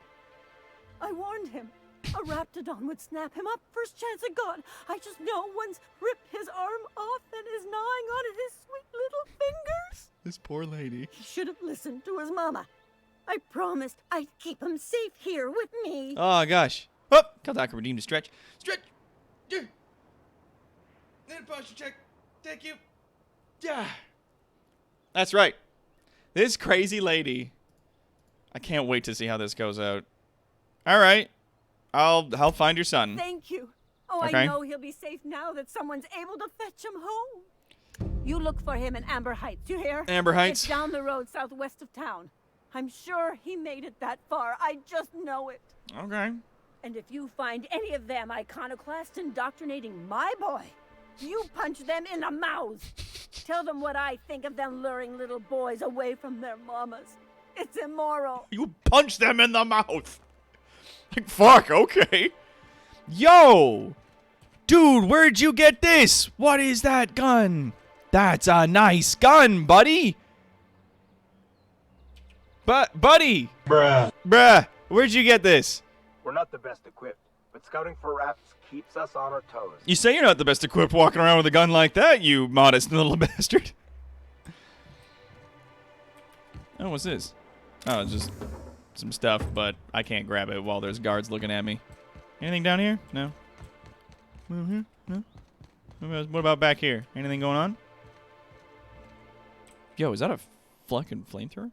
I warned him. A raptidon would snap him up first chance it got. I just know one's ripped his arm off and is gnawing on his sweet little fingers. This poor lady. He should have listened to his mama. I promised I'd keep him safe here with me. Oh, gosh. Oh, Kaldaka redeemed a stretch. Stretch. Need a posture check. Thank you. Yeah. That's right. This crazy lady. I can't wait to see how this goes out. All right. I'll find your son. Thank you. Oh, Okay. I know he'll be safe now that someone's able to fetch him home. You look for him in Amber Heights, you hear? Amber Heights? It's down the road southwest of town. I'm sure he made it that far. I just know it. Okay. And if you find any of them iconoclast indoctrinating my boy, you punch them in the mouths. Tell them what I think of them luring little boys away from their mamas. It's immoral. You punch them in the mouth. Like, fuck, okay. Yo! Dude, where'd you get this? What is that gun? That's a nice gun, buddy. Buddy! Bruh, where'd you get this? We're not the best equipped, but scouting for rats keeps us on our toes. You say you're not the best equipped walking around with a gun like that, you modest little bastard. Oh, what's this? Oh, it's just some stuff, but I can't grab it while there's guards looking at me. Anything down here? No. No? What about back here? Anything going on? Yo, is that a fucking flamethrower?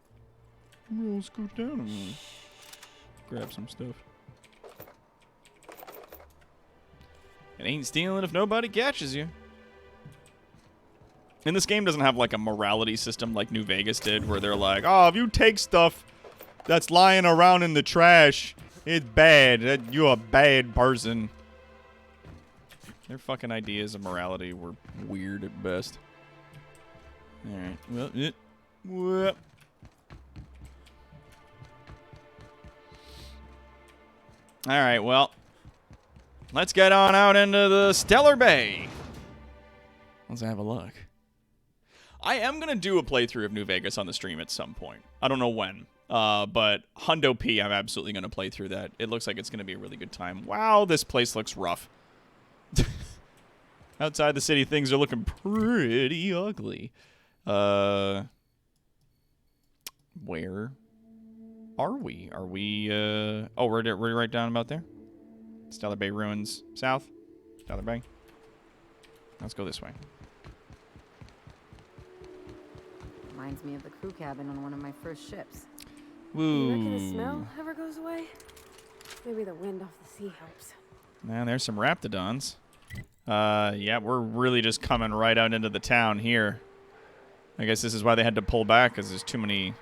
We'll scoot down and grab some stuff. It ain't stealing if nobody catches you. And this game doesn't have like a morality system like New Vegas did, where they're like, oh, if you take stuff that's lying around in the trash, it's bad. You're a bad person. Their fucking ideas of morality were weird at best. Alright, well, Alright, well, let's get on out into the Stellar Bay. Let's have a look. I am going to do a playthrough of New Vegas on the stream at some point. I don't know when. But Hundo P, I'm absolutely going to play through that. It looks like it's going to be a really good time. Wow, this place looks rough. Outside the city, things are looking pretty ugly. Where are we? Are we, oh, we're right down about there? Stellar Bay Ruins south? Stellar Bay? Let's go this way. Reminds me of the crew cabin on one of my first ships. Woo. You reckon the smell ever goes away? Maybe the wind off the sea helps. Man, there's some raptidons. Yeah, we're really just coming right out into the town here. I guess this is why they had to pull back, because there's too many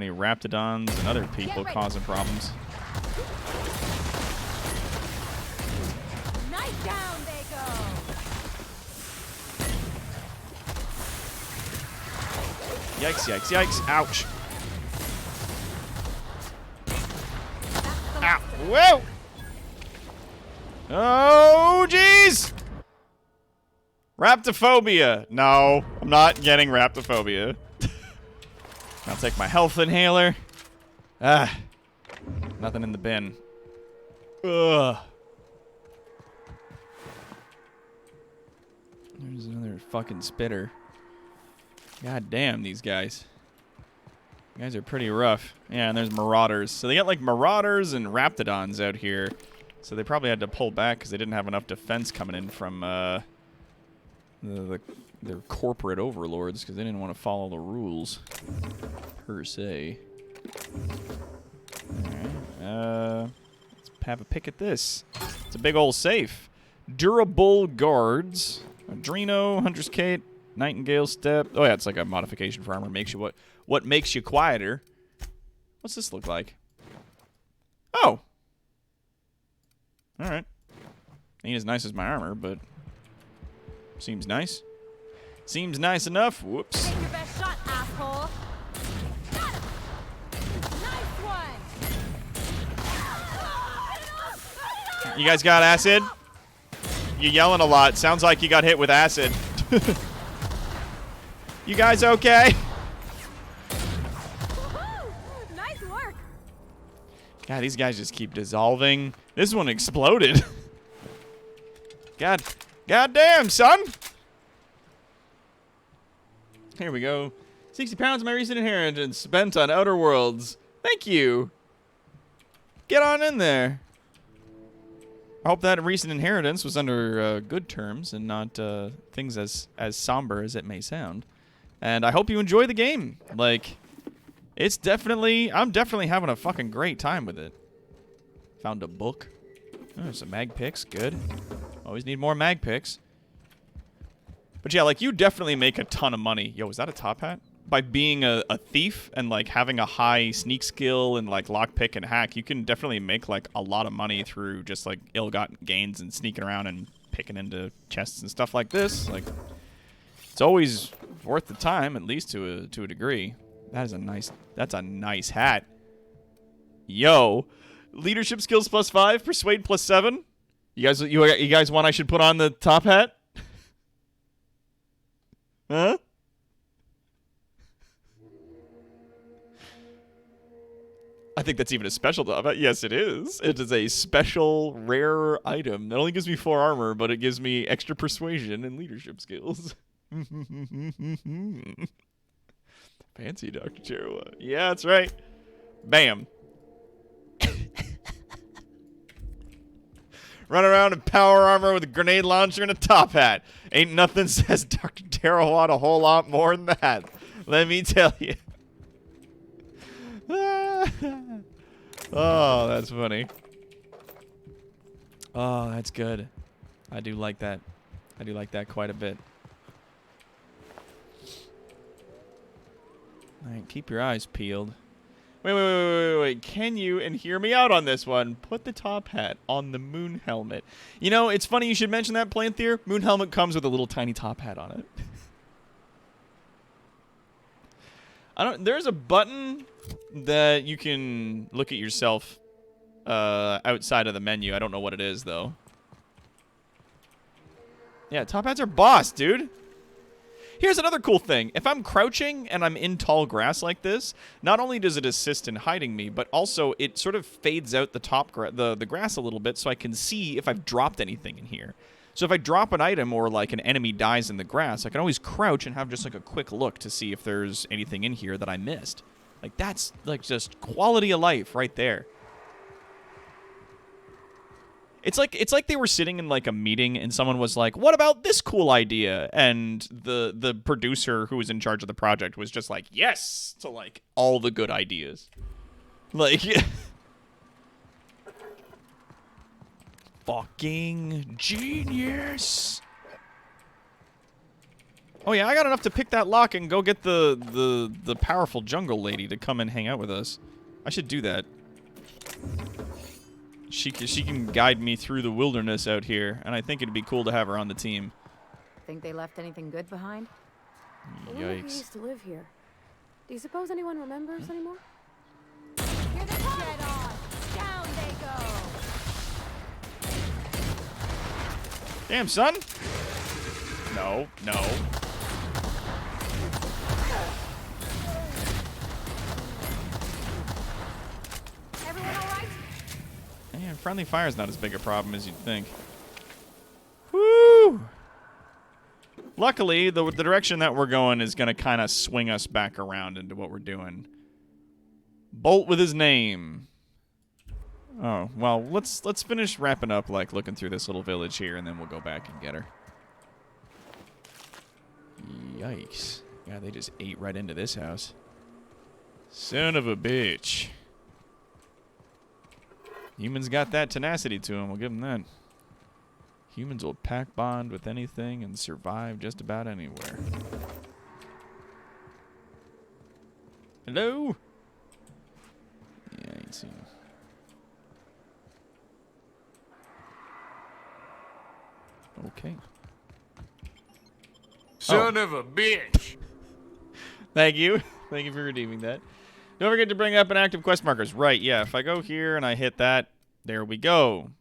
raptidons and other people causing problems. Knife down they go. Yikes, yikes, yikes. Ouch. Ow. Whoa! Oh, jeez! Raptophobia. No, I'm not getting raptophobia. I'll take my health inhaler. Ah. Nothing in the bin. Ugh. There's another fucking spitter. God damn, these guys. You guys are pretty rough. Yeah, and there's marauders. So they got like marauders and raptidons out here. So they probably had to pull back because they didn't have enough defense coming in from their corporate overlords, because they didn't want to follow the rules per se. Alright, let's have a pick at this. It's a big old safe. Durable guards. Adreno, Hunter's Kate, Nightingale Step. Oh yeah, it's like a modification for armor. Makes you what makes you quieter. What's this look like? Oh. Alright. Ain't as nice as my armor, but seems nice. Seems nice enough. Whoops. Take your best shot, asshole. Got him. Nice one. You guys got acid? You're yelling a lot. Sounds like you got hit with acid. You guys okay? Nice work. God, these guys just keep dissolving. This one exploded. God damn, son. Here we go. 60 pounds of my recent inheritance spent on Outer Worlds. Thank you. Get on in there. I hope that recent inheritance was under good terms and not things as somber as it may sound. And I hope you enjoy the game. Like, I'm definitely having a fucking great time with it. Found a book. Oh, some mag picks. Good. Always need more mag picks. But yeah, like, you definitely make a ton of money. Yo, is that a top hat? By being a thief and, like, having a high sneak skill and, like, lockpick and hack, you can definitely make, like, a lot of money through just, like, ill-gotten gains and sneaking around and picking into chests and stuff like this. Like, it's always worth the time, at least to a degree. That's a nice hat. Yo. Leadership skills +5, persuade +7. You guys want I should put on the top hat? Huh? I think that's even a special top hat. Yes, it is. It is a special, rare item. Not only gives me 4 armor, but it gives me extra persuasion and leadership skills. Fancy, Dr. Cherowa. Yeah, that's right. Bam. Run around in power armor with a grenade launcher and a top hat. Ain't nothing says Dr. Cherowa a whole lot more than that. Let me tell you. Oh, that's funny. Oh, that's good. I do like that. I do like that quite a bit. Alright, keep your eyes peeled. Wait. Can you, and hear me out on this one, put the top hat on the moon helmet? You know, it's funny you should mention that, Planthier. Moon helmet comes with a little tiny top hat on it. There's a button that you can look at yourself outside of the menu. I don't know what it is, though. Yeah, top hats are boss, dude. Here's another cool thing. If I'm crouching and I'm in tall grass like this, not only does it assist in hiding me, but also it sort of fades out the the grass a little bit so I can see if I've dropped anything in here. So if I drop an item or like an enemy dies in the grass, I can always crouch and have just like a quick look to see if there's anything in here that I missed. Like, that's like just quality of life right there. It's like they were sitting in like a meeting and someone was like, "What about this cool idea?" And the producer who was in charge of the project was just like, "Yes," to like all the good ideas. Like fucking genius. Oh yeah, I got enough to pick that lock and go get the powerful jungle lady to come and hang out with us. I should do that. She can guide me through the wilderness out here, and I think it'd be cool to have her on the team. Think they left anything good behind? I wonder who Yikes. used to live here. Do you suppose anyone remembers anymore? Hear the jet on. Down they go. Damn, son. No. Everyone all right? Yeah, friendly fire's not as big a problem as you'd think. Woo! Luckily, the direction that we're going is going to kind of swing us back around into what we're doing. Bolt with his name. Oh, well, let's finish wrapping up, like, looking through this little village here, and then we'll go back and get her. Yikes. Yeah, they just ate right into this house. Son of a bitch. Humans got that tenacity to them, we'll give them that. Humans will pack bond with anything and survive just about anywhere. Hello? Yeah, I ain't seen him. Okay. Son of a bitch. Thank you. Thank you for redeeming that. Don't forget to bring up inactive quest markers. Right, yeah. If I go here and I hit that, there we go.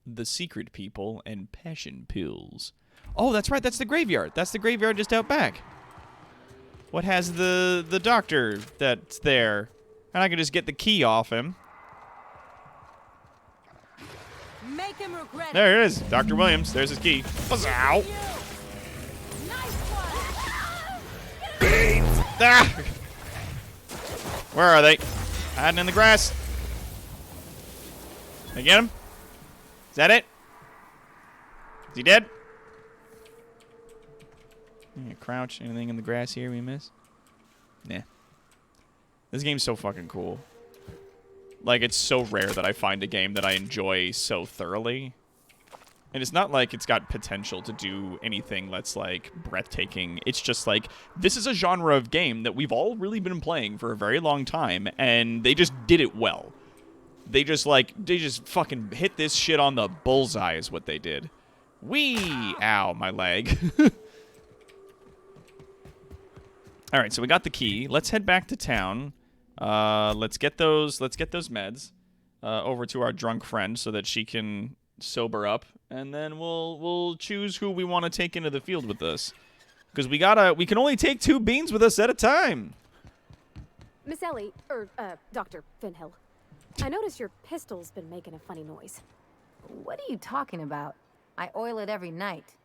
The secret people and passion pills. Oh, that's right. That's the graveyard. That's the graveyard just out back. What has the doctor that's there? And I can just get the key off him. Make him regret it. There it is. Dr. Williams. There's his key. Ow. Ah! Where are they? Hiding in the grass. Did I get him? Is that it? Is he dead? Crouch. Anything in the grass here we miss? Nah. This game's so fucking cool. Like, it's so rare that I find a game that I enjoy so thoroughly. And it's not like it's got potential to do anything that's, like, breathtaking. It's just, like, this is a genre of game that we've all really been playing for a very long time, and they just did it well. They just fucking hit this shit on the bullseye is what they did. Whee! Ow, my leg. Alright, so we got the key. Let's head back to town. Let's get those meds over to our drunk friend so that she can sober up, and then we'll choose who we want to take into the field with us. Because we can only take 2 beans with us at a time. Miss Ellie, Dr. Finhill, I noticed your pistol's been making a funny noise. What are you talking about? I oil it every night.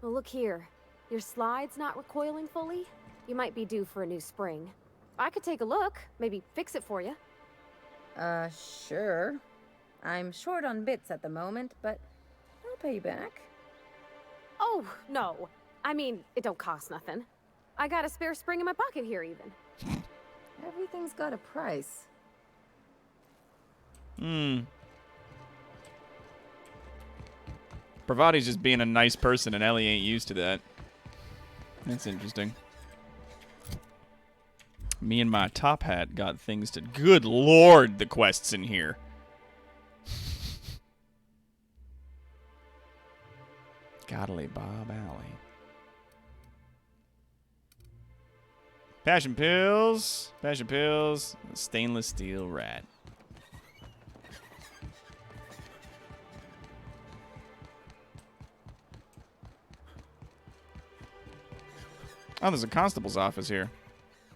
Well, look here. Your slide's not recoiling fully. You might be due for a new spring. I could take a look, maybe fix it for you. Sure. I'm short on bits at the moment, but I'll pay you back. Oh, no. I mean, it don't cost nothing. I got a spare spring in my pocket here, even. Everything's got a price. Pravati's just being a nice person, and Ellie ain't used to that. That's interesting. Me and my top hat got things to... Good lord, the quests in here. Godly Bob Alley. Passion pills. Passion pills. Stainless steel rat. Oh, there's a constable's office here.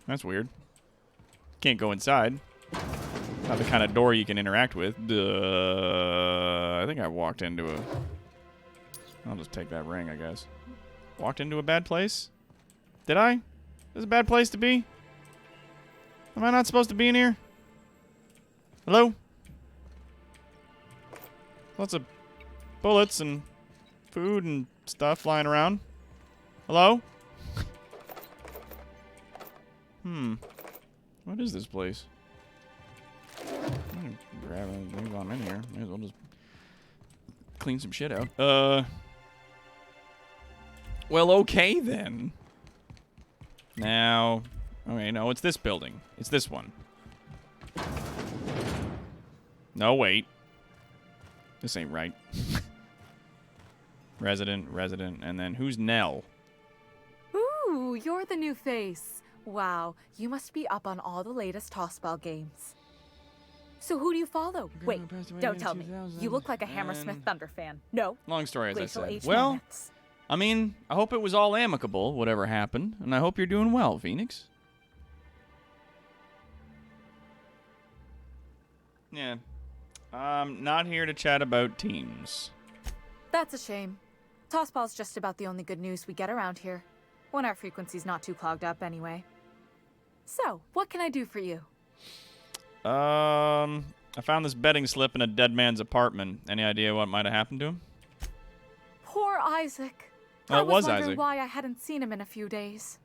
That's weird. Can't go inside. Not the kind of door you can interact with. I think I walked into a... I'll just take that ring, I guess. Walked into a bad place? Did I? This is a bad place to be? Am I not supposed to be in here? Hello? Lots of bullets and food and stuff lying around. Hello? What is this place? I'm gonna grab it while I'm in here. May as well just clean some shit out. Well, okay then. Now, okay, no, it's this building. It's this one. No, wait. This ain't right. Resident, and then who's Nell? Ooh, you're the new face. Wow, you must be up on all the latest tossball games. So who do you follow? Wait, don't tell me. You look like a Hammersmith Thunder fan. No. Long story, as Glacial I said. age Well, moments. I mean, I hope it was all amicable, whatever happened, and I hope you're doing well, Phoenix. Yeah. I'm not here to chat about teams. That's a shame. Tossball's just about the only good news we get around here. When our frequency's not too clogged up anyway. So, what can I do for you? I found this betting slip in a dead man's apartment. Any idea what might have happened to him? Poor Isaac. Oh, I it was wondering Isaac. why I hadn't seen him in a few days.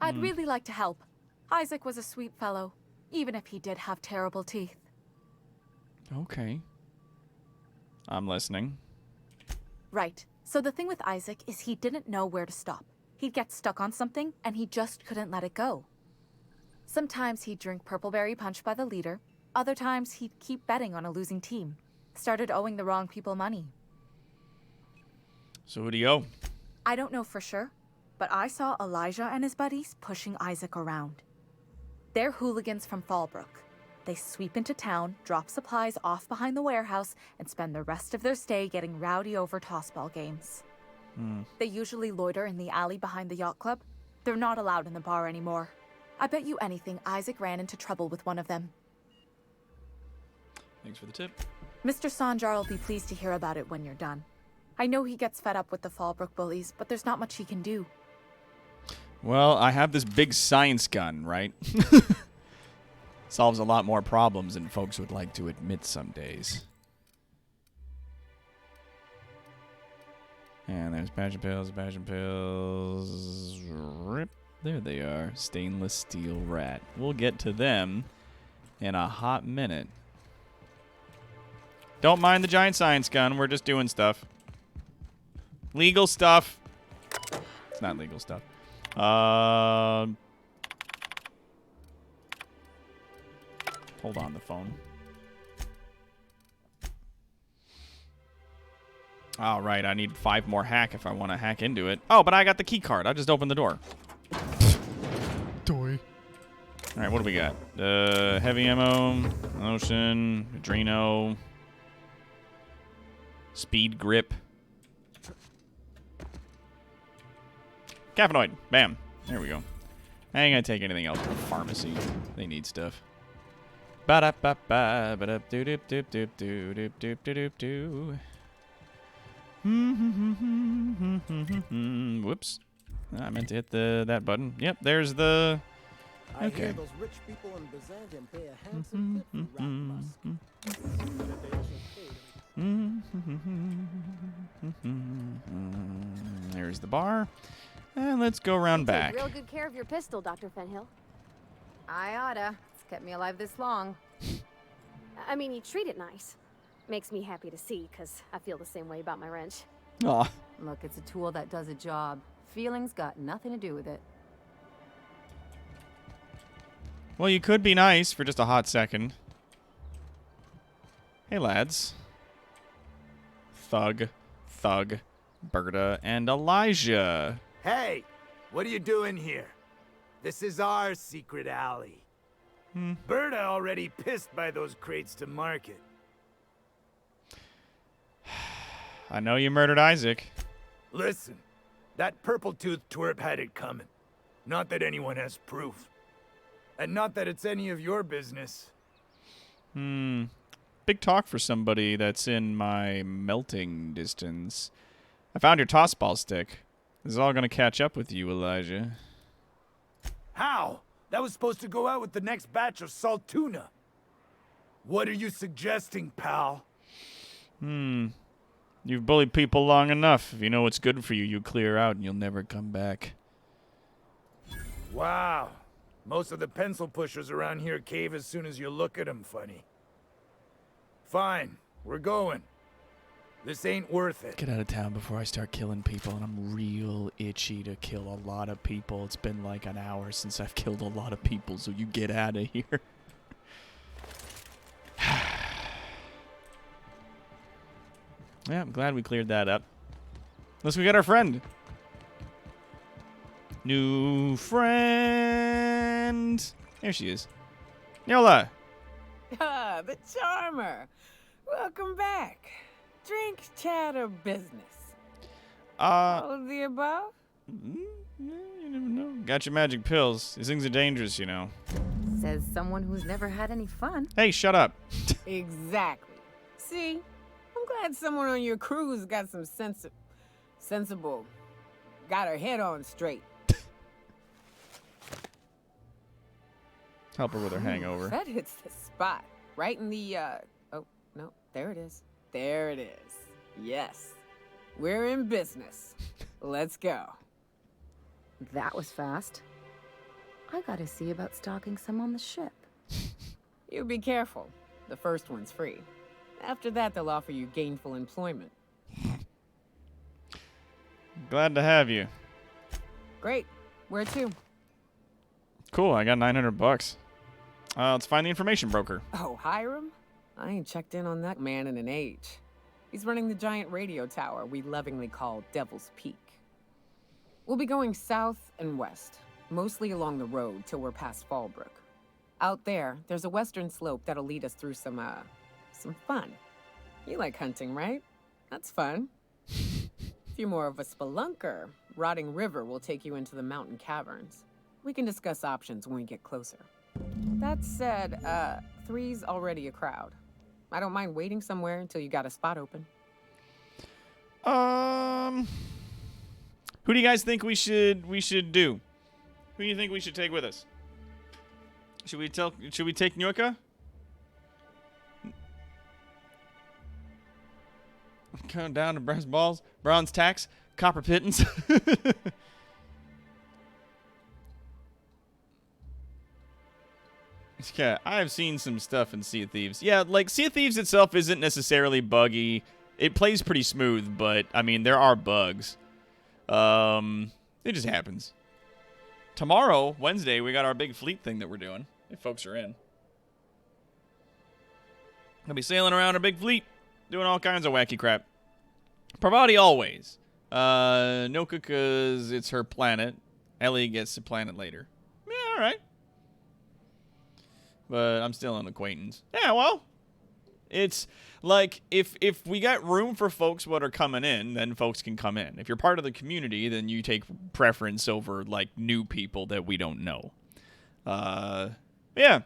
I'd really like to help. Isaac was a sweet fellow, even if he did have terrible teeth. Okay. I'm listening. Right. So the thing with Isaac is he didn't know where to stop. He'd get stuck on something, and he just couldn't let it go. Sometimes he'd drink Purpleberry Punch by the liter. Other times he'd keep betting on a losing team. Started owing the wrong people money. So who do you owe? I don't know for sure, but I saw Elijah and his buddies pushing Isaac around. They're hooligans from Fallbrook. They sweep into town, drop supplies off behind the warehouse, and spend the rest of their stay getting rowdy over tossball games. They usually loiter in the alley behind the yacht club. They're not allowed in the bar anymore. I bet you anything Isaac ran into trouble with one of them. Thanks for the tip. Mr. Sanjar will be pleased to hear about it when you're done. I know he gets fed up with the Fallbrook bullies, but there's not much he can do. Well, I have this big science gun, right? Solves a lot more problems than folks would like to admit some days. And there's passion pills, passion pills. Rip. There they are. Stainless steel rat. We'll get to them in a hot minute. Don't mind the giant science gun. We're just doing stuff. Legal stuff. It's not legal stuff. Hold on the phone. All right, I need 5 more hack if I want to hack into it. Oh, but I got the key card. I just opened the door. Toy. All right, what do we got? Heavy ammo, lotion, Adreno, speed grip, caffeinoid. Bam. There we go. I ain't gonna take anything else from the pharmacy. They need stuff. Ba-da-ba-ba, ba-da-doop-doop-doop-doop-doop-doop-doop-doo. Whoops. I meant to hit that button. Yep, there's the... I Okay. hear those rich people in Byzantium pay a handsome tip for rat musk. There's the bar. And let's go around back. Take real good care of your pistol, Dr. Fenhill. I oughta. It's kept me alive this long. I mean, you treat it nice. Makes me happy to see, because I feel the same way about my wrench. Aw. Look, it's a tool that does a job. Feelings got nothing to do with it. Well, you could be nice for just a hot second. Hey, lads. Thug, Berta, and Elijah. Hey, what are you doing here? This is our secret alley. Berta already pissed by those crates to market. I know you murdered Isaac. Listen, that purple-toothed twerp had it coming. Not that anyone has proof. And not that it's any of your business. Big talk for somebody that's in my melting distance. I found your tossball stick. This is all gonna catch up with you, Elijah. How? That was supposed to go out with the next batch of salt tuna. What are you suggesting, pal? You've bullied people long enough. If you know what's good for you, you clear out and you'll never come back. Wow. Most of the pencil pushers around here cave as soon as you look at them funny. Fine, we're going. This ain't worth it. Get out of town before I start killing people, and I'm real itchy to kill a lot of people. It's been like an hour since I've killed a lot of people, so you get out of here. Yeah, I'm glad we cleared that up. Unless we got our friend. New friend. There she is. Neola. Ah, the charmer. Welcome back. Drink, chat, or business? All of the above? You never know. Got your magic pills. These things are dangerous, you know. Says someone who's never had any fun. Hey, shut up. Exactly. See, I'm glad someone on your crew's got some sensible, got her head on straight. Help her with her hangover. That hits the spot. Right in the, oh, no, there it is. There it is. Yes. We're in business. Let's go. That was fast. I gotta see about stalking some on the ship. You be careful. The first one's free. After that, they'll offer you gainful employment. Glad to have you. Great. Where to? Cool, I got $900. Let's find the information broker. Oh, Hiram? I ain't checked in on that man in an age. He's running the giant radio tower we lovingly call Devil's Peak. We'll be going south and west, mostly along the road till we're past Fallbrook. Out there's a western slope that'll lead us through some fun. You like hunting, right? That's fun. If you're more of a spelunker, Rotting River will take you into the mountain caverns. We can discuss options when we get closer. That said, 3's already a crowd. I don't mind waiting somewhere until you got a spot open. Who do you guys think we should do? Who do you think we should take with us? Should we take Nyorka? Count down to brass balls, bronze tacks, copper pittance. Okay, I've seen some stuff in Sea of Thieves. Yeah, like Sea of Thieves itself isn't necessarily buggy. It plays pretty smooth, but I mean there are bugs. It just happens. Tomorrow, Wednesday, we got our big fleet thing that we're doing. If folks are in, I'll be sailing around our big fleet, doing all kinds of wacky crap. Parvati always. Noka because it's her planet. Ellie gets the planet later. Yeah, all right. But I'm still an acquaintance. Yeah, well, it's like if we got room for folks what are coming in, then folks can come in. If you're part of the community, then you take preference over like new people that we don't know. Yeah.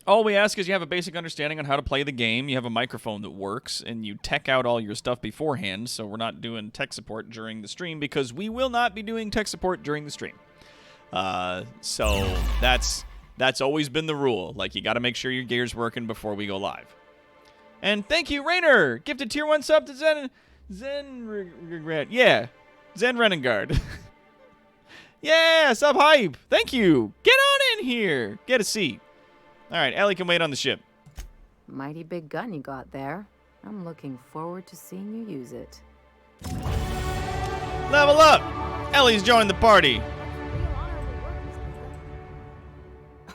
All we ask is you have a basic understanding on how to play the game, you have a microphone that works, and you tech out all your stuff beforehand, so we're not doing tech support during the stream, because we will not be doing tech support during the stream. So that's always been the rule. Like, you got to make sure your gear's working before we go live. And thank you, Rainer! Gifted tier 1 sub to Zen Renengard. Yeah, sub hype! Thank you! Get on in here! Get a seat. Alright, Ellie can wait on the ship. Mighty big gun you got there. I'm looking forward to seeing you use it. Level up! Ellie's joined the party.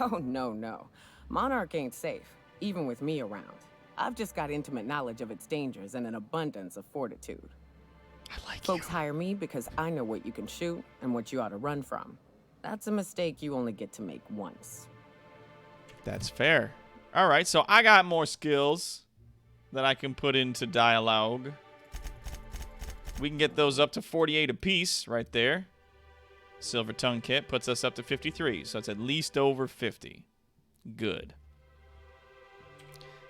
Oh, no. Monarch ain't safe, even with me around. I've just got intimate knowledge of its dangers and an abundance of fortitude. Folks hire me because I know what you can shoot and what you ought to run from. That's a mistake you only get to make once. That's fair. All right, so I got more skills that I can put into dialogue. We can get those up to 48 apiece right there. Silver Tongue Kit puts us up to 53, so it's at least over 50. Good.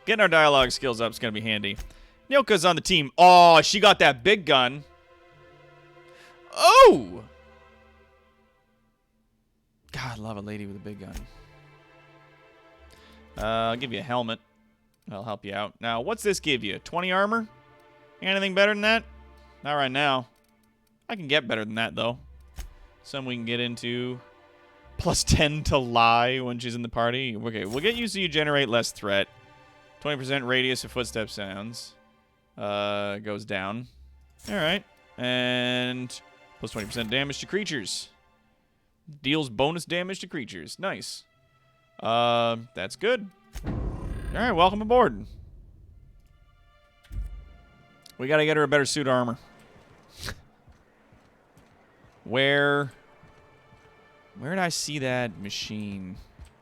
Getting our dialogue skills up is going to be handy. Nyoka's on the team. Oh, she got that big gun. Oh! God, I love a lady with a big gun. I'll give you a helmet. That'll help you out. Now, what's this give you? 20 armor? Anything better than that? Not right now. I can get better than that, though. Some we can get into. Plus 10 to lie when she's in the party. Okay, we'll get you so you generate less threat. 20% radius of footstep sounds. Goes down. Alright. And plus 20% damage to creatures. Deals bonus damage to creatures. Nice. That's good. Alright, welcome aboard. We gotta get her a better suit of armor. Where did I see that machine?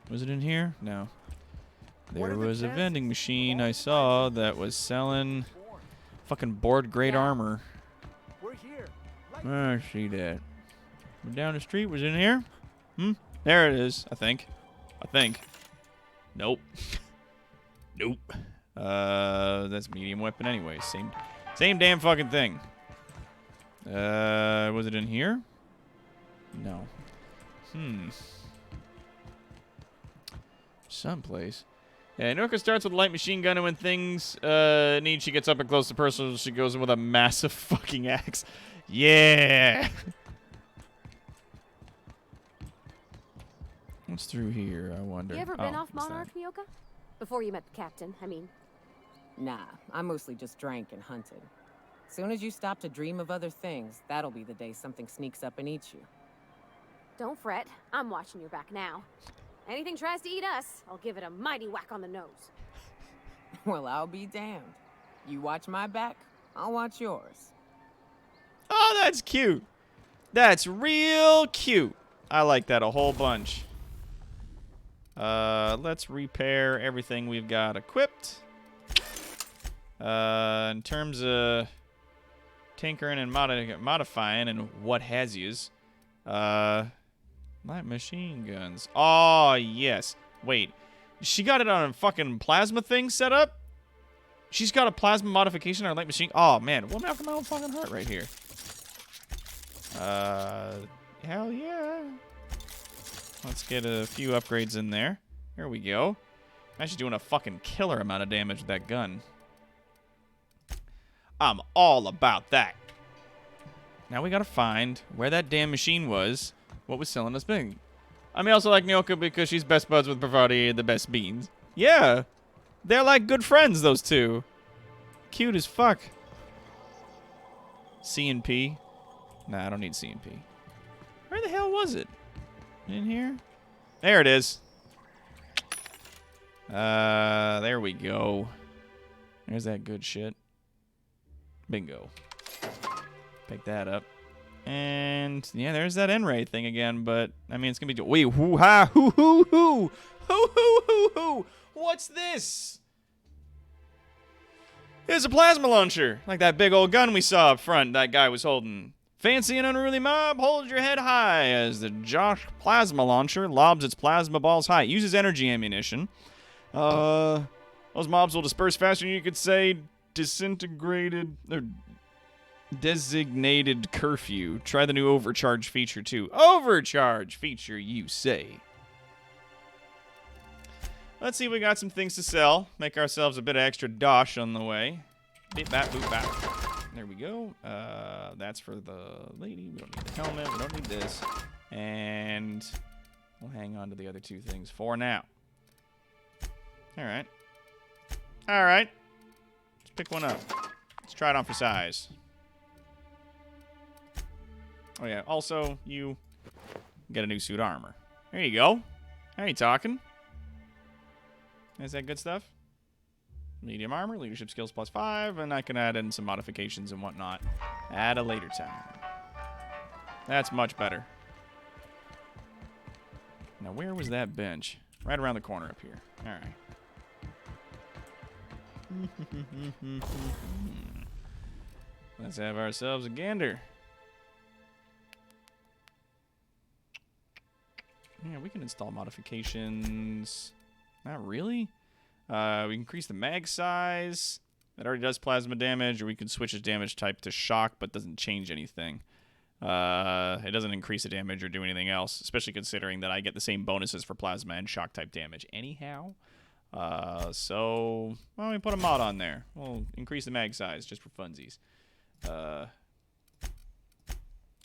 Was it in here? No. There was a vending machine I saw that was selling fucking board grade armor. We're here. I see that. Down the street was in here? There it is, I think. Nope. Nope. That's medium weapon anyway. Same damn fucking thing. Was it in here? No. Someplace. Yeah, Norka starts with a light machine gun, and when things need, she gets up and close to personal. She goes in with a massive fucking axe. Yeah. What's through here, I wonder? You ever been off Monarch, Nyoka? Before you met the captain, I mean. Nah, I mostly just drank and hunted. Soon as you stop to dream of other things, that'll be the day something sneaks up and eats you. Don't fret. I'm watching your back now. Anything tries to eat us, I'll give it a mighty whack on the nose. Well, I'll be damned. You watch my back, I'll watch yours. Oh, that's cute. That's real cute. I like that a whole bunch. Let's repair everything we've got equipped. In terms of tinkering and modifying and what has yous. Light machine guns. Oh, yes. Wait. She got it on a fucking plasma thing set up? She's got a plasma modification on her light machine. Oh, man. One after my own fucking heart right here. Hell yeah. Let's get a few upgrades in there. Here we go. I'm actually doing a fucking killer amount of damage with that gun. I'm all about that. Now we gotta find where that damn machine was. What was selling us big? I mean, also like Nyoka because she's best buds with Bravati and the best beans. Yeah. They're like good friends, those two. Cute as fuck. C&P. Nah, I don't need C&P. Where the hell was it? In here? There it is. There we go. There's that good shit. Bingo. Pick that up. And, yeah, there's that N-ray thing again, but, I mean, it's gonna be... Wait, hoo-ha, hoo-hoo-hoo! Hoo-hoo-hoo-hoo! What's this? It's a plasma launcher, like that big old gun we saw up front that guy was holding. Fancy and unruly mob, hold your head high as the Josh plasma launcher lobs its plasma balls high. It uses energy ammunition. Those mobs will disperse faster than you could say disintegrated or designated curfew. Try the new overcharge feature too. Overcharge feature, you say. Let's see if we got some things to sell. Make ourselves a bit of extra dosh on the way. Beep bap boop bap. There we go. That's for the lady. We don't need the helmet. We don't need this. And we'll hang on to the other two things for now. Alright. Alright. Let's pick one up. Let's try it on for size. Oh yeah, also, you get a new suit armor. There you go. How you talking? Is that good stuff? Medium armor, leadership skills +5, and I can add in some modifications and whatnot at a later time. That's much better. Now, where was that bench? Right around the corner up here. All right. Let's have ourselves a gander. Yeah, we can install modifications. Not really. We can increase the mag size. That already does plasma damage, or we can switch its damage type to shock, but doesn't change anything. It doesn't increase the damage or do anything else, especially considering that I get the same bonuses for plasma and shock type damage anyhow. So, well, we put a mod on there. We'll increase the mag size just for funsies.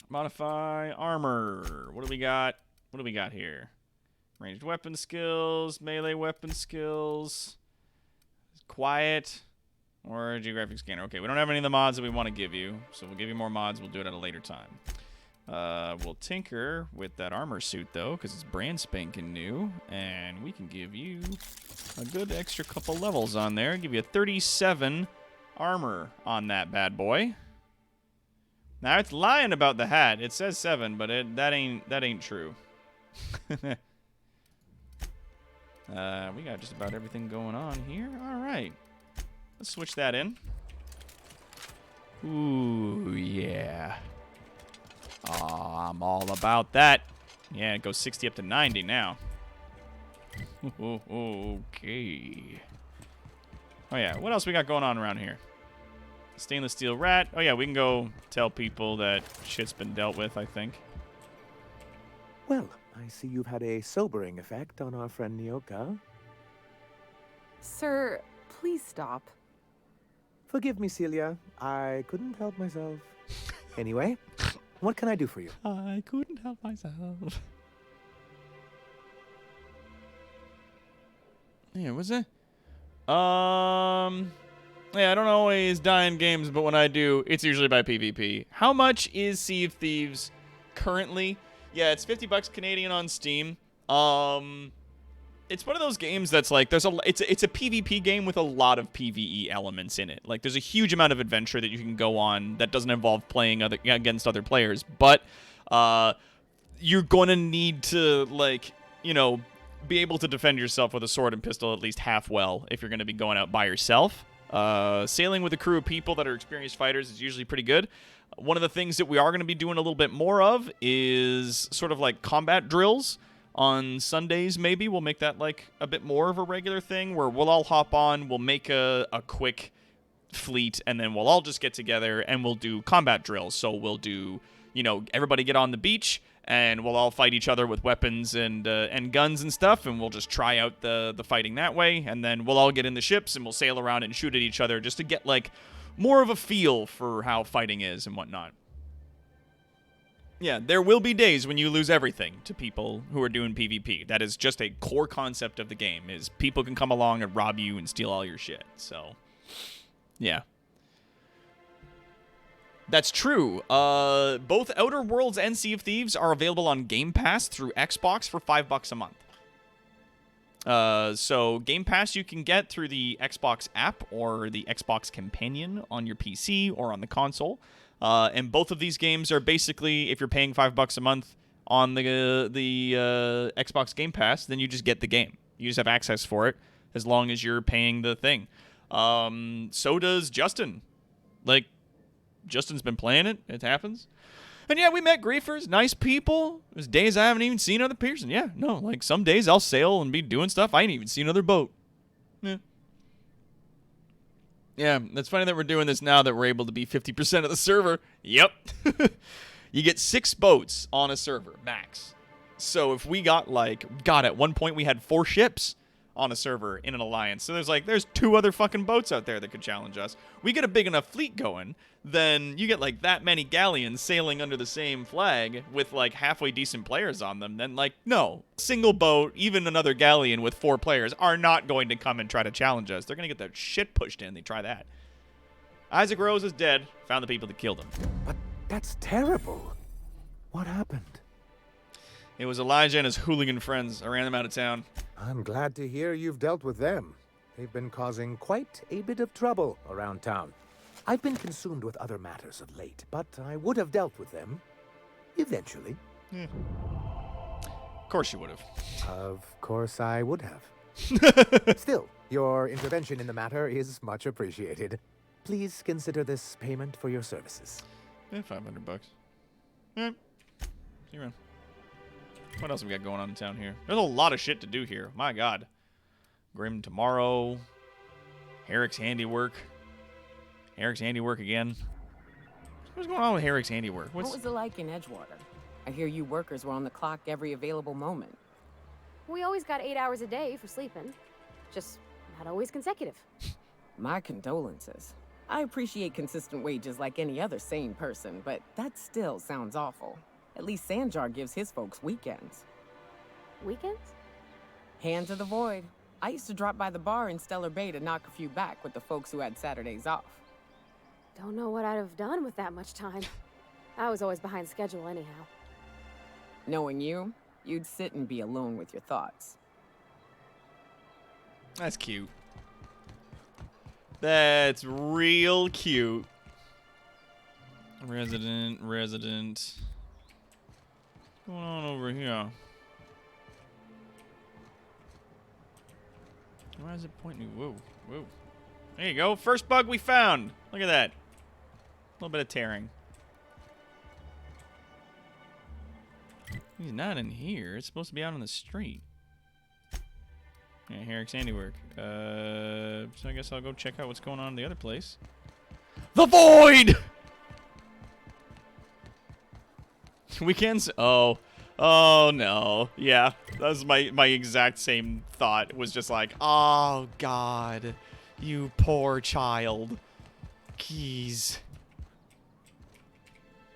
Modify armor. What do we got? What do we got here? Ranged weapon skills, melee weapon skills, quiet, or geographic scanner. Okay, we don't have any of the mods that we want to give you, so we'll give you more mods. We'll do it at a later time. We'll tinker with that armor suit, though, because it's brand spanking new, and we can give you a good extra couple levels on there. Give you a 37 armor on that bad boy. Now, it's lying about the hat. It says 7, but that ain't true. We got just about everything going on here. All right. Let's switch that in. Ooh, yeah. Oh, I'm all about that. Yeah, it goes 60 up to 90 now. Okay. Oh, yeah. What else we got going on around here? Stainless steel rat. Oh, yeah, we can go tell people that shit's been dealt with, I think. Well, I see you've had a sobering effect on our friend Nyoka. Sir, please stop. Forgive me, Celia. I couldn't help myself. Anyway, what can I do for you? I couldn't help myself. Yeah, was it? Yeah, I don't always die in games, but when I do, it's usually by PvP. How much is Sea of Thieves currently? Yeah, it's $50 Canadian on Steam. It's one of those games that's like it's a PvP game with a lot of PvE elements in it. Like there's a huge amount of adventure that you can go on that doesn't involve playing against other players, but you're going to need to, like, you know, be able to defend yourself with a sword and pistol at least half well if you're going to be going out by yourself. Sailing with a crew of people that are experienced fighters is usually pretty good. One of the things that we are going to be doing a little bit more of is sort of like combat drills. On Sundays, maybe we'll make that like a bit more of a regular thing where we'll all hop on, we'll make a quick fleet, and then we'll all just get together and we'll do combat drills. So we'll do, you know, everybody get on the beach and we'll all fight each other with weapons and guns and stuff, and we'll just try out the fighting that way. And then we'll all get in the ships and we'll sail around and shoot at each other just to get like more of a feel for how fighting is and whatnot. Yeah, there will be days when you lose everything to people who are doing PvP. That is just a core concept of the game, is people can come along and rob you and steal all your shit. So, yeah. That's true. Both Outer Worlds and Sea of Thieves are available on Game Pass through Xbox for $5 a month. So Game Pass you can get through the Xbox app or the Xbox Companion on your PC or on the console. And both of these games are basically, if you're paying $5 a month on the Xbox Game Pass, then you just get the game. You just have access for it as long as you're paying the thing. So does Justin. Like, Justin's been playing it. It happens. And yeah, we met griefers, nice people. There's days I haven't even seen other Pearson. Yeah, no, like some days I'll sail and be doing stuff. I ain't even seen another boat. Yeah. Yeah, that's funny that we're doing this now that we're able to be 50% of the server. Yep. You get 6 boats on a server, max. So if we got like, God, at one point we had 4 ships on a server in an alliance. So there's 2 other fucking boats out there that could challenge us. We get a big enough fleet going, then you get like that many galleons sailing under the same flag with like halfway decent players on them. Then like, no, single boat, even another galleon with 4 players are not going to come and try to challenge us. They're going to get their shit pushed in. They try that. Isaac Rose is dead. Found the people that killed him. But that's terrible. What happened? It was Elijah and his hooligan friends. I ran them out of town. I'm glad to hear you've dealt with them. They've been causing quite a bit of trouble around town. I've been consumed with other matters of late, but I would have dealt with them eventually. Yeah. Of course you would have. Of course I would have. Still, your intervention in the matter is much appreciated. Please consider this payment for your services. Yeah, $500. Yeah. See you around. What else have we got going on in town here? There's a lot of shit to do here. My God. Grim tomorrow. Herrick's Handiwork. Herrick's Handiwork again. What's going on with Herrick's Handiwork? What was it like in Edgewater? I hear you workers were on the clock every available moment. We always got 8 hours a day for sleeping. Just not always consecutive. My condolences. I appreciate consistent wages like any other sane person, but that still sounds awful. At least Sanjar gives his folks weekends. Weekends? Hand to the void. I used to drop by the bar in Stellar Bay to knock a few back with the folks who had Saturdays off. Don't know what I'd have done with that much time. I was always behind schedule anyhow. Knowing you, you'd sit and be alone with your thoughts. That's cute. That's real cute. Resident. What's going on over here? Why is it pointing me? Whoa. There you go. First bug we found. Look at that. A little bit of tearing. He's not in here. It's supposed to be out on the street. Yeah, Herrick's Handiwork. So I guess I'll go check out what's going on in the other place. The Void! Weekends? Oh no. Yeah, that was my exact same thought. It was just like, oh God, you poor child. Keys.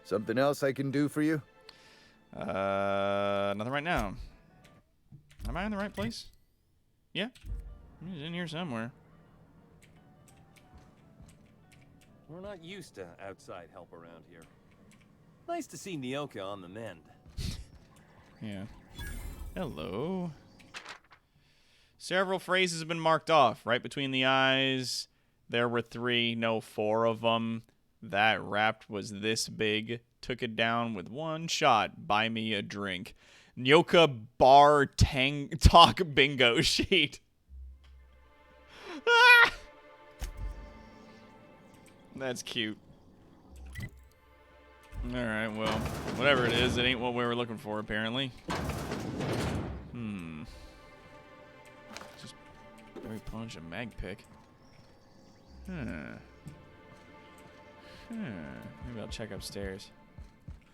Something else I can do for you? Nothing right now. Am I in the right place? Yeah. He's in here somewhere. We're not used to outside help around here. Nice to see Nyoka on the mend. Yeah. Hello. Several phrases have been marked off. Right between the eyes. There were 3, no 4 of them. That rapt was this big. Took it down with one shot. Buy me a drink. Nyoka bar talk bingo sheet. Ah! That's cute. Alright, well, whatever it is, it ain't what we were looking for, apparently. Just very punch a mag pick. Maybe I'll check upstairs.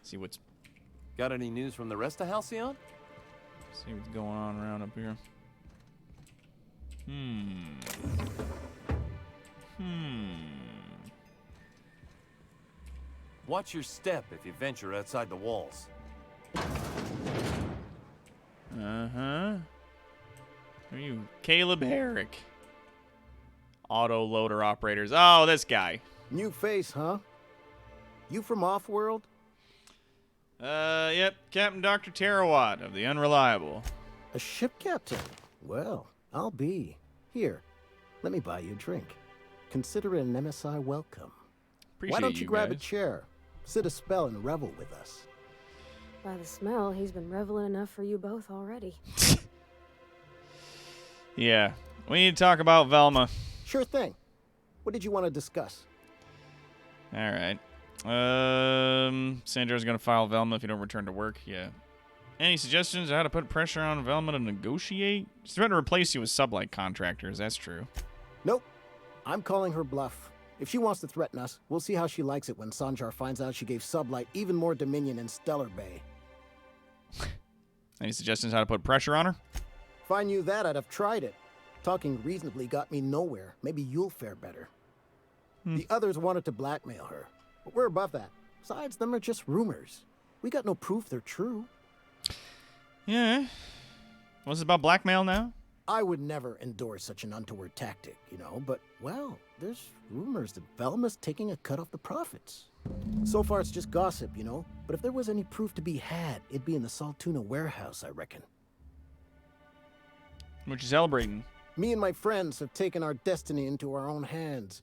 See what's... Got any news from the rest of Halcyon? See what's going on around up here. Watch your step if you venture outside the walls. Uh-huh. Who are you? Caleb Herrick. Auto loader operators. Oh, this guy. New face, huh? You from Offworld? Yep. Captain Dr. Terawat of the Unreliable. A ship captain? Well, I'll be. Here, let me buy you a drink. Consider it an MSI welcome. Appreciate Why don't you grab a guys. chair? Sit a spell and revel with us. By the smell, he's been reveling enough for you both already. Yeah. We need to talk about Velma. Sure thing. What did you want to discuss? All right. Sandro's gonna file Velma if you don't return to work. Yeah. Any suggestions on how to put pressure on Velma to negotiate? She's trying to replace you with sublight contractors. That's true. Nope. I'm calling her bluff. If she wants to threaten us, we'll see how she likes it when Sanjar finds out she gave Sublight even more dominion in Stellar Bay. Any suggestions how to put pressure on her? If I knew that, I'd have tried it. Talking reasonably got me nowhere. Maybe you'll fare better. The others wanted to blackmail her, but we're above that. Besides, them are just rumors. We got no proof they're true. Yeah. What's it about blackmail now? I would never endorse such an untoward tactic, you know, but, well, there's rumors that Velma's taking a cut off the profits. So far, it's just gossip, you know, but if there was any proof to be had, it'd be in the Saltuna warehouse, I reckon. What you celebrating? Me and my friends have taken our destiny into our own hands.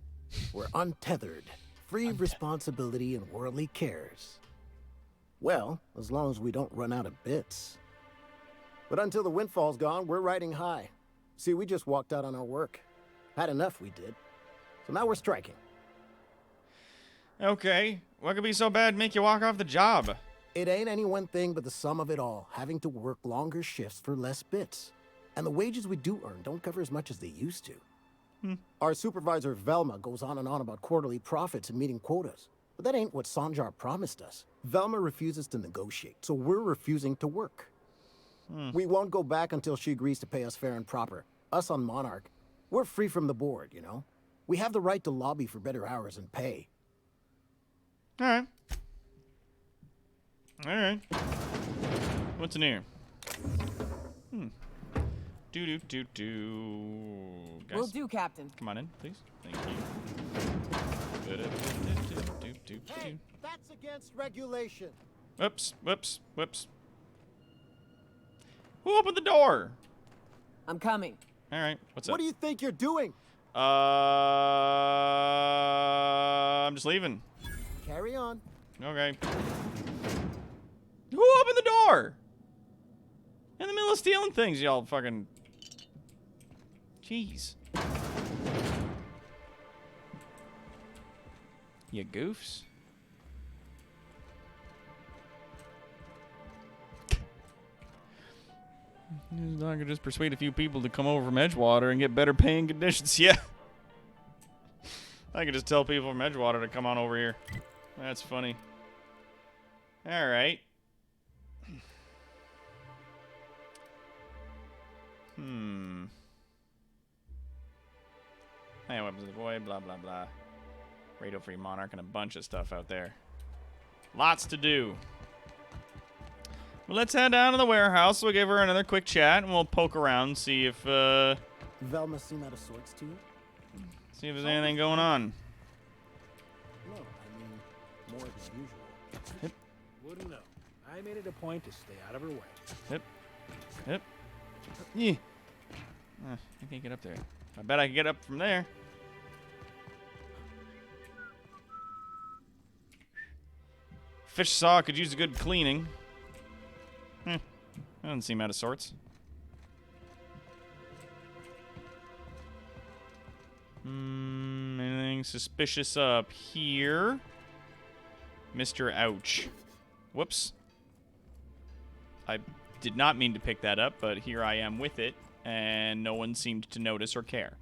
We're untethered, free of responsibility and worldly cares. Well, as long as we don't run out of bits. But until the windfall's gone, we're riding high. See, we just walked out on our work. Had enough, we did. So now we're striking. Okay. What could be so bad make you walk off the job? It ain't any one thing but the sum of it all, having to work longer shifts for less bits. And the wages we do earn don't cover as much as they used to. Our supervisor, Velma, goes on and on about quarterly profits and meeting quotas. But that ain't what Sanjar promised us. Velma refuses to negotiate, so we're refusing to work. We won't go back until she agrees to pay us fair and proper. Us on Monarch, we're free from the board, you know? We have the right to lobby for better hours and pay. All right. All right. What's in here? Do. Guys, Will do, Captain. come on in, please. Thank you. Hey, that's against regulation. Whoops. Who opened the door? I'm coming. All right, what's up? What do you think you're doing? I'm just leaving. Carry on. Okay. Who opened the door? In the middle of stealing things, y'all fucking... Jeez. You goofs. I could just persuade a few people to come over from Edgewater and get better paying conditions. Yeah. I could just tell people from Edgewater to come on over here. That's funny. All right. Hey, weapons of the void, blah, blah, blah. Radio Free Monarch and a bunch of stuff out there. Lots to do. Well, let's head down to the warehouse. We'll give her another quick chat, and we'll poke around, see if, Velma seem out of sorts to you? see if there's anything going on. No, I mean, more than usual. Yep. Wouldn't know. I made it a point to stay out of her way. Yep. Yeah. I can't get up there. I bet I can get up from there. Fish saw could use a good cleaning. That doesn't seem out of sorts. Anything suspicious up here? Mr. Ouch. Whoops. I did not mean to pick that up, but here I am with it, and no one seemed to notice or care.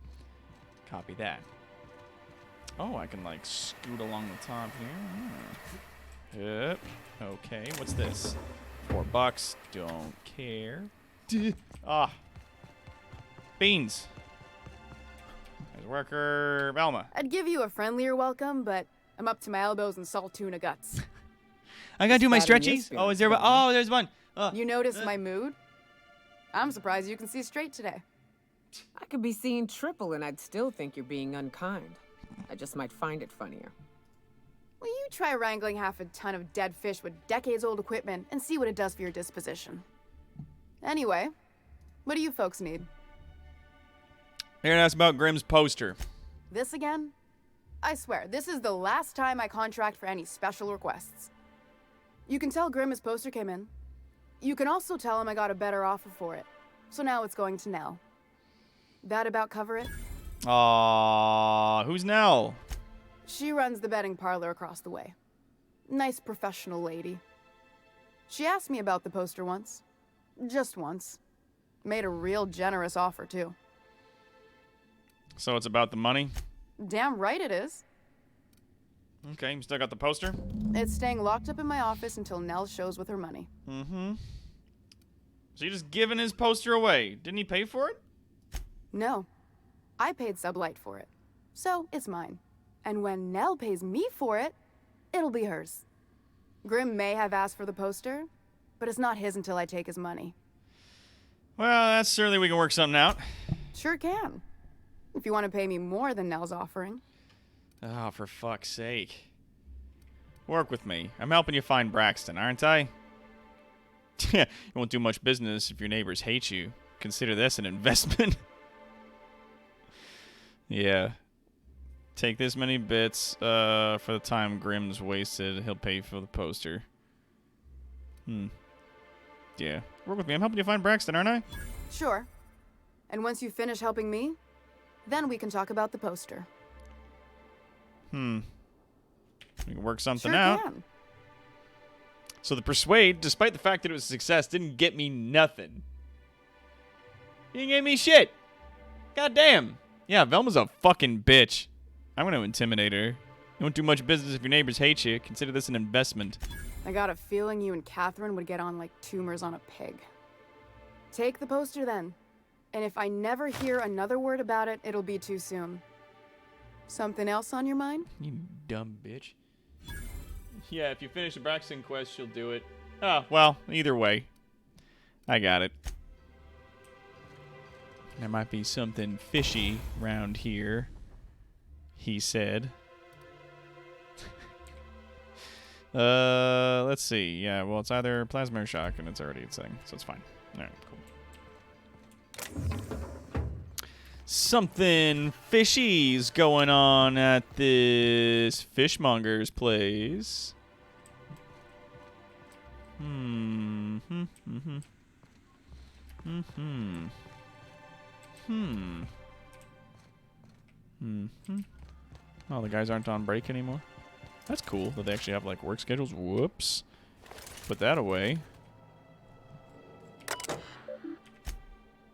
Copy that. Oh, I can, like, scoot along the top here. Yep. Okay, what's this? $4. Don't care. Beans. There's worker Velma. I'd give you a friendlier welcome, but I'm up to my elbows in salt tuna guts. I gotta do my stretchies? Oh, is there one? Oh, there's one. You notice my mood? I'm surprised you can see straight today. I could be seeing triple and I'd still think you're being unkind. I just might find it funnier. Will you try wrangling half a ton of dead fish with decades-old equipment and see what it does for your disposition? Anyway, what do you folks need? They're gonna ask about Grimm's poster. This again? I swear, this is the last time I contract for any special requests. You can tell Grimm his poster came in. You can also tell him I got a better offer for it. So now it's going to Nell. That about cover it? Aww, who's Nell? She runs the betting parlor across the way. Nice professional lady. She asked me about the poster once. Just once. Made a real generous offer, too. So it's about the money? Damn right it is. Okay, you still got the poster? It's staying locked up in my office until Nell shows with her money. Mm-hmm. So you just giving his poster away. Didn't he pay for it? No. I paid Sublight for it. So it's mine. And when Nell pays me for it, it'll be hers. Grimm may have asked for the poster, but it's not his until I take his money. Well, that's certainly we can work something out. Sure can. If you want to pay me more than Nell's offering. Oh, for fuck's sake. Work with me. I'm helping you find Braxton, aren't I? You won't do much business if your neighbors hate you. Consider this an investment. Yeah. Take this many bits for the time Grimm's wasted. He'll pay for the poster. Yeah. Work with me. I'm helping you find Braxton, aren't I? Sure. And once you finish helping me, then we can talk about the poster. We can work something Sure out. can. So the persuade, despite the fact that it was a success, didn't get me nothing. He didn't get me shit. God damn. Yeah, Velma's a fucking bitch. I'm gonna intimidate her. You won't do much business if your neighbors hate you. Consider this an investment. I got a feeling you and Catherine would get on like tumors on a pig. Take the poster then. And if I never hear another word about it, it'll be too soon. Something else on your mind? You dumb bitch. Yeah, if you finish the Braxton quest, she'll do it. Oh, well, either way. I got it. There might be something fishy around here, he said. Let's see. Yeah, well, it's either plasma or shock, and it's already a thing, so it's fine. All right, cool. Something fishy's going on at this fishmonger's place. Oh, the guys aren't on break anymore. That's cool that they actually have like work schedules. Whoops. Put that away.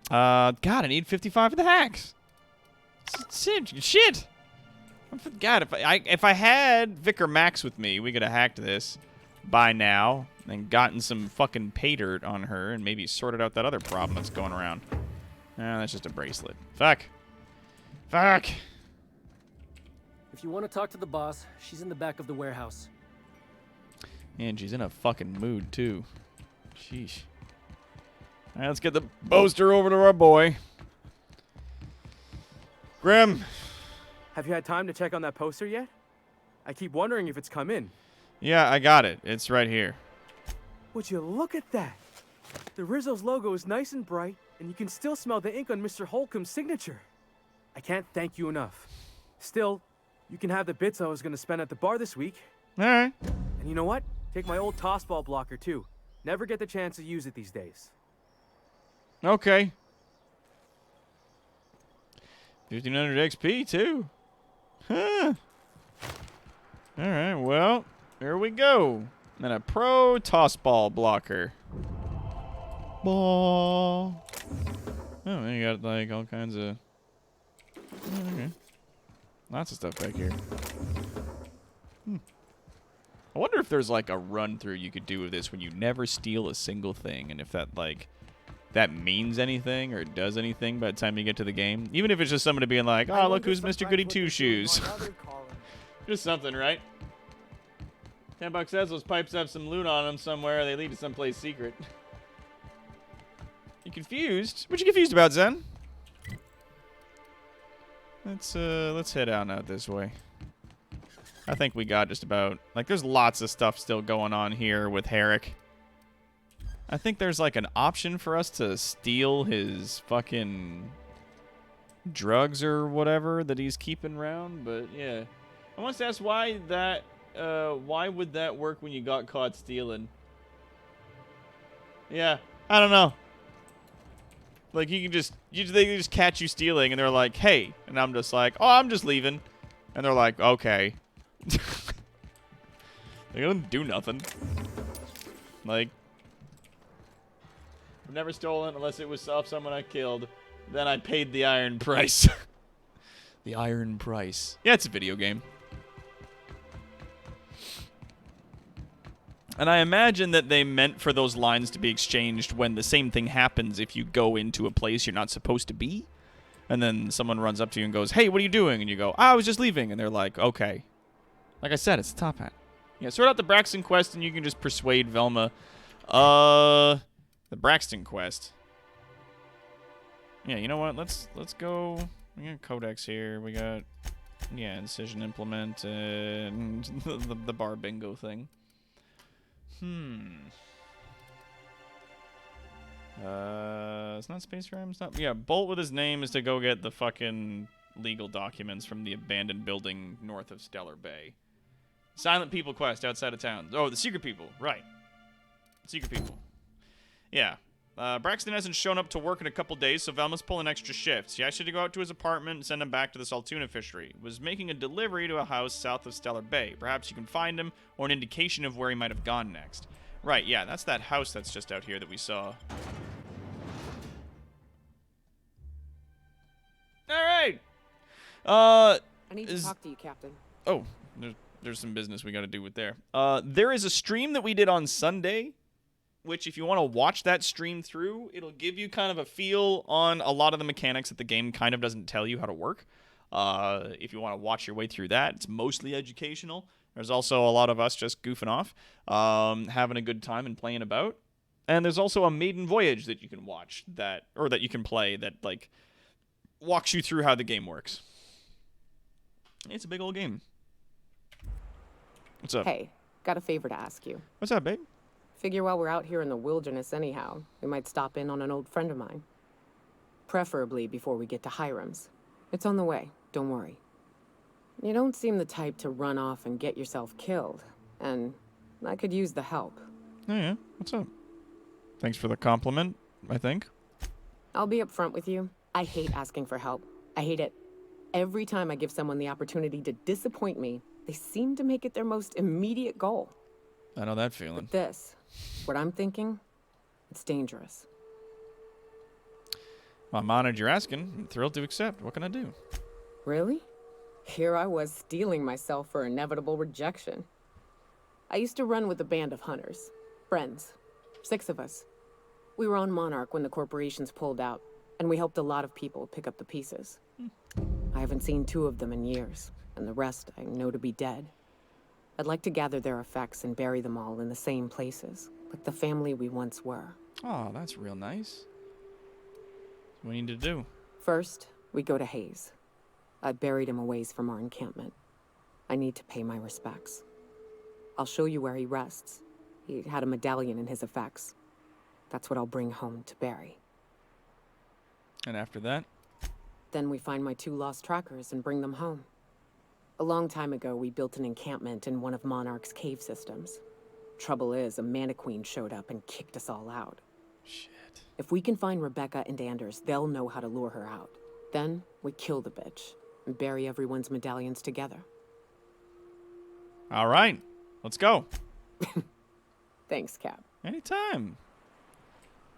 God, I need 55 for the hacks. Shit. God, if I had Vicar Max with me, we could have hacked this by now and gotten some fucking pay dirt on her and maybe sorted out that other problem that's going around. That's just a bracelet. Fuck. If you want to talk to the boss, she's in the back of the warehouse. And she's in a fucking mood, too. Sheesh. All right, let's get the poster over to our boy. Grimm. Have you had time to check on that poster yet? I keep wondering if it's come in. Yeah, I got it. It's right here. Would you look at that? The Rizzo's logo is nice and bright, and you can still smell the ink on Mr. Holcomb's signature. I can't thank you enough. Still, you can have the bits I was going to spend at the bar this week. All right. And you know what? Take my old tossball blocker, too. Never get the chance to use it these days. Okay. 1500 XP, too. Huh. Alright, well, here we go. And a pro tossball blocker. Ball. Oh, you got, like, all kinds of... Okay. Lots of stuff back here. I wonder if there's, like, a run-through you could do with this when you never steal a single thing, and if that, like, that means anything or does anything by the time you get to the game. Even if it's just somebody being like, oh, look who's Mr. Goody Two-Shoes. Just something, right? $10 says those pipes have some loot on them somewhere. They lead to someplace secret. You confused? What you confused about, Zen? Let's head out this way. I think we got just about... Like, there's lots of stuff still going on here with Herrick. I think there's, like, an option for us to steal his fucking drugs or whatever that he's keeping around, but, yeah. I want to ask why that... why would that work when you got caught stealing? Yeah, I don't know. Like, you can just... they can just catch you stealing, and they're like, hey. And I'm just like, oh, I'm just leaving. And they're like, okay. They don't do nothing. Like, I've never stolen unless it was off someone I killed. Then I paid the iron price. The iron price. Yeah, it's a video game. And I imagine that they meant for those lines to be exchanged when the same thing happens if you go into a place you're not supposed to be. And then someone runs up to you and goes, hey, what are you doing? And you go, I was just leaving. And they're like, okay. Like I said, it's the top hat. Yeah, sort out the Braxton quest and you can just persuade Velma. The Braxton quest. Yeah, you know what? Let's go. We got Codex here. We got, yeah, Incision Implement and the bar bingo thing. It's not Space Ram. It's not. Yeah, Bolt with his name is to go get the fucking legal documents from the abandoned building north of Stellar Bay. Silent People quest outside of town. Oh, the Secret People. Right. Secret People. Yeah. Braxton hasn't shown up to work in a couple days, so Velma's pulling extra shifts. He asked you to go out to his apartment and send him back to the Saltuna fishery. Was making a delivery to a house south of Stellar Bay. Perhaps you can find him, or an indication of where he might have gone next. Right, yeah, that's that house that's just out here that we saw. Alright! I need to talk to you, Captain. Oh, there's some business we gotta do with there. There is a stream that we did on Sunday, which if you want to watch that stream through, it'll give you kind of a feel on a lot of the mechanics that the game kind of doesn't tell you how to work. If you want to watch your way through that, it's mostly educational. There's also a lot of us just goofing off, having a good time and playing about. And there's also a maiden voyage that you can watch that you can play that like walks you through how the game works. It's a big old game. What's up? Hey, got a favor to ask you. What's up, babe? Figure while we're out here in the wilderness anyhow, we might stop in on an old friend of mine. Preferably before we get to Hiram's. It's on the way, don't worry. You don't seem the type to run off and get yourself killed, and I could use the help. Oh yeah, what's up? Thanks for the compliment, I think. I'll be upfront with you. I hate asking for help. I hate it. Every time I give someone the opportunity to disappoint me, they seem to make it their most immediate goal. I know that feeling. But this, what I'm thinking, it's dangerous. Well, I'm honored you're asking. I'm thrilled to accept. What can I do? Really? Here I was steeling myself for inevitable rejection. I used to run with a band of hunters. Friends. 6 of us. We were on Monarch when the corporations pulled out, and we helped a lot of people pick up the pieces. I haven't seen 2 of them in years, and the rest I know to be dead. I'd like to gather their effects and bury them all in the same places, like the family we once were. Oh, that's real nice. What do you need to do? First, we go to Hayes. I buried him a ways from our encampment. I need to pay my respects. I'll show you where he rests. He had a medallion in his effects. That's what I'll bring home to Barry. And after that? Then we find my 2 lost trackers and bring them home. A long time ago, we built an encampment in one of Monarch's cave systems. Trouble is, a Mantiqueen showed up and kicked us all out. Shit. If we can find Rebecca and Anders, they'll know how to lure her out. Then we kill the bitch and bury everyone's medallions together. All right. Let's go. Thanks, Cap. Anytime.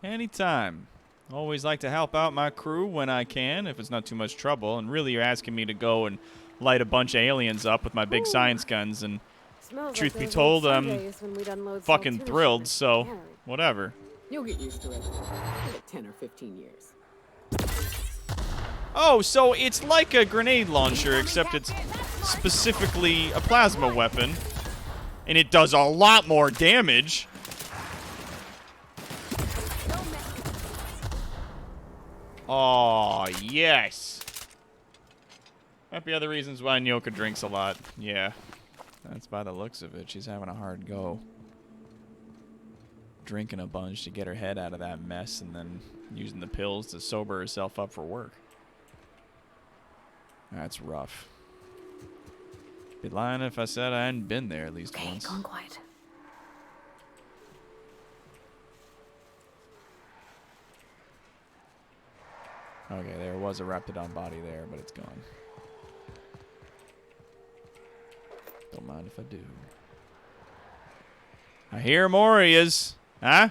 Anytime. Always like to help out my crew when I can, if it's not too much trouble. And really, you're asking me to go and light a bunch of aliens up with my big science guns. And Smells truth like be those told, old I'm Sundays when we'd unload fucking Saltuna thrilled, shipments so to Cannery. whatever. You'll get used to it. Give it 10 or 15 years. Oh, so it's like a grenade launcher, except it's specifically a plasma weapon. And it does a lot more damage. Oh, yes. Might be other reasons why Nyoka drinks a lot. Yeah. That's by the looks of it. She's having a hard go. Drinking a bunch to get her head out of that mess and then using the pills to sober herself up for work. That's rough. Be lying if I said I hadn't been there at least once. Go on quiet. Okay, there was a Raptidon body there, but it's gone. Don't mind if I do. I hear more he is. Huh?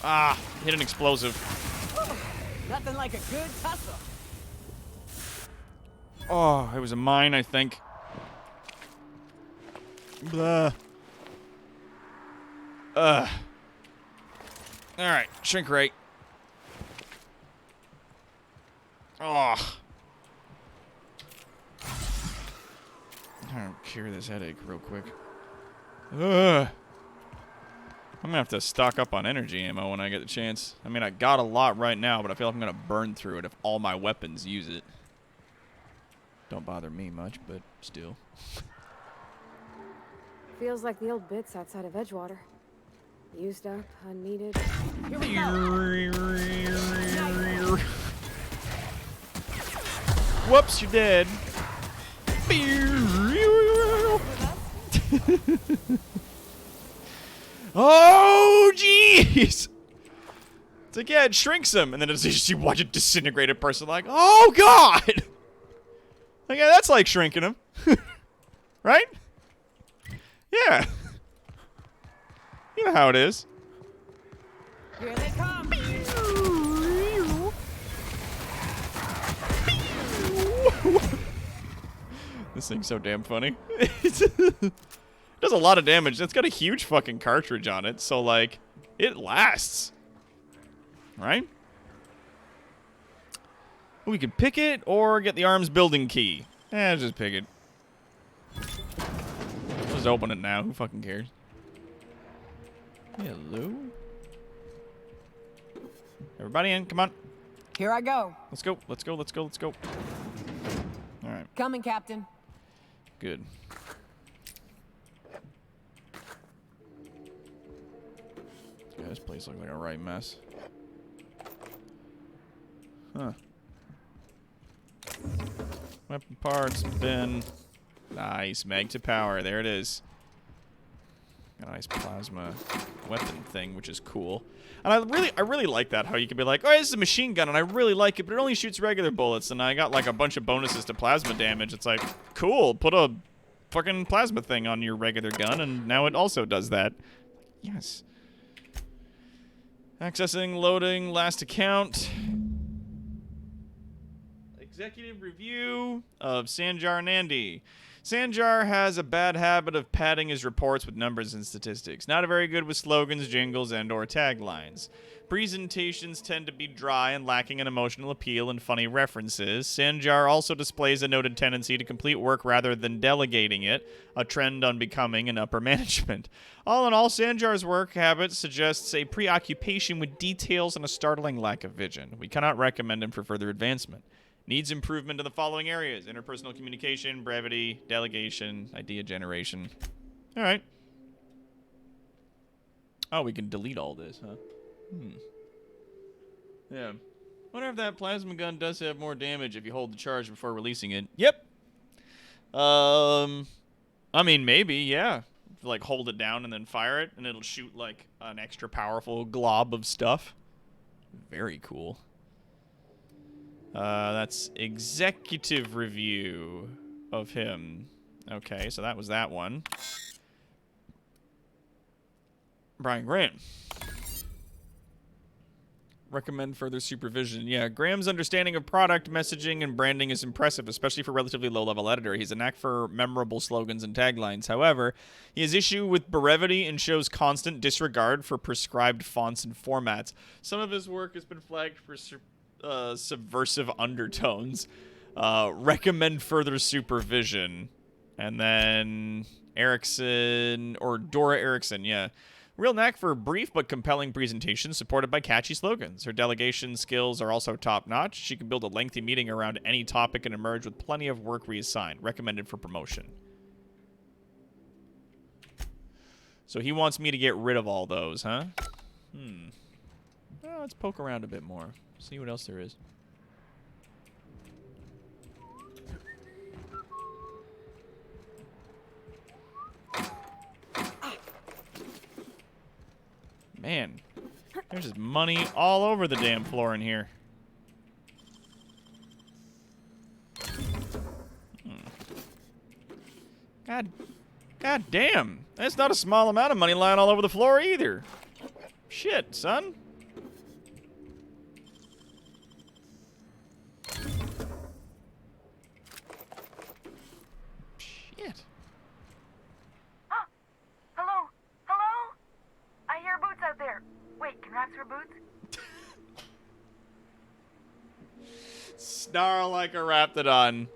Ah, hit an explosive. Nothing like a good tussle. Oh, it was a mine, I think. Blah. Alright, shrink rate. Oh. I'm gonna cure this headache real quick. Ugh. I'm gonna have to stock up on energy ammo when I get the chance. I mean, I got a lot right now, but I feel like I'm gonna burn through it if all my weapons use it. Don't bother me much, but still. Feels like the old bits outside of Edgewater. Used up, unneeded. Here we go. Whoops, you're dead. Oh, jeez! It's like, yeah, it shrinks him, and then it's, you watch a disintegrated person like, oh, God! Like, yeah, that's like shrinking him. Right? Yeah. You know how it is. Here they come. This thing's so damn funny. It does a lot of damage. It's got a huge fucking cartridge on it, so, like, it lasts. Right? We could pick it or get the arms building key. Just pick it. Just open it now. Who fucking cares? Hello? Everybody in. Come on. Here I go. Let's go. Let's go. Let's go. Let's go. All right. Coming, Captain. Good. Yeah, this place looks like a right mess. Huh. Weapon parts, bin. Nice. Mag to power. There it is. Got a nice plasma weapon thing, which is cool. And I really like that, how you can be like, oh, this is a machine gun, and I really like it, but it only shoots regular bullets, and I got, like, a bunch of bonuses to plasma damage. It's like, cool, put a fucking plasma thing on your regular gun, and now it also does that. Yes. Accessing, loading, last account. Executive review of Sanjar Nandi. Sanjar has a bad habit of padding his reports with numbers and statistics. Not very good with slogans, jingles, and/or taglines. Presentations tend to be dry and lacking an emotional appeal and funny references. Sanjar also displays a noted tendency to complete work rather than delegating it, a trend unbecoming in upper management. All in all, Sanjar's work habit suggests a preoccupation with details and a startling lack of vision. We cannot recommend him for further advancement. Needs improvement in the following areas: interpersonal communication, brevity, delegation, idea generation. All right. Oh, we can delete all this, huh? Yeah. Wonder if that plasma gun does have more damage if you hold the charge before releasing it. Yep. I mean, maybe, yeah. Like, hold it down and then fire it, and it'll shoot, like, an extra powerful glob of stuff. Very cool. That's executive review of him. Okay, so that was that one. Brian Graham. Recommend further supervision. Yeah, Graham's understanding of product, messaging, and branding is impressive, especially for a relatively low-level editor. He's a knack for memorable slogans and taglines. However, he has issue with brevity and shows constant disregard for prescribed fonts and formats. Some of his work has been flagged for subversive undertones. Recommend further supervision. And then Erickson, or Dora Erickson, yeah. Real knack for brief but compelling presentations supported by catchy slogans. Her delegation skills are also top-notch. She can build a lengthy meeting around any topic and emerge with plenty of work reassigned. Recommended for promotion. So he wants me to get rid of all those, huh? Well, let's poke around a bit more. See what else there is. Man, there's just money all over the damn floor in here. God damn. That's not a small amount of money lying all over the floor either. Shit, son. Shit. Hello? Hello? I hear boots out there. Wait, can rats wear boots? Snarl like a raptidon.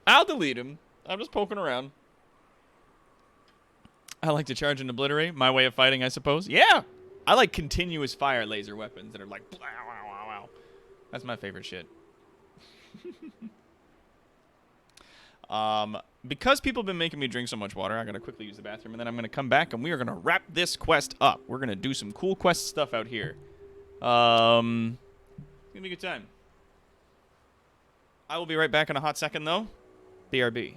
I'll delete him. I'm just poking around. I like to charge and obliterate. My way of fighting, I suppose. Yeah! I like continuous fire laser weapons that are like... Wow, wow, wow, wow. That's my favorite shit. Because people have been making me drink so much water, I gotta quickly use the bathroom, and then I'm gonna come back, and we are gonna wrap this quest up. We're gonna do some cool quest stuff out here. It's gonna be a good time. I will be right back in a hot second, though. BRB.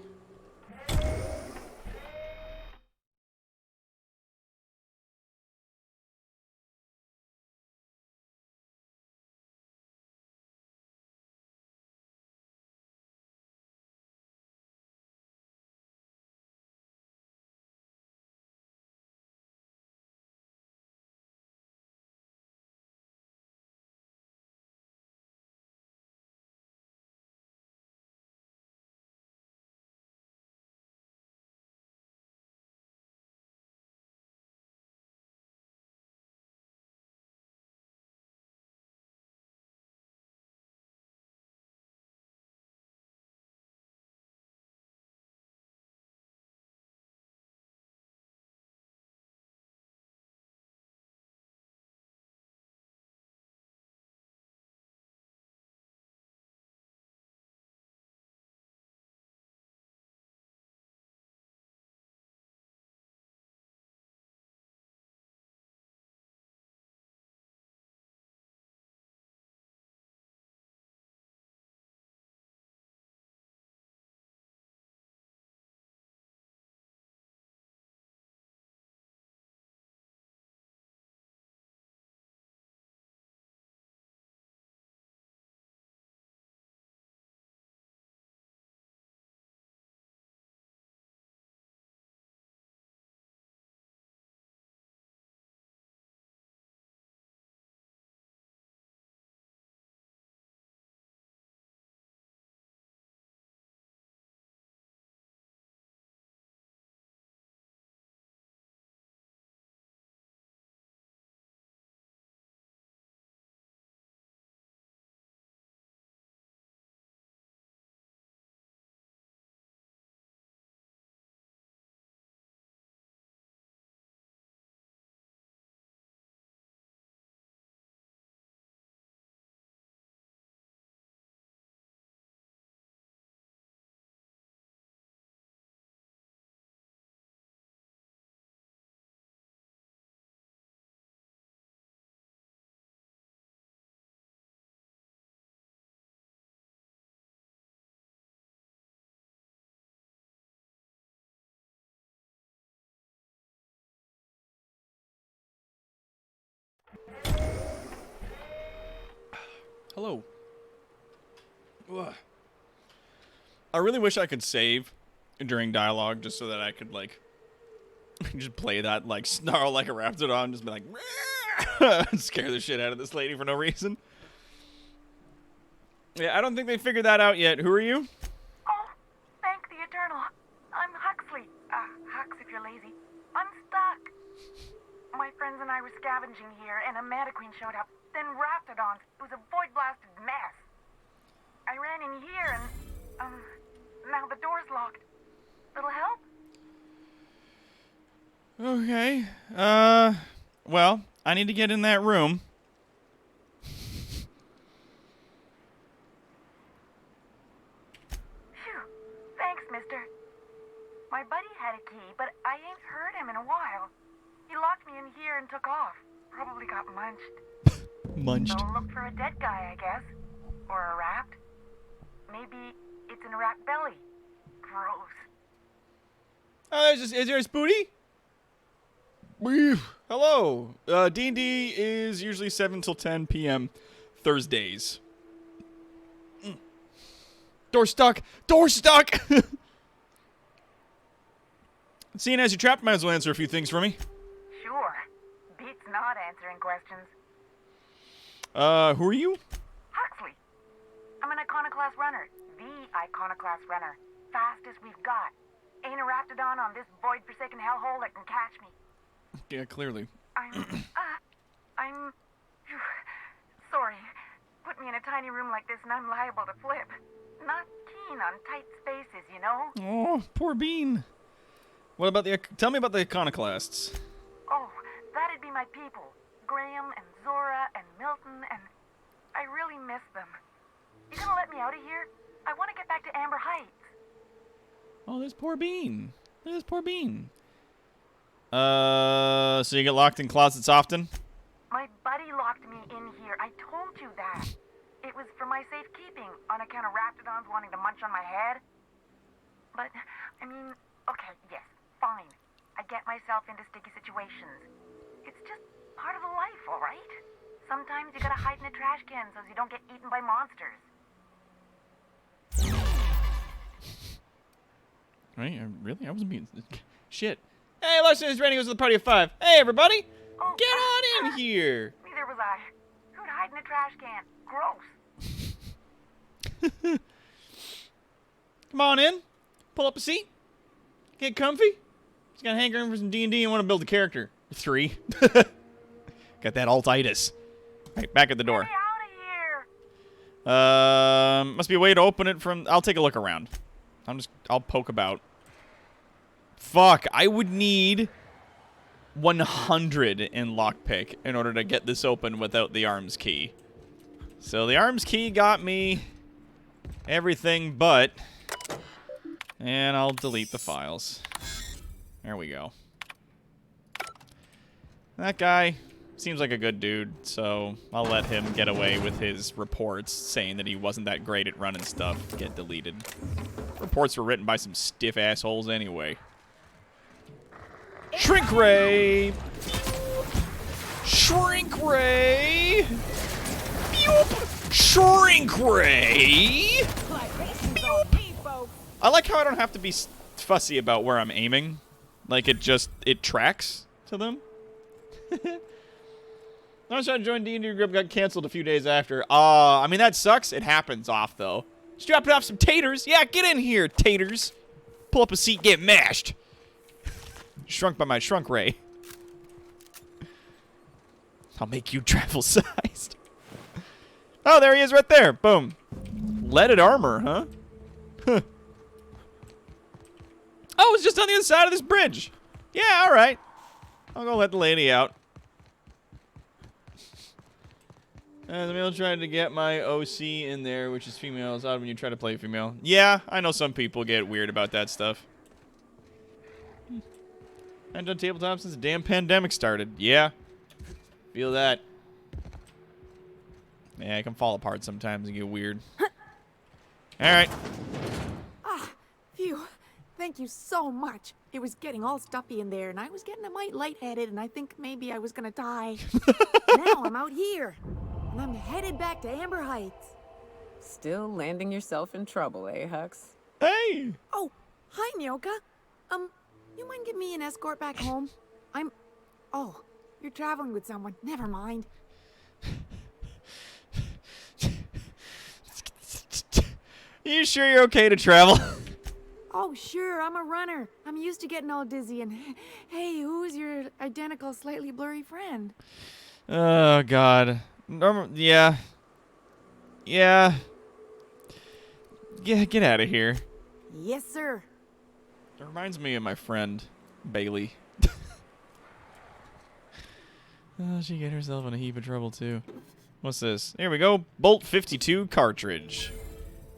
Hello. Ugh. I really wish I could save during dialogue just so that I could, like, just play that, like, snarl like a raptidon, just be like, scare the shit out of this lady for no reason. Yeah, I don't think they figured that out yet. Who are you? Oh, thank the Eternal. I'm Huxley. Hux if you're lazy. I'm stuck. My friends and I were scavenging here, and a MATCHMAKING showed up. Then raptidons. It was a void-blasted mess. I ran in here, and, now the door's locked. Little help? Okay. Well, I need to get in that room. Phew. Thanks, mister. My buddy had a key, but I ain't heard him in a while. He locked me in here and took off. Probably got munched. Munched. So look for a dead guy, I guess. Or a rat. Maybe it's in a rat belly. Gross. Oh, is there a spooty? Hello. D&D is usually 7 till 10 p.m. Thursdays. Door stuck! Door stuck! Seeing as you're trapped, might as well answer a few things for me. Sure. Beats not answering questions. Who are you? Huxley. I'm an iconoclast runner. The iconoclast runner. Fastest we've got. Ain't a raptidon on this void-forsaken hellhole that can catch me. Yeah, clearly. I'm... sorry. Put me in a tiny room like this and I'm liable to flip. Not keen on tight spaces, you know? Oh, poor Bean. What about tell me about the iconoclasts. Oh, that'd be my people. Graham and Zora and Milton and... I really miss them. You gonna let me out of here? I want to get back to Amber Heights. Oh, there's poor Bean. There's poor Bean. So you get locked in closets often? My buddy locked me in here. I told you that. It was for my safekeeping, on account of raptidons wanting to munch on my head. But, I mean, okay, yes, fine. I get myself into sticky situations. It's just part of the life, all right? Sometimes you gotta hide in a trash can so you don't get eaten by monsters. Right? I wasn't being... Shit. Hey, Larson Randy goes to the party of 5. Hey, everybody! Oh, get on in here! Neither was I. Who'd hide in a trash can? Gross. Come on in. Pull up a seat. Get comfy. Just got hankering for some D&D and want to build a character. 3. Got that alt-itis. Right, back at the door. Get me out of here. Must be a way to open it from... I'll take a look around. I'll poke about. Fuck, I would need 100 in lockpick in order to get this open without the arms key. So the arms key got me everything but... And I'll delete the files. There we go. That guy seems like a good dude, so I'll let him get away with his reports saying that he wasn't that great at running stuff get deleted. Reports were written by some stiff assholes anyway. Shrink Ray! Shrink Ray! Beep! Shrink Ray! Beep! I like how I don't have to be fussy about where I'm aiming. Like, it tracks to them. I was trying to join D&D group, got canceled a few days after. I mean, that sucks. It happens off, though. Just dropping off some taters. Yeah, get in here, taters. Pull up a seat, get mashed. Shrunk by my shrunk ray. I'll make you travel-sized. Oh, there he is right there. Boom. Leaded armor, huh? Huh. Oh, it's just on the other side of this bridge. Yeah, all right. I'll go let the lady out. The male tried to get my OC in there, which is female. It's odd when you try to play female. Yeah, I know some people get weird about that stuff. I haven't done tabletop since the damn pandemic started. Yeah. Feel that. Yeah, it can fall apart sometimes and get weird. Alright. Ah, phew. Thank you so much. It was getting all stuffy in there, and I was getting a mite lightheaded, and I think maybe I was gonna die. Now I'm out here. I'm headed back to Amber Heights. Still landing yourself in trouble, eh, Hux? Hey! Oh, hi, Nyoka. You mind giving me an escort back home? Oh, you're traveling with someone. Never mind. You sure you're okay to travel? Oh, sure, I'm a runner. I'm used to getting all dizzy and... Hey, who's your identical, slightly blurry friend? Oh, God. Yeah. Yeah. Yeah, get out of here. Yes, sir. It reminds me of my friend, Bailey. Oh, she get herself in a heap of trouble, too. What's this? Here we go. Bolt 52 cartridge.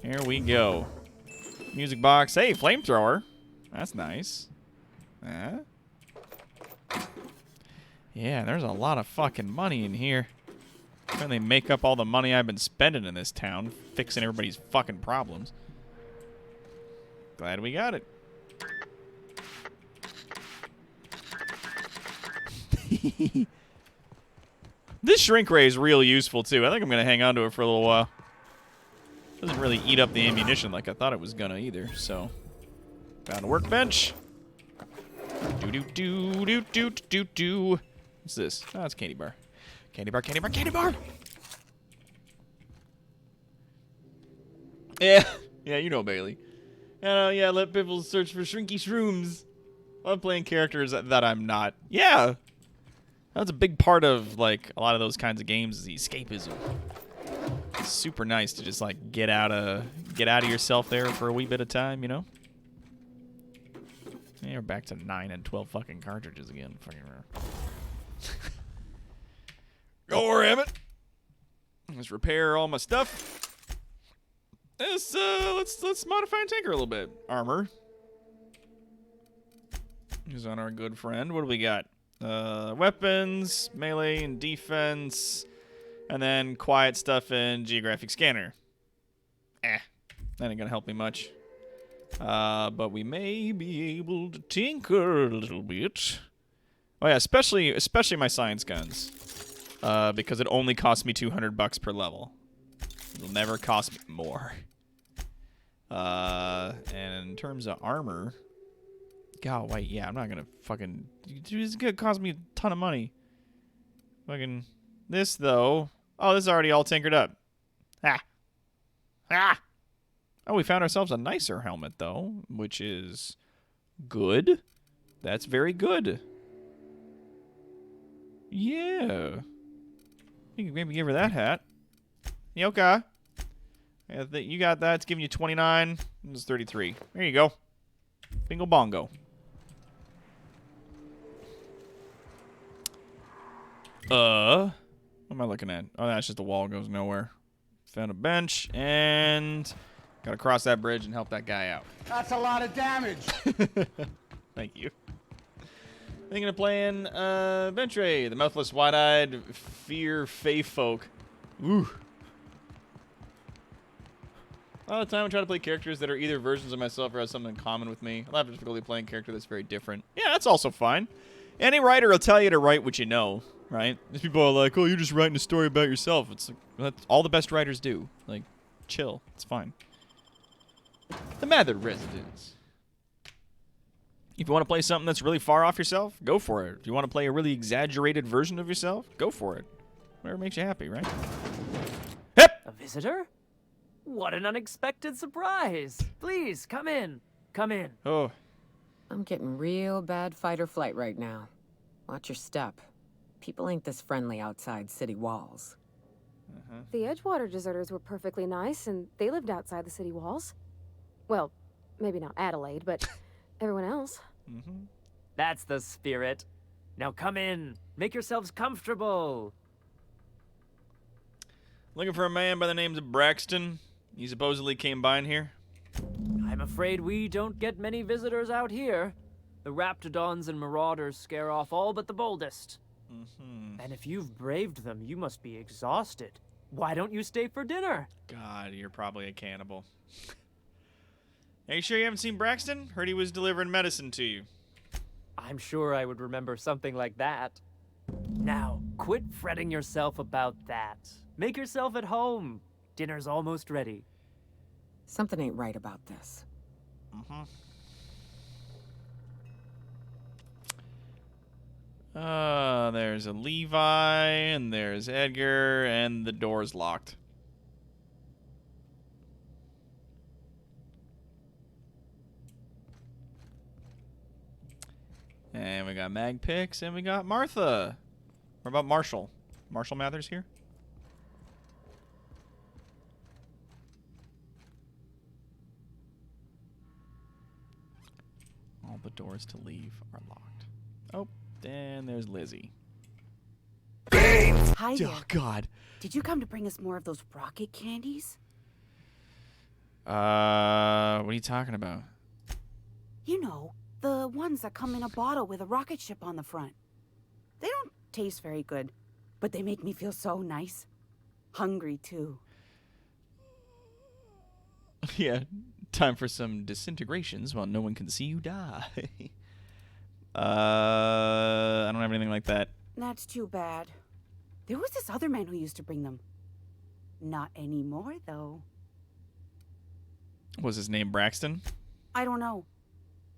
Here we go. Music box. Hey, flamethrower. That's nice. Yeah, there's a lot of fucking money in here. Trying to make up all the money I've been spending in this town, fixing everybody's fucking problems. Glad we got it. This shrink ray is real useful, too. I think I'm going to hang on to it for a little while. Doesn't really eat up the ammunition like I thought it was going to either, so. Found a workbench. Do-do-do-do-do-do-do. What's this? Oh, it's a candy bar. Candy bar, candy bar, candy bar! Yeah. Yeah, you know Bailey. Yeah, let people search for shrinky shrooms. I'm playing characters that I'm not. Yeah! That's a big part of, like, a lot of those kinds of games is the escapism. It's super nice to just, like, get out of yourself there for a wee bit of time, you know? Yeah, we're back to 9 and 12 fucking cartridges again. Fucking go, damn it! Let's repair all my stuff. Let's modify and tinker a little bit. Armor. Here's on our good friend. What do we got? Weapons, melee, and defense, and then quiet stuff and geographic scanner. That ain't gonna help me much. But we may be able to tinker a little bit. Oh yeah, especially my science guns, because it only costs me $200 per level. It'll never cost me more. And in terms of armor. God, wait, yeah, I'm not gonna fucking... This is gonna cost me a ton of money. Fucking... This, though... Oh, this is already all tinkered up. Ah! Oh, we found ourselves a nicer helmet, though, which is... good. That's very good. Yeah. You can maybe give her that hat. Yoka. You got that. It's giving you 29. It's 33. There you go. Bingo bongo. What am I looking at? Oh, that's just a wall. Goes nowhere. Found a bench, and gotta cross that bridge and help that guy out. That's a lot of damage. Thank you. Thinking of playing Ventre, the mouthless, wide-eyed, fear-fae folk. Ooh. A lot of the time I try to play characters that are either versions of myself or have something in common with me. I'll have difficulty playing a character that's very different. Yeah, that's also fine. Any writer will tell you to write what you know, right? These people are like, oh, you're just writing a story about yourself. It's like, that's all the best writers do. Like, chill. It's fine. The Mather Residence. If you want to play something that's really far off yourself, go for it. If you want to play a really exaggerated version of yourself, go for it. Whatever makes you happy, right? Hip! A visitor? What an unexpected surprise. Please, come in. Come in. Oh. I'm getting real bad fight or flight right now. Watch your step. People ain't this friendly outside city walls. The Edgewater deserters were perfectly nice, and they lived outside the city walls. Well, maybe not Adelaide, but everyone else. That's the spirit. Now come in. Make yourselves comfortable. Looking for a man by the name of Braxton. He supposedly came by in here. I'm afraid we don't get many visitors out here. The Raptidons and Marauders scare off all but the boldest. And if you've braved them, you must be exhausted. Why don't you stay for dinner? God, you're probably a cannibal. Are you sure you haven't seen Braxton? Heard he was delivering medicine to you. I'm sure I would remember something like that. Now, quit fretting yourself about that. Make yourself at home. Dinner's almost ready. Something ain't right about this. There's a Levi, and there's Edgar, and the door's locked. And we got Mag Picks, and we got Martha. What about Marshall? Marshall Mathers here? All the doors to leave are locked. Oh, and there's Lizzie. Hi there. Oh, God. Did you come to bring us more of those rocket candies? What are you talking about? You know, the ones that come in a bottle with a rocket ship on the front. They don't taste very good, but they make me feel so nice. Hungry, too. Yeah, time for some disintegrations while no one can see you die. I don't have anything like that. That's too bad. There was this other man who used to bring them. Not anymore, though. Was his name Braxton? I don't know.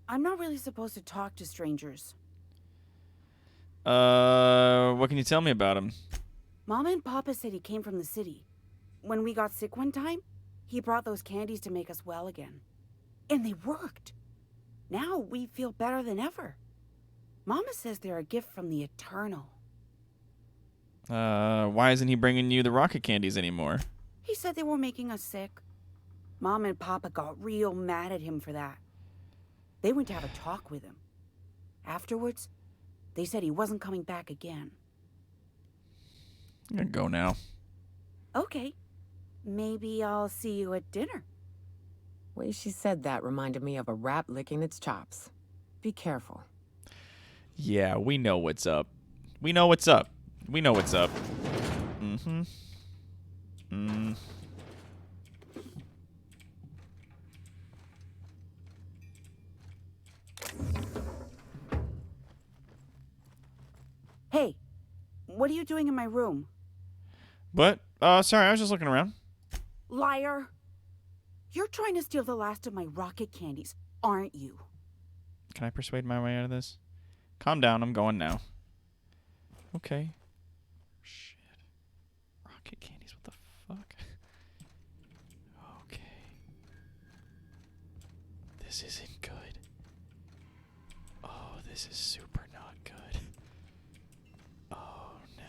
I'm not really supposed to talk to strangers. What can you tell me about him? Mama and Papa said he came from the city. When we got sick one time, he brought those candies to make us well again. And they worked. Now we feel better than ever. Mama says they're a gift from the Eternal. Why isn't he bringing you the rocket candies anymore? He said they were making us sick. Mom and Papa got real mad at him for that. They went to have a talk with him. Afterwards, they said he wasn't coming back again. I'm gonna go now. Okay. Maybe I'll see you at dinner. Way she said that reminded me of a rat licking its chops. Be careful. Yeah, we know what's up. We know what's up. We know what's up. Hey, what are you doing in my room? But, sorry, I was just looking around. Liar! You're trying to steal the last of my rocket candies, aren't you? Can I persuade my way out of this? Calm down, I'm going now. Okay. Shit. Rocket candies, what the fuck? Okay. This isn't good. Oh, this is super not good. Oh, no.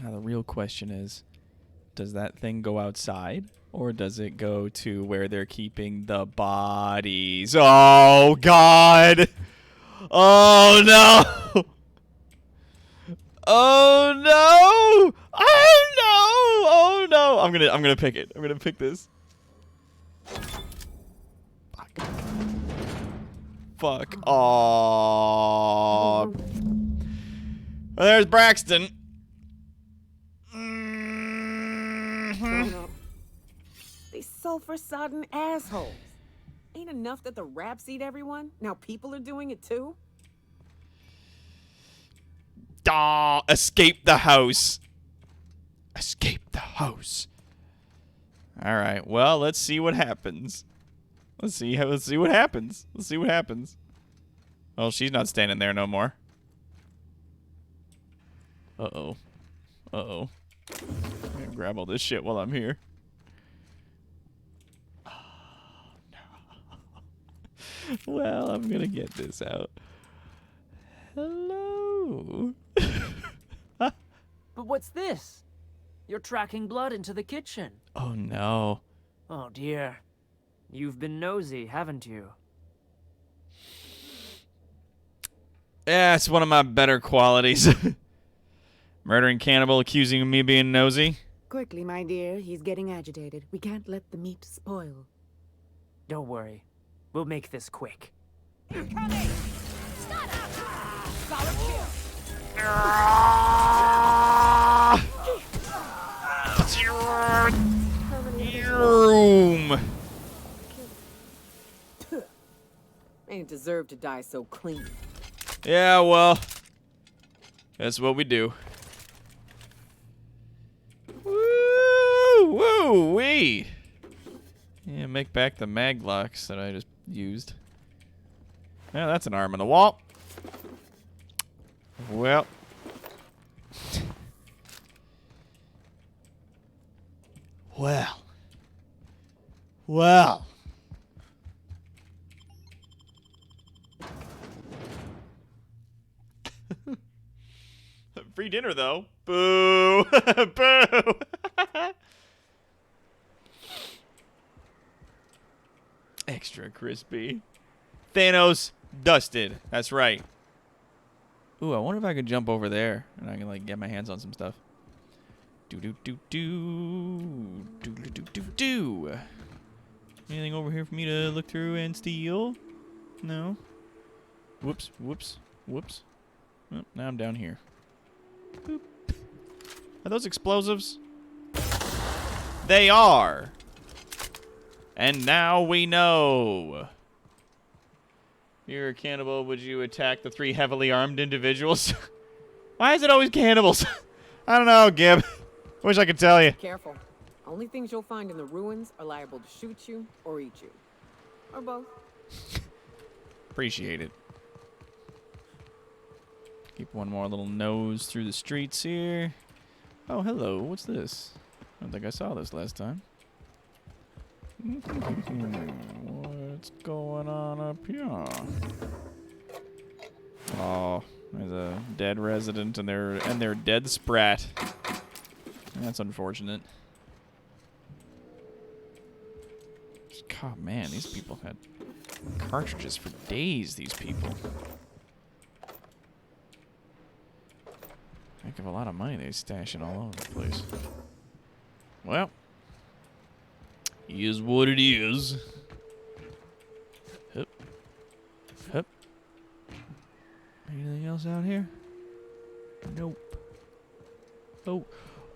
Now the real question is, does that thing go outside or does it go to where they're keeping the bodies? Oh, God. Oh, no. Oh, no. Oh, no. Oh, no. I'm gonna pick it. I'm gonna pick this. Fuck. Oh. Well, there's Braxton. They sulfur-sodden assholes. Ain't enough that the raps eat everyone? Now people are doing it too? Escape the house. Escape the house. All right. Well, let's see what happens. Let's see what happens. Let's see what happens. Well, she's not standing there no more. Uh-oh. Uh-oh. I'm gonna grab all this shit while I'm here. Oh, no. Well, I'm gonna get this out. Hello. But what's this? You're tracking blood into the kitchen. Oh, no. Oh, dear. You've been nosy, haven't you? Yeah, it's one of my better qualities. Murdering cannibal accusing me being nosy. Quickly, my dear. He's getting agitated. We can't let the meat spoil. Don't worry. We'll make this quick. Incoming! Stop! Solid kill! Vroom. Ain't deserve to die so clean. Yeah, well, that's what we do. Woo! Woo-wee! Yeah, make back the mag locks that I just used. Yeah, that's an arm in the wall. Well. Well. Well. Free dinner, though. Boo. Boo. Extra crispy. Thanos dusted. That's right. Ooh, I wonder if I could jump over there and I can, like, get my hands on some stuff. Do-do-do-do. Do-do-do-do-do. Anything over here for me to look through and steal? No. Whoops, whoops, whoops. Oh, now I'm down here. Boop. Are those explosives? They are. And now we know. If you're a cannibal, would you attack the 3 heavily armed individuals? Why is it always cannibals? I don't know, Gib. Wish I could tell you. Careful. Only things you'll find in the ruins are liable to shoot you or eat you. Or both. Appreciate it. Keep one more little nose through the streets here. Oh, hello. What's this? I don't think I saw this last time. What's going on up here? Oh, there's a dead resident and their dead sprat. That's unfortunate. God, man, these people had cartridges for days, these people. Heck of a lot of money they stashing all over the place. Well, is what it is. Hup. Hup. Anything else out here? Nope. Oh.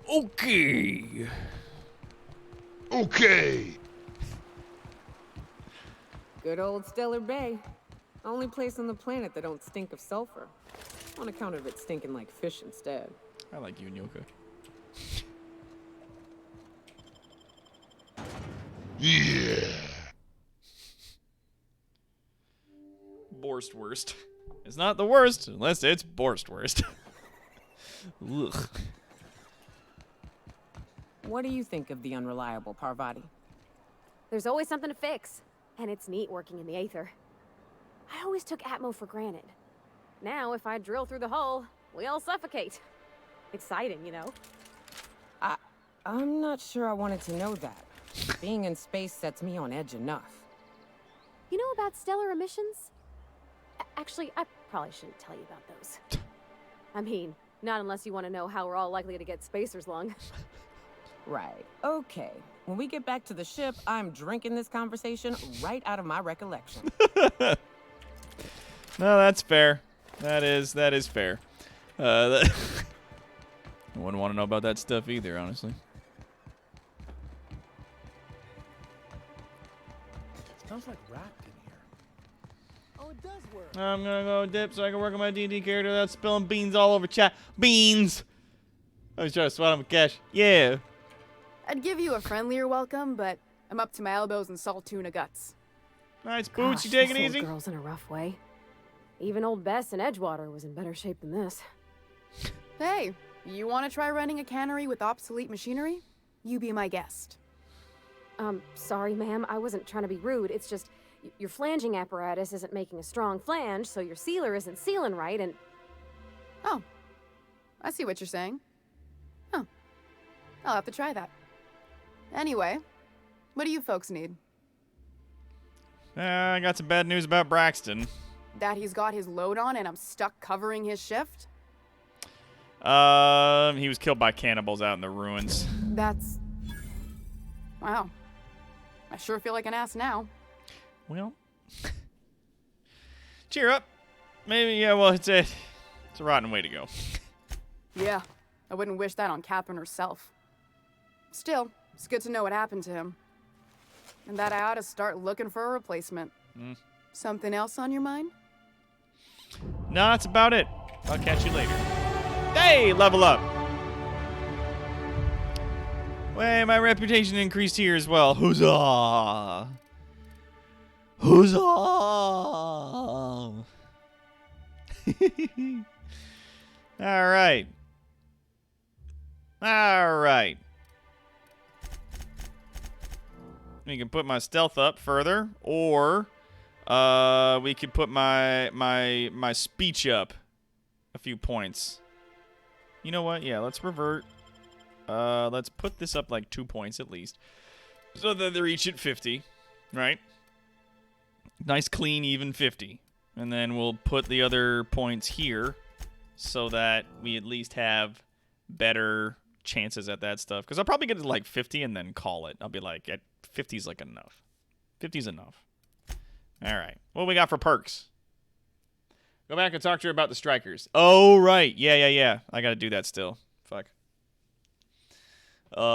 Okay. Okay. Good old Stellar Bay. Only place on the planet that don't stink of sulfur. On account of it stinking like fish instead. I like you and Yoka. Yeah. Borstwurst. It's not the worst unless it's Borstwurst. Ugh. What do you think of the unreliable Parvati? There's always something to fix, and it's neat working in the Aether. I always took Atmo for granted. Now, if I drill through the hull, we all suffocate. Exciting, you know? I'm not sure I wanted to know that. Being in space sets me on edge enough. You know about stellar emissions? Actually, I probably shouldn't tell you about those. I mean, not unless you want to know how we're all likely to get spacers lung. Right. Okay. When we get back to the ship, I'm drinking this conversation right out of my recollection. No, that's fair. That is fair. I wouldn't want to know about that stuff either, honestly. Smells like wrapped in here. Oh, it does work. I'm gonna go dip so I can work on my D&D character without spilling beans all over chat. Beans! I was trying to swat him with cash. Yeah. I'd give you a friendlier welcome, but I'm up to my elbows in salt tuna guts. Nice Gosh, boots, you take it this easy? old girl's in a rough way. Even old Bess in Edgewater was in better shape than this. Hey, you want to try running a cannery with obsolete machinery? You be my guest. Sorry, ma'am. I wasn't trying to be rude. It's just your flanging apparatus isn't making a strong flange, so your sealer isn't sealing right, and... Oh, I see what you're saying. Huh. I'll have to try that. Anyway, what do you folks need? I got some bad news about Braxton. That he's got his load on and I'm stuck covering his shift? He was killed by cannibals out in the ruins. That's... Wow. I sure feel like an ass now. Well, cheer up. Maybe, yeah, well, it's a rotten way to go. Yeah, I wouldn't wish that on Catherine herself. Still, it's good to know what happened to him. and that I ought to start looking for a replacement. Something else on your mind? No, that's about it. I'll catch you later. Hey, level up. Way, my reputation increased here as well. Huzzah! Huzzah! All right. All right. We can put my stealth up further, or we could put my speech up a few points. You know what? Yeah, let's revert. Let's put this up like 2 points at least, so that they're each at 50, right? Nice, clean, even 50. And then we'll put the other points here so that we at least have better chances at that stuff. Because I'll probably get to like 50 and then call it. I'll be like, at 50's like enough. 50's enough. All right. What we got for perks? Go back and talk to her about the strikers. Oh, right. Yeah. I got to do that still. Fuck. Bebop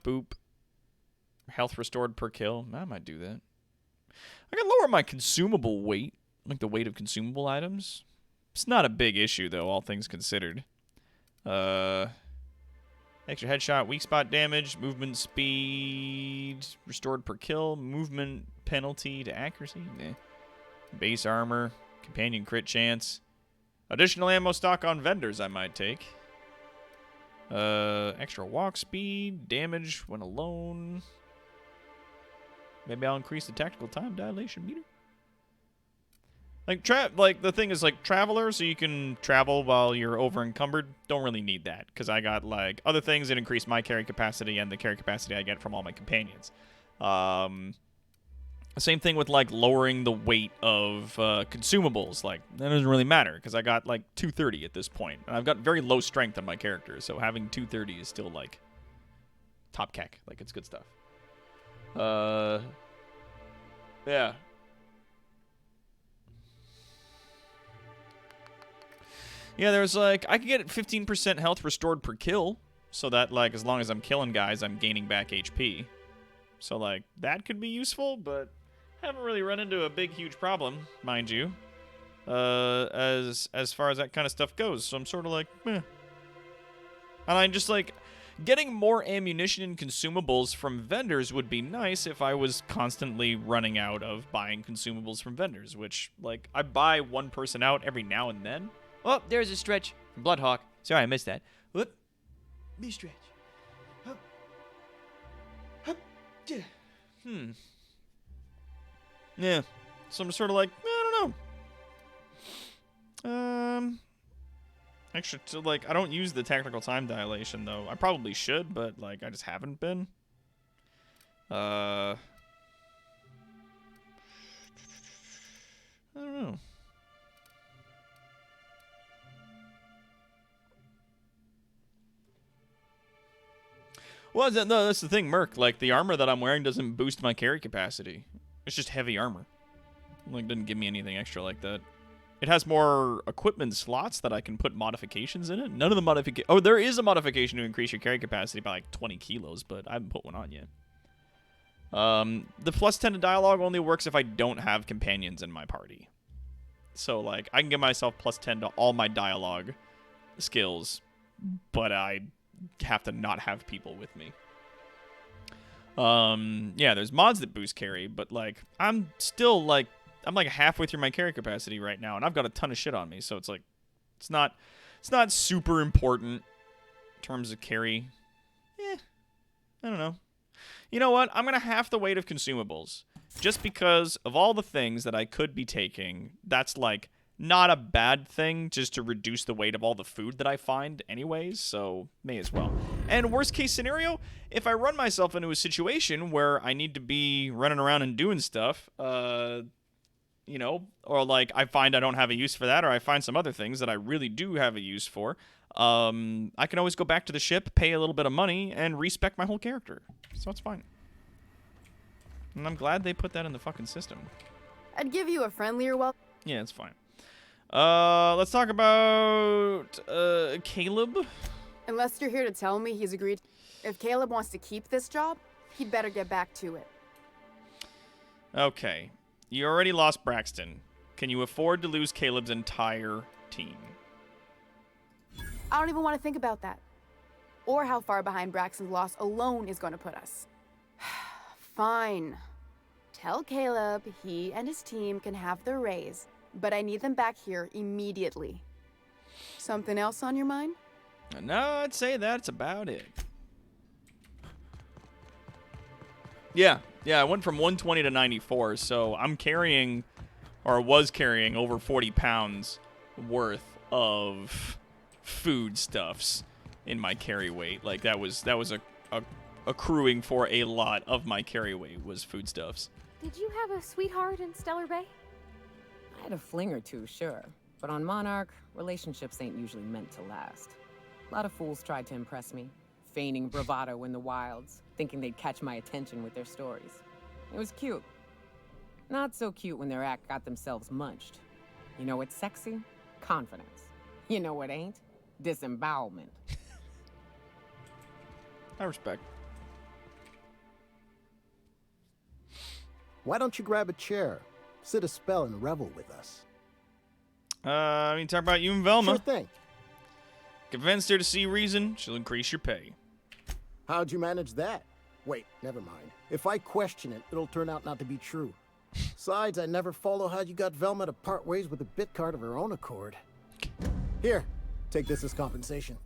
boop. Health restored per kill. I might do that. I can lower my consumable weight, like the weight of consumable items. It's not a big issue though, all things considered. Extra headshot, weak spot damage, movement speed restored per kill, movement penalty to accuracy. Nah. Base armor, companion crit chance, additional ammo stock on vendors I might take. Extra walk speed, damage when alone. Maybe I'll increase the tactical time dilation meter. Like the thing is like traveler, so you can travel while you're over encumbered. Don't really need that because I got like other things that increase my carry capacity and the carry capacity I get from all my companions. Same thing with like lowering the weight of consumables. Like that doesn't really matter because I got like 230 at this point, and I've got very low strength on my character, so having 230 is still like top keck. Like it's good stuff. Yeah. Yeah, there's like, I could get 15% health restored per kill, so that like as long as I'm killing guys, I'm gaining back HP. So like, that could be useful, but haven't really run into a big, huge problem, mind you, as far as that kind of stuff goes. So I'm sort of like, meh. And I'm just like, getting more ammunition and consumables from vendors would be nice if I was constantly running out of buying consumables from vendors, which, like, I buy one person out every now and then. Oh, there's a stretch from Bloodhawk. Sorry, I missed that. Whoop. Me stretch. Hup. Hup. Yeah. Yeah. So I'm sort of like, I don't know. Actually, so, like, I don't use the tactical time dilation, though. I probably should, but, like, I just haven't been. I don't know. Well, no, that's the thing, Merc. Like, the armor that I'm wearing doesn't boost my carry capacity. It's just heavy armor. Like, doesn't give me anything extra like that. It has more equipment slots that I can put modifications in it. None of the modifications... Oh, there is a modification to increase your carry capacity by like 20 kilos, but I haven't put one on yet. The plus 10 to dialogue only works if I don't have companions in my party. So, like, I can give myself plus 10 to all my dialogue skills, but I have to not have people with me. Yeah, there's mods that boost carry, but, like, I'm still, like... I'm like halfway through my carry capacity right now, and I've got a ton of shit on me, so it's like, it's not super important in terms of carry. I don't know. You know what? I'm gonna half the weight of consumables, just because of all the things that I could be taking. That's like not a bad thing, just to reduce the weight of all the food that I find, anyways. So may as well. And worst case scenario, if I run myself into a situation where I need to be running around and doing stuff, you know, or like I find I don't have a use for that, or I find some other things that I really do have a use for, I can always go back to the ship, pay a little bit of money, and respec my whole character. So it's fine. And I'm glad they put that in the fucking system. I'd give you a friendlier welcome. Yeah, it's fine. Let's talk about Caleb. Unless you're here to tell me he's agreed. If Caleb wants to keep this job, he'd better get back to it. Okay. You already lost Braxton. Can you afford to lose Caleb's entire team? I don't even want to think about that. Or how far behind Braxton's loss alone is going to put us. Fine. Tell Caleb he and his team can have their raise, but I need them back here immediately. Something else on your mind? No, I'd say that's about it. Yeah, I went from 120 to 94, so I'm carrying, or was carrying, over 40 pounds worth of foodstuffs in my carry weight. Like, that was accruing for a lot of my carry weight was foodstuffs. Did you have a sweetheart in Stellar Bay? I had a fling or two, sure. But on Monarch, relationships ain't usually meant to last. A lot of fools tried to impress me, feigning bravado in the wilds, thinking they'd catch my attention with their stories. It was cute. Not so cute when their act got themselves munched. You know what's sexy? Confidence. You know what ain't? Disembowelment. I respect. Why don't you grab a chair, sit a spell, and revel with us? I mean, talk about you and Velma. Sure thing. Convinced her to see reason, she'll increase your pay. How'd you manage that? Wait, never mind. If I question it, it'll turn out not to be true. Besides, I never follow how you got Velma to part ways with a bit card of her own accord. Here, take this as compensation.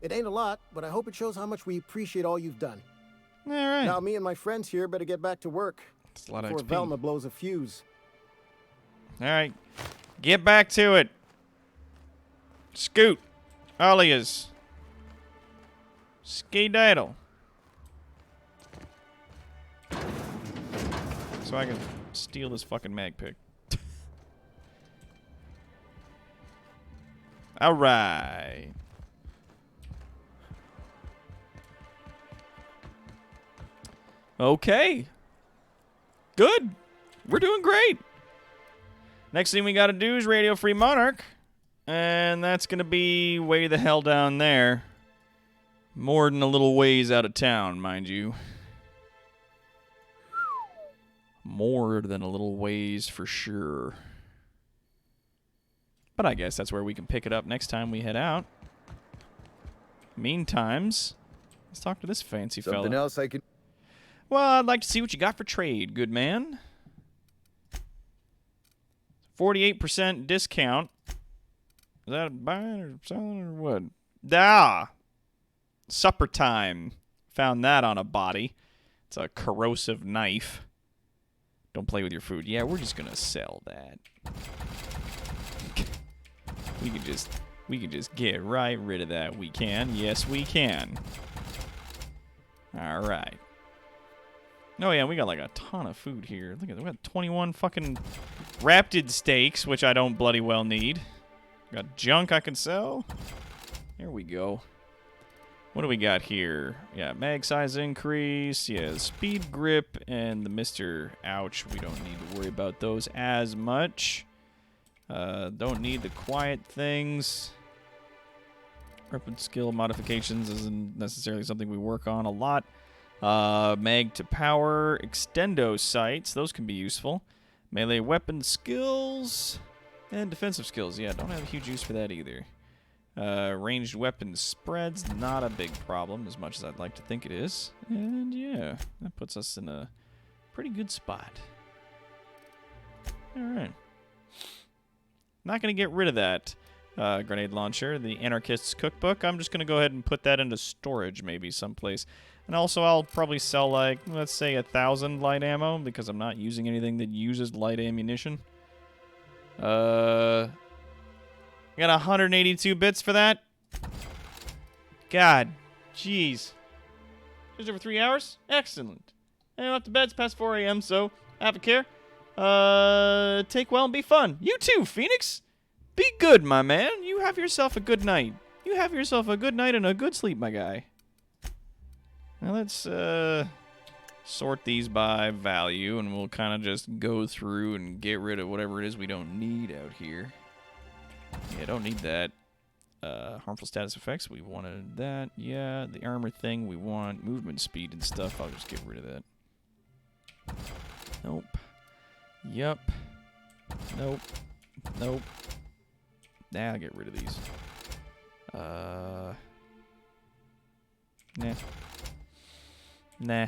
It ain't a lot, but I hope it shows how much we appreciate all you've done. All right. Now, me and my friends here better get back to work That's a lot before of XP. Velma blows a fuse. All right. Get back to it. Scoot. Ollies. Ski-daddle. So I can steal this fucking mag pick. All right. Okay. Good. We're doing great. Next thing we got to do is Radio Free Monarch. And that's going to be way the hell down there. More than a little ways out of town, mind you. More than a little ways for sure. But I guess that's where we can pick it up next time we head out. Meantimes, let's talk to this fancy fella. Something else I can... Well, I'd like to see what you got for trade, good man. 48% discount. Is that buying or selling or what? Ah! Supper time. Found that on a body. It's a corrosive knife. Don't play with your food. Yeah, we're just gonna sell that. We can just get right rid of that. We can. Yes, we can. All right. Oh yeah, we got like a ton of food here. Look at that. We got 21 fucking rapted steaks, which I don't bloody well need. Got junk I can sell. There we go. What do we got here? Yeah, mag size increase. Yeah, speed grip and the Mr. Ouch. We don't need to worry about those as much. Don't need the quiet things. Weapon skill modifications isn't necessarily something we work on a lot. Mag to power, extendo sights. Those can be useful. Melee weapon skills and defensive skills. Yeah, don't have a huge use for that either. Ranged weapon spreads, not a big problem as much as I'd like to think it is. And yeah, that puts us in a pretty good spot. Alright. Not going to get rid of that grenade launcher, the Anarchist's Cookbook. I'm just going to go ahead and put that into storage maybe someplace. And also I'll probably sell like, let's say 1,000 light ammo because I'm not using anything that uses light ammunition. I got 182 bits for that. God, jeez. Just over 3 hours? Excellent. And I'm off to bed. It's past 4 a.m., so have a care. Take well and be fun. You too, Phoenix. Be good, my man. You have yourself a good night. You have yourself a good night and a good sleep, my guy. Now let's sort these by value, and we'll kind of just go through and get rid of whatever it is we don't need out here. Yeah, don't need that. Harmful status effects. We wanted that. Yeah. The armor thing. We want movement speed and stuff. I'll just get rid of that. Nope. Yup. Nope. Nope. Nah, I'll get rid of these. Nah. Nah.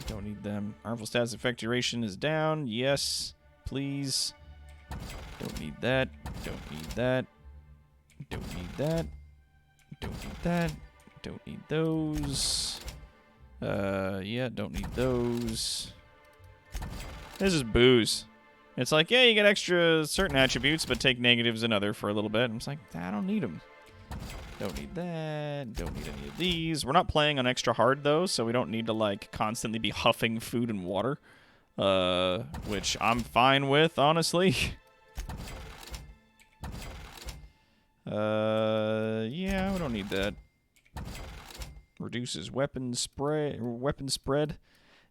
Don't need them. Harmful status effect duration is down. Yes. Please. Don't need that. Don't need that. Don't need that. Don't need that. Don't need those. Yeah, don't need those. This is booze. It's like, yeah, you get extra certain attributes, but take negatives in other for a little bit. I'm just like, I don't need them. Don't need that. Don't need any of these. We're not playing on extra hard, though, so we don't need to, like, constantly be huffing food and water. Which I'm fine with, honestly. Yeah, we don't need that. Reduces weapon spread.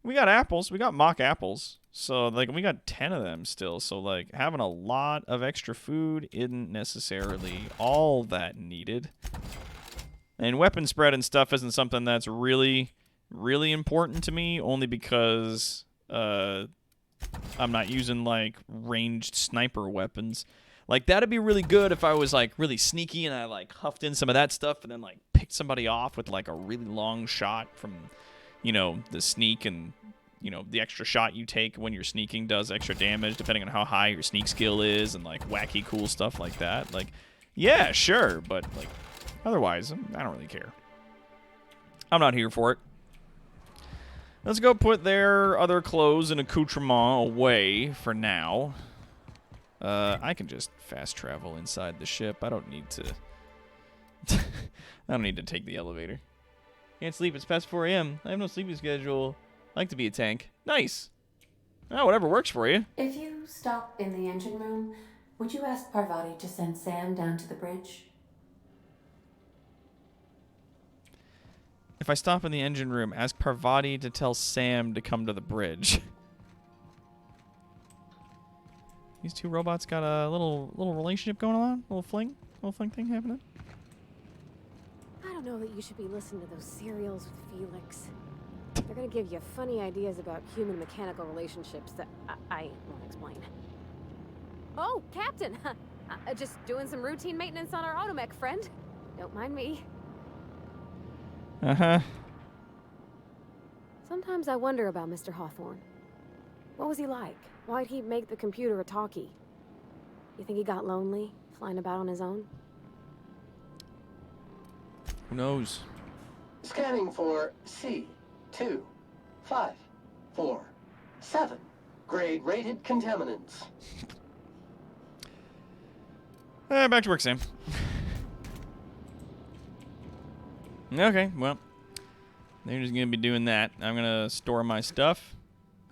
We got apples. We got mock apples. So, like, we got 10 of them still. So, like, having a lot of extra food isn't necessarily all that needed. And weapon spread and stuff isn't something that's really, really important to me, only because I'm not using, like, ranged sniper weapons. Like, that'd be really good if I was, like, really sneaky and I, like, huffed in some of that stuff and then, like, picked somebody off with, like, a really long shot from, you know, the sneak. And, you know, the extra shot you take when you're sneaking does extra damage depending on how high your sneak skill is and, like, wacky cool stuff like that. Like, yeah, sure, but, like, otherwise, I don't really care. I'm not here for it. Let's go put their other clothes and accoutrement away for now. I can just fast travel inside the ship. I don't need to... I don't need to take the elevator. Can't sleep. It's past 4 a.m. I have no sleeping schedule. I like to be a tank. Nice. Oh, whatever works for you. If you stop in the engine room, would you ask Parvati to send Sam down to the bridge? If I stop in the engine room, ask Parvati to tell Sam to come to the bridge. These two robots got a little relationship going on? Little fling thing happening? I don't know that you should be listening to those serials with Felix. They're gonna give you funny ideas about human-mechanical relationships that I won't explain. Oh, Captain! Just doing some routine maintenance on our automech, friend. Don't mind me. Uh-huh. Sometimes I wonder about Mr. Hawthorne. What was he like? Why'd he make the computer a talkie? You think he got lonely, flying about on his own? Who knows? Scanning for C2547. Grade rated contaminants. Back to work, Sam. Okay, well. They're just going to be doing that. I'm going to store my stuff.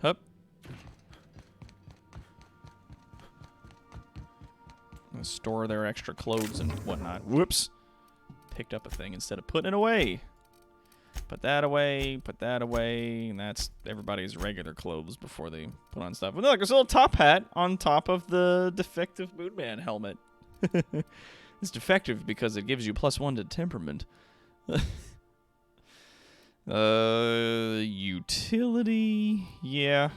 Hup. Store their extra clothes and whatnot. Whoops. Picked up a thing instead of putting it away. Put that away, and that's everybody's regular clothes before they put on stuff. But look, there's a little top hat on top of the defective Moonman helmet. It's defective because it gives you +1 to temperament. Utility, yeah.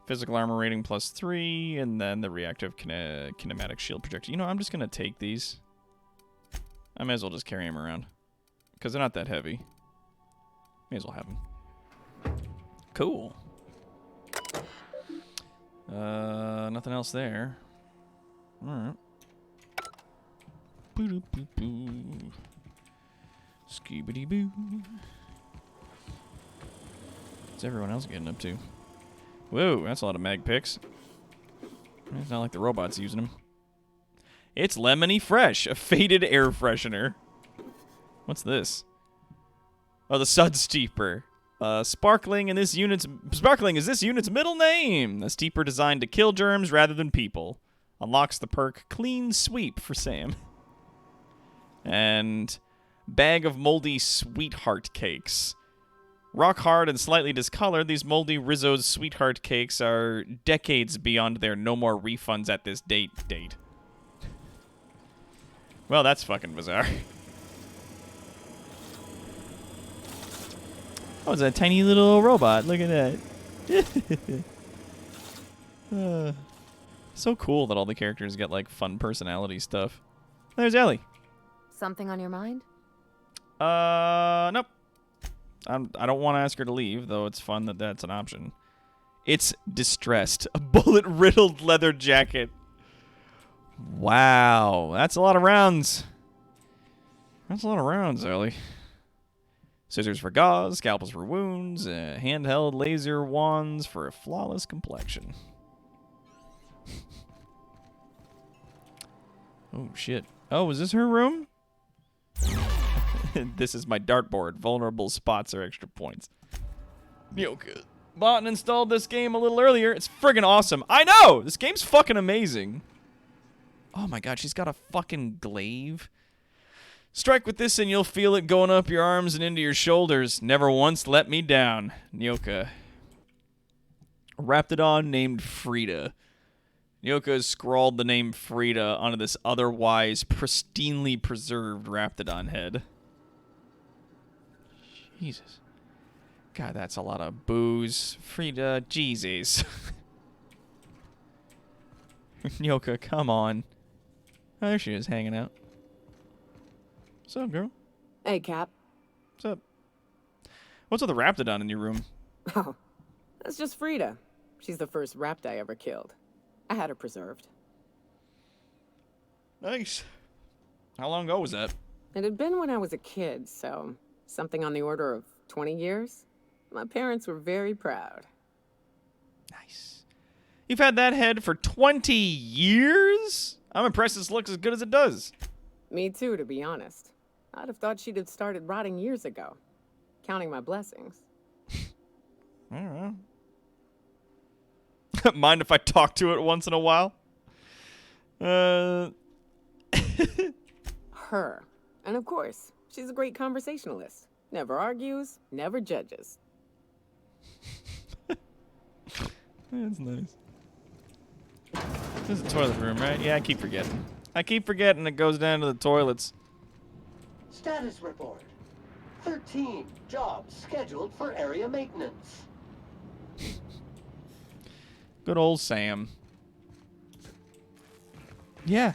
Physical armor rating +3, and then the reactive kinematic shield projector. You know, I'm just going to take these. I may as well just carry them around. Because they're not that heavy. May as well have them. Cool. Nothing else there. Alright. Boo-doo-boo-boo. Skibidi-boo. What's everyone else getting up to? Whoa, that's a lot of mag picks. It's not like the robot's using them. It's Lemony Fresh, a faded air freshener. What's this? Oh, the Sud Steeper. Sparkling is this unit's middle name. A steeper designed to kill germs rather than people. Unlocks the perk Clean Sweep for Sam. And bag of moldy sweetheart cakes. Rock hard and slightly discolored, these moldy Rizzo's sweetheart cakes are decades beyond their no more refunds at this date. Well, that's fucking bizarre. Oh, it's a tiny little robot. Look at that. So cool that all the characters get, like, fun personality stuff. There's Ellie. Something on your mind? Nope. I don't want to ask her to leave, though it's fun that that's an option. It's distressed. A bullet-riddled leather jacket. Wow. That's a lot of rounds. That's a lot of rounds, Ellie. Scissors for gauze, scalpels for wounds, handheld laser wands for a flawless complexion. Oh, shit. Oh, is this her room? This is my dartboard. Vulnerable spots are extra points. Nyoka. Bought and installed this game a little earlier. It's friggin' awesome. I know! This game's fucking amazing. Oh my god, she's got a fucking glaive. Strike with this and you'll feel it going up your arms and into your shoulders. Never once let me down. Nyoka. Raptidon named Frida. Nyoka has scrawled the name Frida onto this otherwise pristinely preserved Raptidon head. Jesus. God, that's a lot of booze. Frida, Jesus. Nyoka, come on. Oh, there she is, hanging out. What's up, girl? Hey, Cap. What's up? What's with the Raptidon in your room? Oh, that's just Frida. She's the first rapt I ever killed. I had her preserved. Nice. How long ago was that? It had been when I was a kid, so something on the order of 20 years. My parents were very proud. Nice. You've had that head for 20 years? I'm impressed this looks as good as it does. Me too, to be honest. I'd have thought she'd have started rotting years ago. Counting my blessings. I don't know. Mind if I talk to it once in a while? Her. And of course, she's a great conversationalist. Never argues, never judges. That's nice. This is a toilet room, right? Yeah, I keep forgetting. I keep forgetting it goes down to the toilets. Status report. 13 jobs scheduled for area maintenance. Good old Sam. Yeah.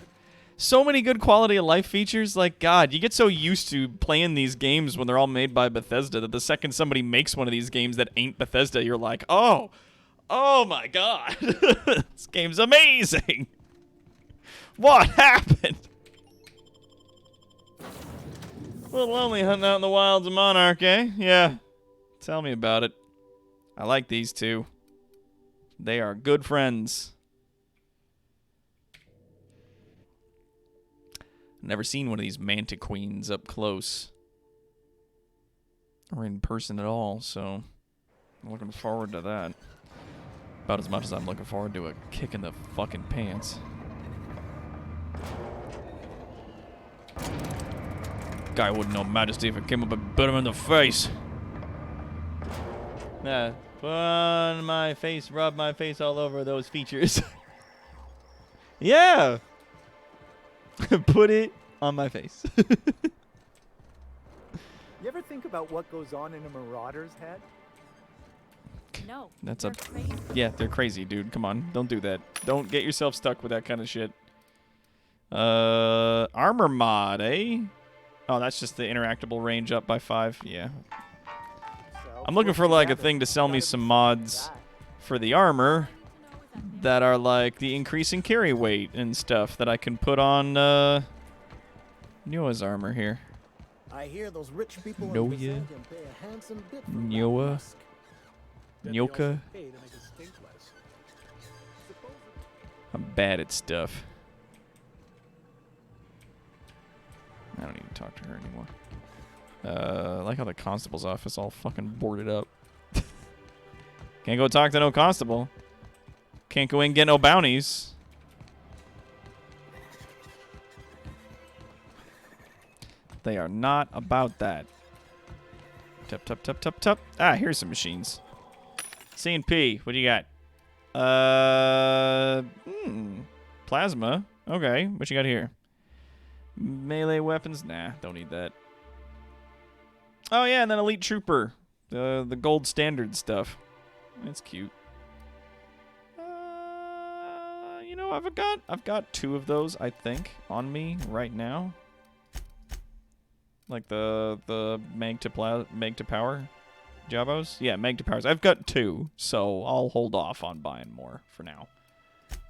So many good quality of life features. Like, God, you get so used to playing these games when they're all made by Bethesda that the second somebody makes one of these games that ain't Bethesda, you're like, oh my God. This game's amazing. What happened? A little lonely hunting out in the wilds of Monarch, eh? Yeah. Tell me about it. I like these two. They are good friends. Never seen one of these Mantiqueens up close. Or in person at all, so I'm looking forward to that. About as much as I'm looking forward to a kick in the fucking pants. Guy wouldn't know majesty if it came up and bit him in the face. Yeah, put on my face, rub my face all over those features. Yeah. Put it on my face. You ever think about what goes on in a marauder's head? No. That's a... Yeah, they're crazy, dude. Come on. Don't do that. Don't get yourself stuck with that kind of shit. Armor mod, eh? Oh, that's just the interactable range up by 5. Yeah. I'm looking for, like, a thing to sell me some mods for the armor that are, like, the increasing carry weight and stuff that I can put on, Noah's armor here. I hear those rich people in Noah. Byzantium pay a handsome bit for Noah. musk. Nyoka. I'm bad at stuff. I don't need to talk to her anymore. I like how the constable's office all fucking boarded up. Can't go talk to no constable. Can't go in and get no bounties. They are not about that. Tup, tup, tup, tup, tup. Ah, here's some machines. C&P, what do you got? Plasma. Okay, what you got here? Melee weapons? Nah, don't need that. Oh yeah, and then Elite Trooper. The gold standard stuff. That's cute. You know, I've got 2 of those, I think, on me right now. Like the Mag to Power Jabos? Yeah, Mag to Powers. I've got 2, so I'll hold off on buying more for now.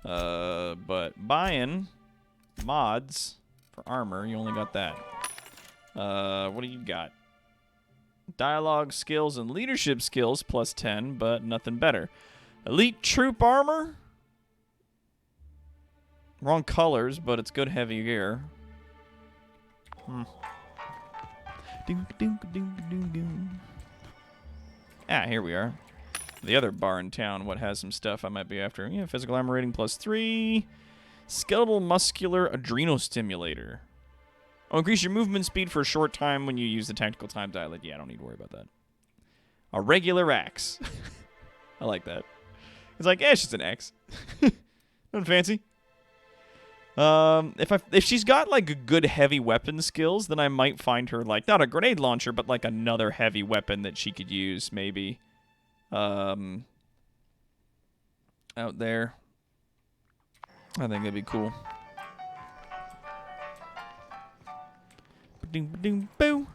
But buying mods for armor, you only got that. What do you got? Dialogue skills and leadership skills plus 10, but nothing better. Elite troop armor? Wrong colors, but it's good heavy gear. Ah, here we are. The other bar in town, what has some stuff I might be after? Yeah, physical armor rating plus 3. Skeletal muscular adrenal stimulator. Oh, increase your movement speed for a short time when you use the tactical time dialect. Yeah, I don't need to worry about that. A regular axe. I like that. It's like, it's just an axe. Nothing fancy. If she's got like good heavy weapon skills, then I might find her like not a grenade launcher, but like another heavy weapon that she could use maybe. Out there. I think that'd be cool. Ba-doom-ba-doom-boo.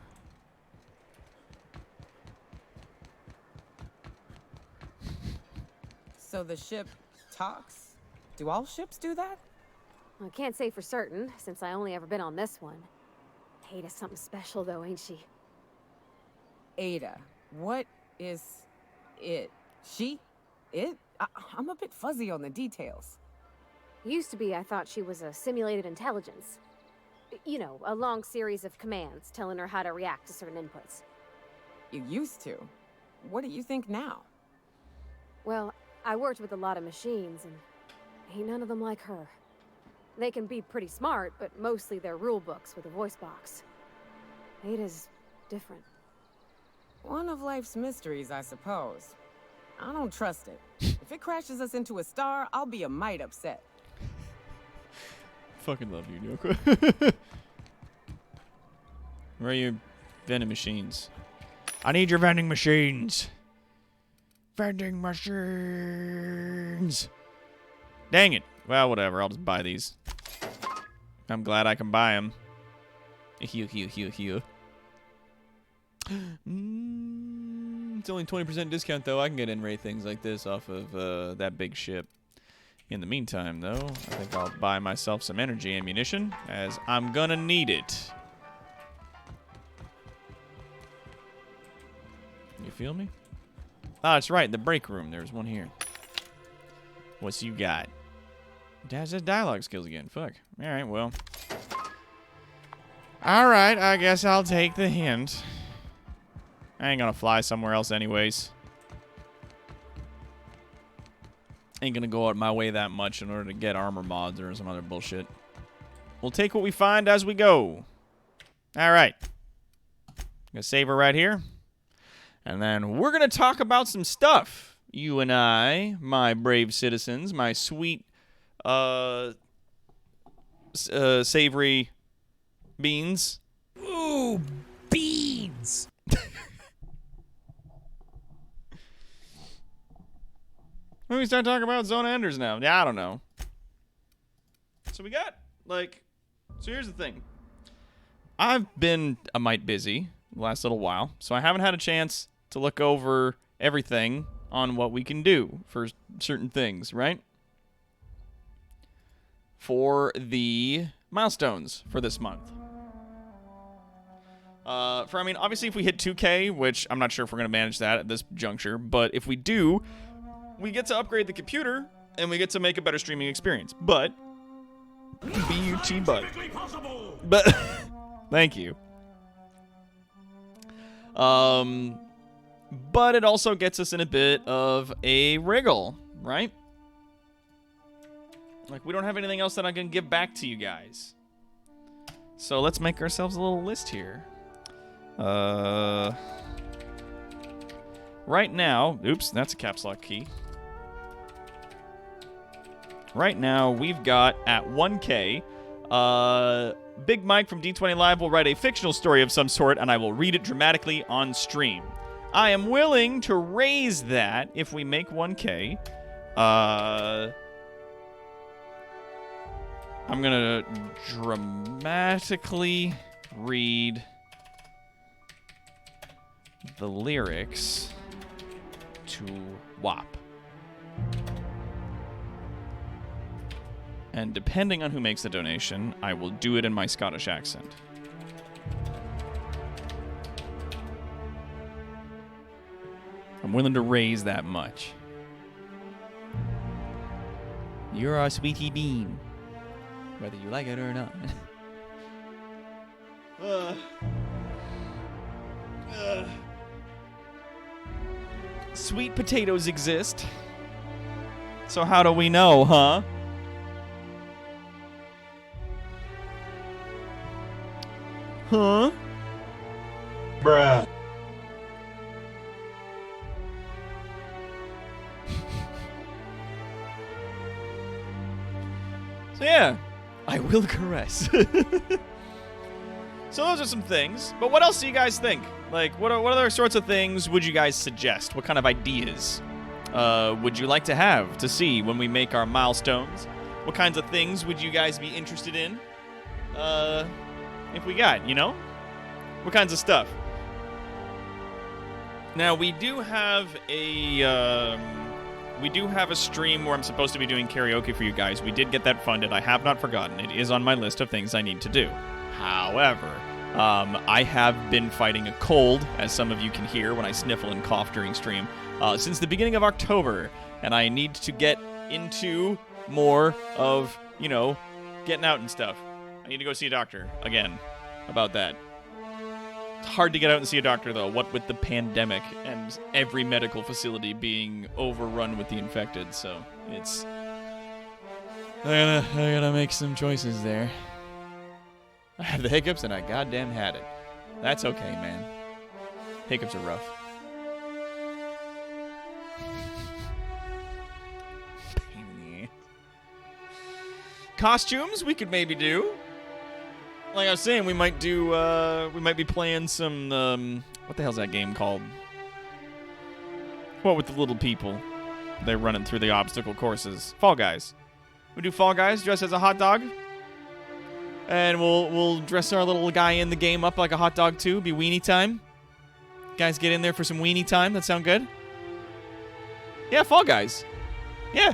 So the ship talks? Do all ships do that? I can't say for certain, since I only ever been on this one. Ada's something special, though, ain't she? Ada. What is it? She? It? I'm a bit fuzzy on the details. Used to be, I thought she was a simulated intelligence. You know, a long series of commands telling her how to react to certain inputs. You used to? What do you think now? Well, I worked with a lot of machines, and ain't none of them like her. They can be pretty smart, but mostly they're rule books with a voice box. Ada's different. One of life's mysteries, I suppose. I don't trust it. If it crashes us into a star, I'll be a mite upset. Fucking love you, Nyoko. Where are your vending machines? I need your vending machines. Vending machines. Dang it. Well, whatever. I'll just buy these. I'm glad I can buy them. It's only 20% discount, though. I can get in-rate things like this off of that big ship. In the meantime, though, I think I'll buy myself some energy ammunition, as I'm gonna need it. You feel me? Ah, that's right. The break room. There's one here. What's you got? That says dialogue skills again. Fuck. Alright, well. Alright, I guess I'll take the hint. I ain't gonna fly somewhere else anyways. Ain't gonna go out my way that much in order to get armor mods or some other bullshit. We'll take what we find as we go. Alright. Gonna save her right here. And then we're gonna talk about some stuff. You and I, my brave citizens, my sweet savory beans. Ooh, beans! When we start talking about Zone Enders now? Yeah, I don't know. So we got, like... So here's the thing. I've been a mite busy the last little while, so I haven't had a chance to look over everything on what we can do for certain things, right? For the milestones for this month. I mean, obviously if we hit 2K, which I'm not sure if we're going to manage that at this juncture, but if we do, we get to upgrade the computer, and we get to make a better streaming experience. But, B-U-T but. But, thank you. But it also gets us in a bit of a wriggle, right? Like, we don't have anything else that I can give back to you guys. So let's make ourselves a little list here. Right now, oops, that's a caps lock key. Right now, we've got at 1K, Big Mike from D20 Live will write a fictional story of some sort, and I will read it dramatically on stream. I am willing to raise that if we make 1K. I'm gonna dramatically read the lyrics to WAP. And depending on who makes the donation, I will do it in my Scottish accent. I'm willing to raise that much. You're our sweetie bean, whether you like it or not. Sweet potatoes exist. So how do we know, huh? Huh? Bruh. So yeah, I will caress. So those are some things. But what else do you guys think? Like, what other sorts of things would you guys suggest? What kind of ideas would you like to have to see when we make our milestones? What kinds of things would you guys be interested in? If we got, you know? What kinds of stuff? Now, we do have a stream where I'm supposed to be doing karaoke for you guys. We did get that funded. I have not forgotten. It is on my list of things I need to do. However, I have been fighting a cold, as some of you can hear when I sniffle and cough during stream, since the beginning of October, and I need to get into more of, you know, getting out and stuff. I need to go see a doctor again about that. It's hard to get out and see a doctor, though, what with the pandemic and every medical facility being overrun with the infected, so it's... I gotta make some choices there. I have the hiccups, and I goddamn had it. That's okay, man. Hiccups are rough. Pain in the ass. Costumes we could maybe do. Like I was saying, we might do, we might be playing some, what the hell's that game called? What with the little people? They're running through the obstacle courses. Fall Guys. We do Fall Guys, dress as a hot dog. And we'll dress our little guy in the game up like a hot dog too. Be weenie time. Guys get in there for some weenie time. That sound good? Yeah, Fall Guys. Yeah.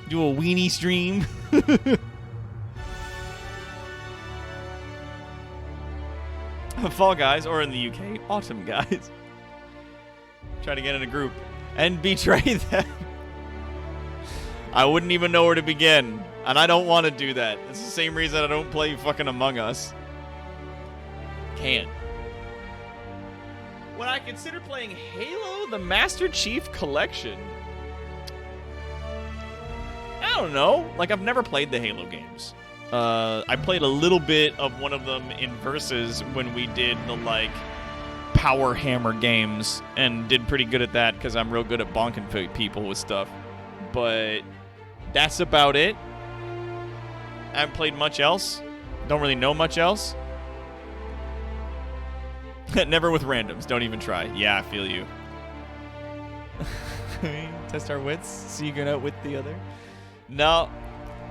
Do a weenie stream. Fall Guys, or in the UK, Autumn Guys. Try to get in a group and betray them. I wouldn't even know where to begin, and I don't want to do that. It's the same reason I don't play fucking Among Us. Can't. When I consider playing Halo, the Master Chief Collection, I don't know. Like, I've never played the Halo games. I played a little bit of one of them in Versus when we did the, like, Power Hammer games, and did pretty good at that because I'm real good at bonking people with stuff. But that's about it. I haven't played much else. Don't really know much else. Never with randoms. Don't even try. Yeah, I feel you. Test our wits. See you going out with the other. No,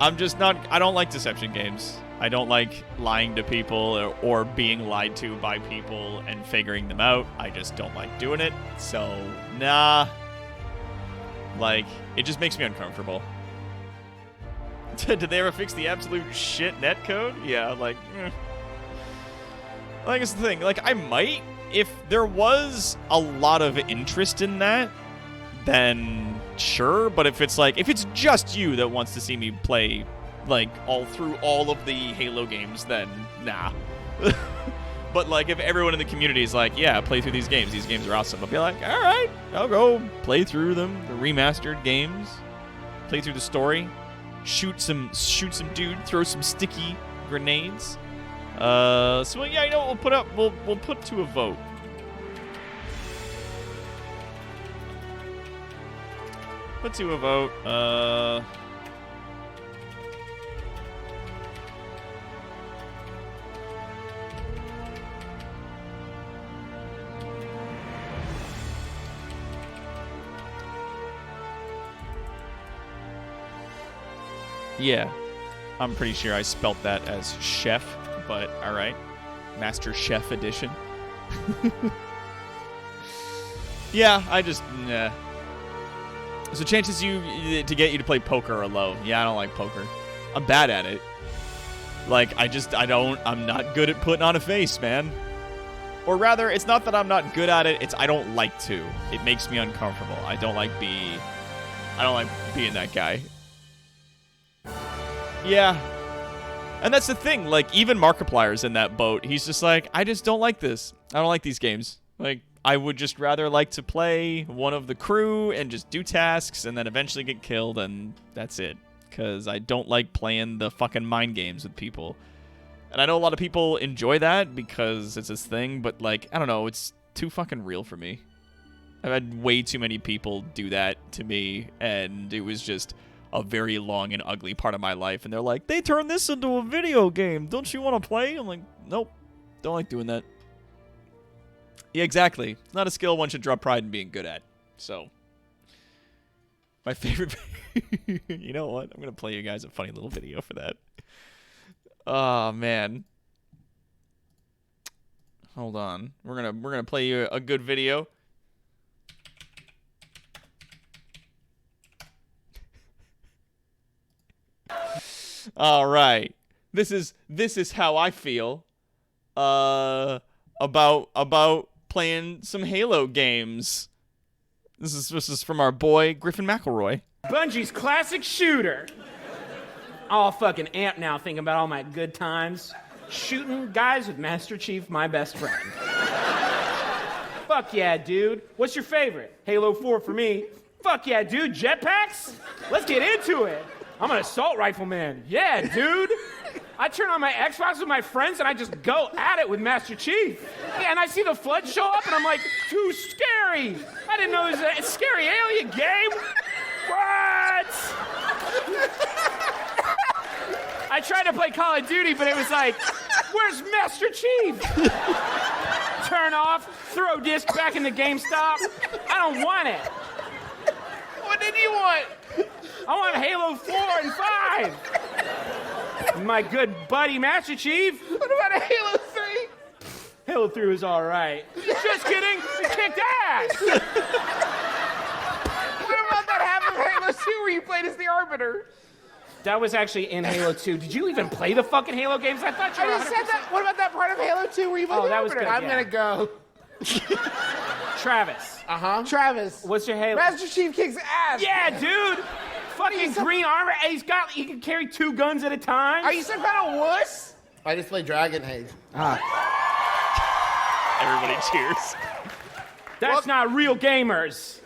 I'm just not. I don't like deception games. I don't like lying to people or being lied to by people and figuring them out. I just don't like doing it. So, nah. Like, it just makes me uncomfortable. Did they ever fix the absolute shit netcode? Yeah, like, I think it's the thing. Like, I might. If there was a lot of interest in that, then sure. But if it's like, if it's just you that wants to see me play, like, all through all of the Halo games, then nah. But, like, if everyone in the community is like, yeah, play through these games are awesome, I'll be like, all right, I'll go play through them, the remastered games, play through the story, shoot some dude, throw some sticky grenades. So yeah, you know what we'll put to a vote. Put to a vote. Yeah. I'm pretty sure I spelt that as chef, but alright. Master Chef Edition. Yeah, I just, nah. So chances to get you to play poker are low. Yeah, I don't like poker. I'm bad at it. Like, I'm not good at putting on a face, man. Or rather, it's not that I'm not good at it, it's I don't like to. It makes me uncomfortable. I don't like being that guy. Yeah. And that's the thing, like, even Markiplier's in that boat. He's just like, I just don't like this. I don't like these games. Like, I would just rather like to play one of the crew and just do tasks and then eventually get killed, and that's it. Because I don't like playing the fucking mind games with people. And I know a lot of people enjoy that because it's this thing, but, like, I don't know, it's too fucking real for me. I've had way too many people do that to me, and it was just a very long and ugly part of my life. And they're like, they turned this into a video game. Don't you want to play? I'm like, nope. Don't like doing that. Yeah, exactly. Not a skill one should draw pride in being good at. So, my favorite... You know what? I'm going to play you guys a funny little video for that. Oh, man. Hold on. We're gonna play you a good video. All right. This is how I feel about playing some Halo games. This is from our boy Griffin McElroy. Bungie's classic shooter. All fucking amped now thinking about all my good times shooting guys with Master Chief, my best friend. Fuck yeah, dude. What's your favorite? Halo 4 for me. Fuck yeah, dude. Jetpacks? Let's get into it. I'm an assault rifleman. Yeah, dude. I turn on my Xbox with my friends and I just go at it with Master Chief. Yeah, and I see the Flood show up and I'm like, too scary. I didn't know it was a scary alien game. What? I tried to play Call of Duty, but it was like, where's Master Chief? Turn off, throw disc back in the GameStop. I don't want it. What did you want? I want Halo 4 and 5. My good buddy Master Chief. What about a Halo 3? Halo 3 was all right. Just kidding, it kicked ass. What about that half of Halo 2 where you played as the Arbiter? That was actually in Halo 2. Did you even play the fucking Halo games? I thought you were 100%. I just said that. What about that part of Halo 2 where you played the Arbiter? Was good, I'm gonna go. Travis. Uh-huh. Travis. What's your Halo? Master Chief kicks ass. Yeah, dude. Fucking green armor. He can carry 2 guns at a time. Are you some kind of wuss? I just play Dragon Age. Everybody cheers. That's not real gamers.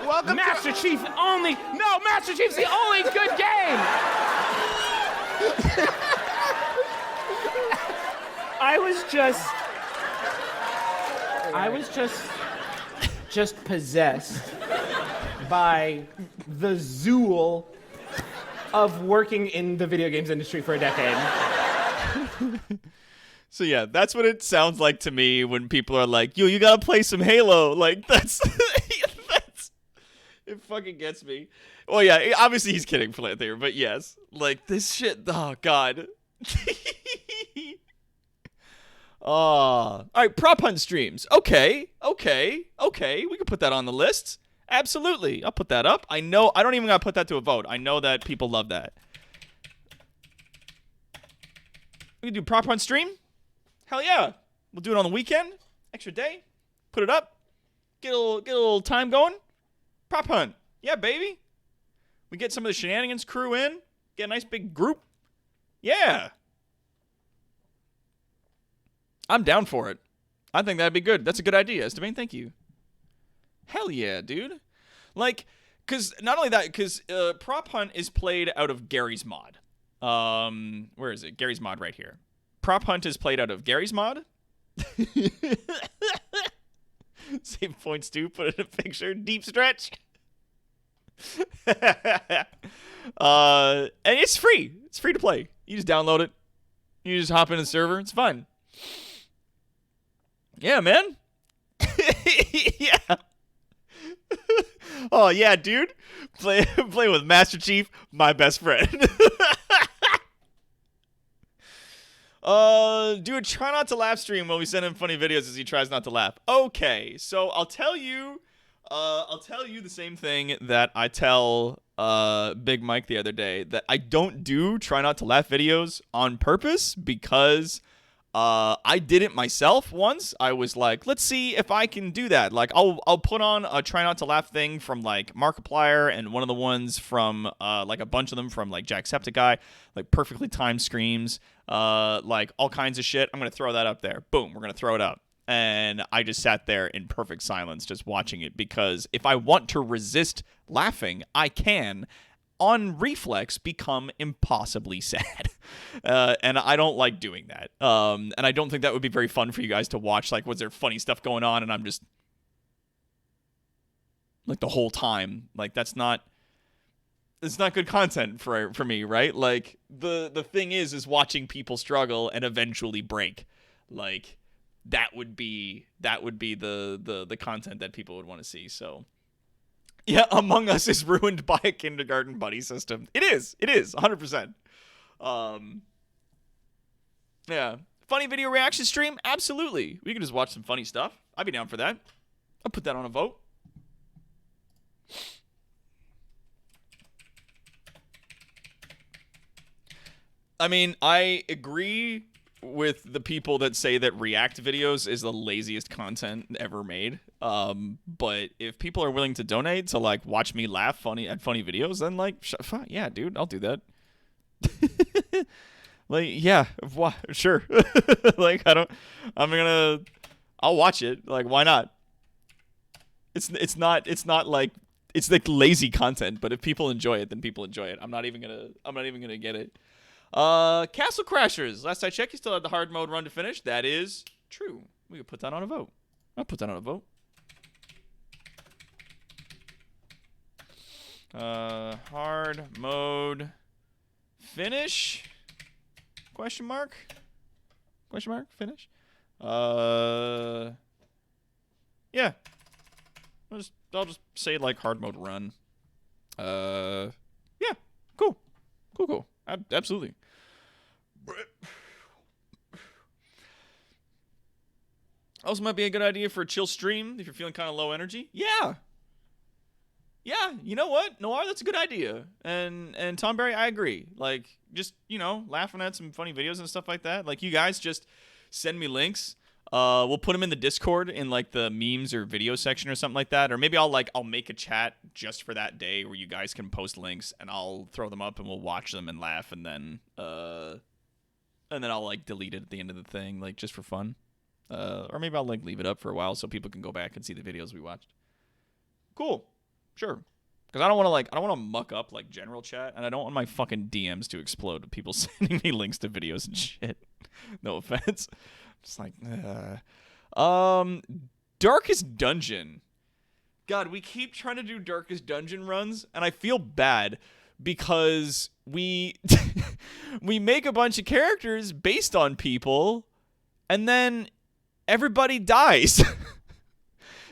Welcome Master Chief only. No, Master Chief's the only good game. I was just possessed by the zool of working in the video games industry for a decade. So yeah, that's what it sounds like to me when people are like, yo, you gotta play some Halo. Like, that's it fucking gets me. Well, yeah, obviously he's kidding for that there, but yes. Like, this shit, oh, God. All right, prop hunt streams. Okay. We can put that on the list. Absolutely. I'll put that up. I know, I don't even gotta put that to a vote. I know that people love that. We can do prop hunt stream? Hell yeah. We'll do it on the weekend. Extra day. Put it up. Get a little time going. Prop hunt. Yeah, baby. We get some of the shenanigans crew in. Get a nice big group. Yeah. I'm down for it. I think that'd be good. That's a good idea, Esteban. Thank you. Hell yeah, dude. Like, because not only that, because prop hunt is played out of Gary's mod. Where is it? Gary's mod right here. Prop hunt is played out of Gary's mod. Save points too. Put it in a picture. Deep stretch. And it's free. It's free to play. You just download it. You just hop in the server. It's fun. Yeah, man. Yeah. Oh yeah, dude. Play with Master Chief, my best friend. Do a try not to laugh stream while we send him funny videos as he tries not to laugh. Okay, so I'll tell you the same thing that I tell Big Mike the other day, that I don't do try not to laugh videos on purpose because I did it myself once. I was like, let's see if I can do that. Like, I'll put on a try not to laugh thing from like Markiplier and one of the ones from like a bunch of them from like Jacksepticeye, like perfectly timed screams, like all kinds of shit. I'm gonna throw that up there. Boom, we're gonna throw it up. And I just sat there in perfect silence just watching it, because if I want to resist laughing, I can, on reflex, become impossibly sad. And I don't like doing that. And I don't think that would be very fun for you guys to watch. Like, was there funny stuff going on and I'm just like the whole time? Like, it's not good content for me, right? Like, the thing is watching people struggle and eventually break. Like, that would be the content that people would want to see. So yeah, Among Us is ruined by a kindergarten buddy system. It is 100%. Yeah, funny video reaction stream, absolutely. We can just watch some funny stuff. I'd be down for that. I'll put that on a vote. I mean, I agree with the people that say that react videos is the laziest content ever made. But if people are willing to donate to like watch me laugh at funny videos, then like, yeah, dude, I'll do that. Like, yeah, sure. Like, I'll watch it. Like, why not? It's not like, it's like lazy content, but if people enjoy it, then people enjoy it. I'm not even gonna get it. Castle Crashers. Last I checked, you still had the hard mode run to finish. That is true. We could put that on a vote. I'll put that on a vote. Hard mode finish? Question mark? Finish? Yeah. I'll just say like hard mode run. Yeah. Cool. Absolutely. Also might be a good idea for a chill stream if you're feeling kind of low energy. Yeah, you know what? Noir, that's a good idea. And Tom Berry, I agree. Like, just, laughing at some funny videos and stuff like that. Like, you guys just send me links. We'll put them in the Discord in like the memes or video section or something like that. Or maybe I'll make a chat just for that day where you guys can post links and I'll throw them up and we'll watch them and laugh, and then I'll like delete it at the end of the thing, like just for fun. Or maybe I'll like leave it up for a while so people can go back and see the videos we watched. Cool. Sure. Because I don't want to muck up like general chat, and I don't want my fucking DMs to explode with people sending me links to videos and shit. No offense. Just like, Darkest Dungeon. God, we keep trying to do Darkest Dungeon runs, and I feel bad because we make a bunch of characters based on people, and then everybody dies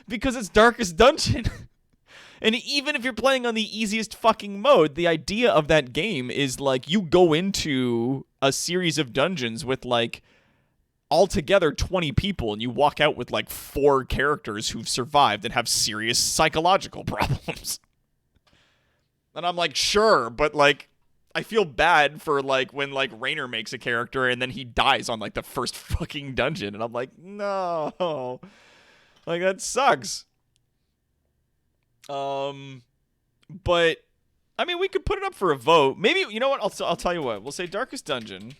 because it's Darkest Dungeon. And even if you're playing on the easiest fucking mode, the idea of that game is like you go into a series of dungeons with like altogether 20 people, and you walk out with like 4 characters who've survived and have serious psychological problems. And I'm like, sure, but like I feel bad for like when like Rainer makes a character and then he dies on like the first fucking dungeon, and I'm like, no, like that sucks. But I mean, we could put it up for a vote. Maybe, you know what? I'll tell you what. We'll say Darkest Dungeon.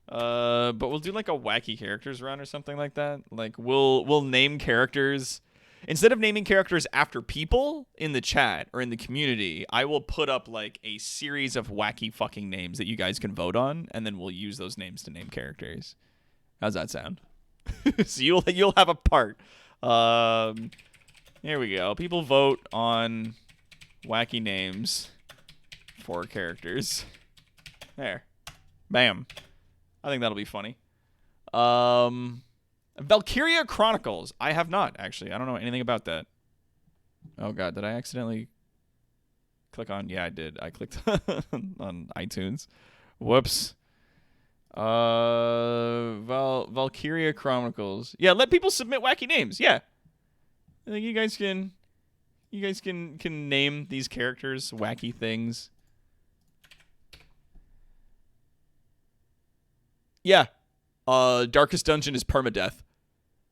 But we'll do like a wacky characters run or something like that. Like we'll name characters instead of naming characters after people in the chat or in the community. I will put up like a series of wacky fucking names that you guys can vote on, and then we'll use those names to name characters. How's that sound? So you'll have a part. Here we go. People vote on wacky names for characters. There. Bam. I think that'll be funny. Valkyria Chronicles. I have not, actually. I don't know anything about that. Oh god, did I accidentally click on? Yeah, I did. I clicked on iTunes. Whoops. Valkyria Chronicles. Yeah, let people submit wacky names. Yeah. I think you guys can name these characters wacky things. Yeah. Darkest Dungeon is permadeath.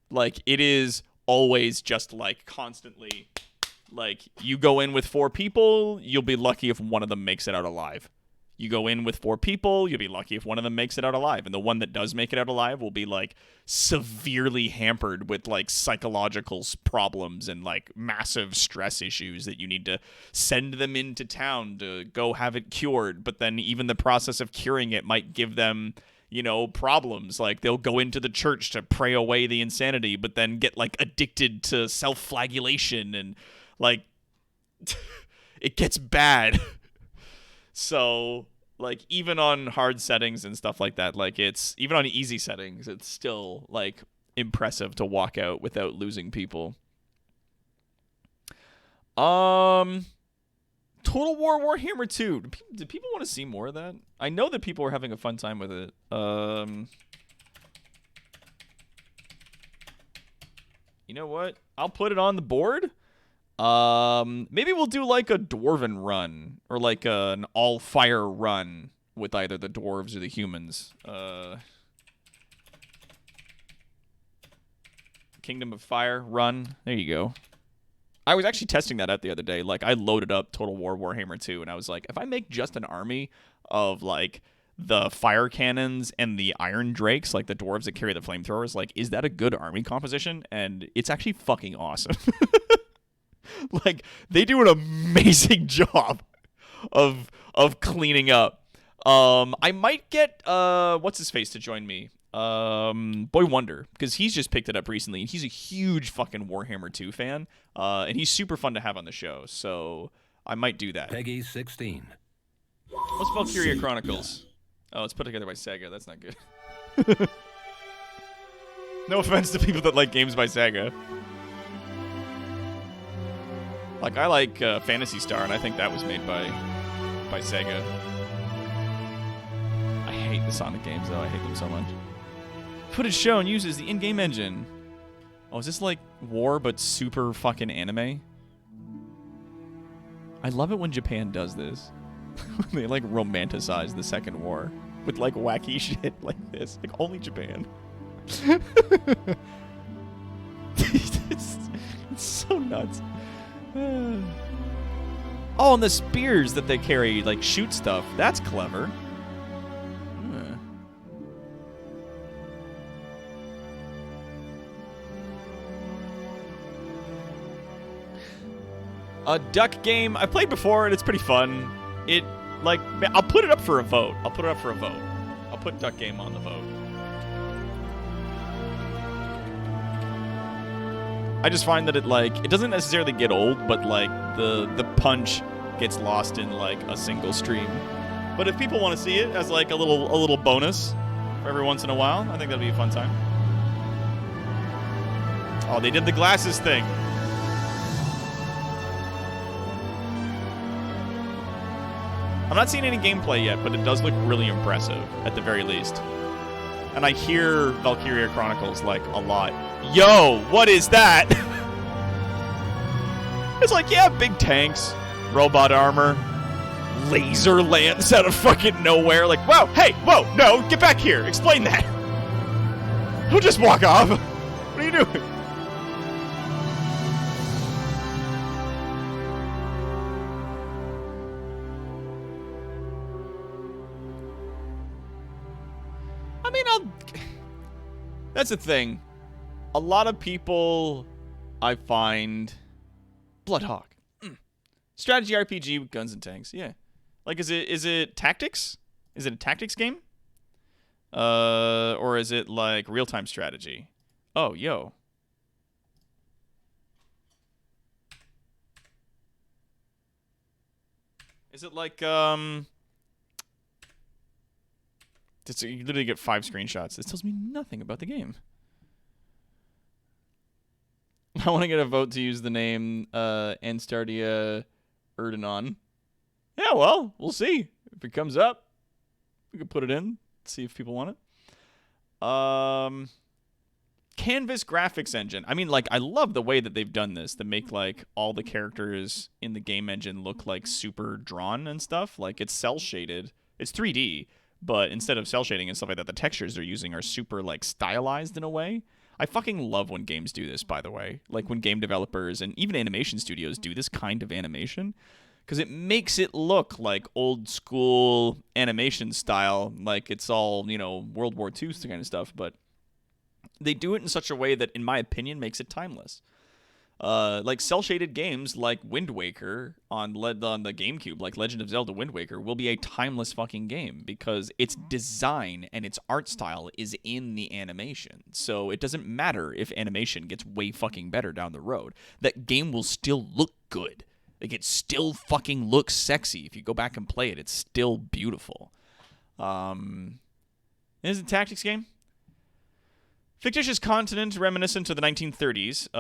Like, it is always just, like, constantly, like, you go in with 4 people, you'll be lucky if one of them makes it out alive. You go in with 4 people, you'll be lucky if one of them makes it out alive. And the one that does make it out alive will be, like, severely hampered with, like, psychological problems and, like, massive stress issues that you need to send them into town to go have it cured. But then even the process of curing it might give them, you know, problems. Like, they'll go into the church to pray away the insanity, but then get, like, addicted to self-flagellation and, like, it gets bad. So, like, even on hard settings and stuff like that, like, it's, even on easy settings, it's still, like, impressive to walk out without losing people. Total War Warhammer 2. Do people want to see more of that? I know that people are having a fun time with it. You know what? I'll put it on the board. Maybe we'll do like a dwarven run or like an all fire run with either the dwarves or the humans. Kingdom of Fire run. There you go. I was actually testing that out the other day. Like, I loaded up Total War Warhammer 2 and I was like, if I make just an army of like the fire cannons and the iron drakes, like the dwarves that carry the flamethrowers, like, is that a good army composition? And it's actually fucking awesome. Like, they do an amazing job of cleaning up. I might get what's his face to join me. Boy Wonder, because he's just picked it up recently. He's a huge fucking Warhammer 2 fan, and he's super fun to have on the show. So I might do that. Peggy 16. What's Valkyria Chronicles? Oh, it's put together by Sega. That's not good. No offense to people that like games by Sega. Like, I like Phantasy Star, and I think that was made by Sega. I hate the Sonic games, though. I hate them so much. Footage shown uses the in-game engine. Oh, is this like War, but super fucking anime? I love it when Japan does this. They, like, romanticize the Second War with, like, wacky shit like this. Like, only Japan. It's so nuts. Oh, and the spears that they carry, like, shoot stuff. That's clever. A duck game I played before, and it's pretty fun. It, like, I'll put it up for a vote. I'll put duck game on the vote. I just find that it doesn't necessarily get old, but like the punch gets lost in like a single stream. But if people want to see it as like a little bonus for every once in a while, I think that'd be a fun time. Oh, they did the glasses thing. I'm not seeing any gameplay yet, but it does look really impressive at the very least. And I hear Valkyria Chronicles like a lot. Yo, what is that? It's like, yeah, big tanks, robot armor, laser lance out of fucking nowhere. Like, whoa, hey, whoa, no, get back here. Explain that. Don't just walk off. What are you doing? I mean, that's the thing. A lot of people, I find, Bloodhawk, strategy RPG with guns and tanks. Yeah, like, is it tactics? Is it a tactics game? Or is it like real time strategy? Oh, yo. Is it like you literally get 5 screenshots. This tells me nothing about the game. I want to get a vote to use the name Anstardia Erdenon. Yeah, well, we'll see. If it comes up, we can put it in, see if people want it. Canvas graphics engine. I mean, like, I love the way that they've done this to make, like, all the characters in the game engine look, like, super drawn and stuff. Like, it's cel-shaded. It's 3D, but instead of cel-shading and stuff like that, the textures they're using are super, like, stylized in a way. I fucking love when games do this, by the way. Like, when game developers and even animation studios do this kind of animation. Because it makes it look like old school animation style. Like, it's all, you know, World War II kind of stuff, but they do it in such a way that, in my opinion, makes it timeless. Like cel-shaded games like Wind Waker on the GameCube, like Legend of Zelda Wind Waker, will be a timeless fucking game because its design and its art style is in the animation. So it doesn't matter if animation gets way fucking better down the road. That game will still look good. Like, it still fucking looks sexy. If you go back and play it, it's still beautiful. It is a tactics game. Fictitious continent reminiscent of the 1930s,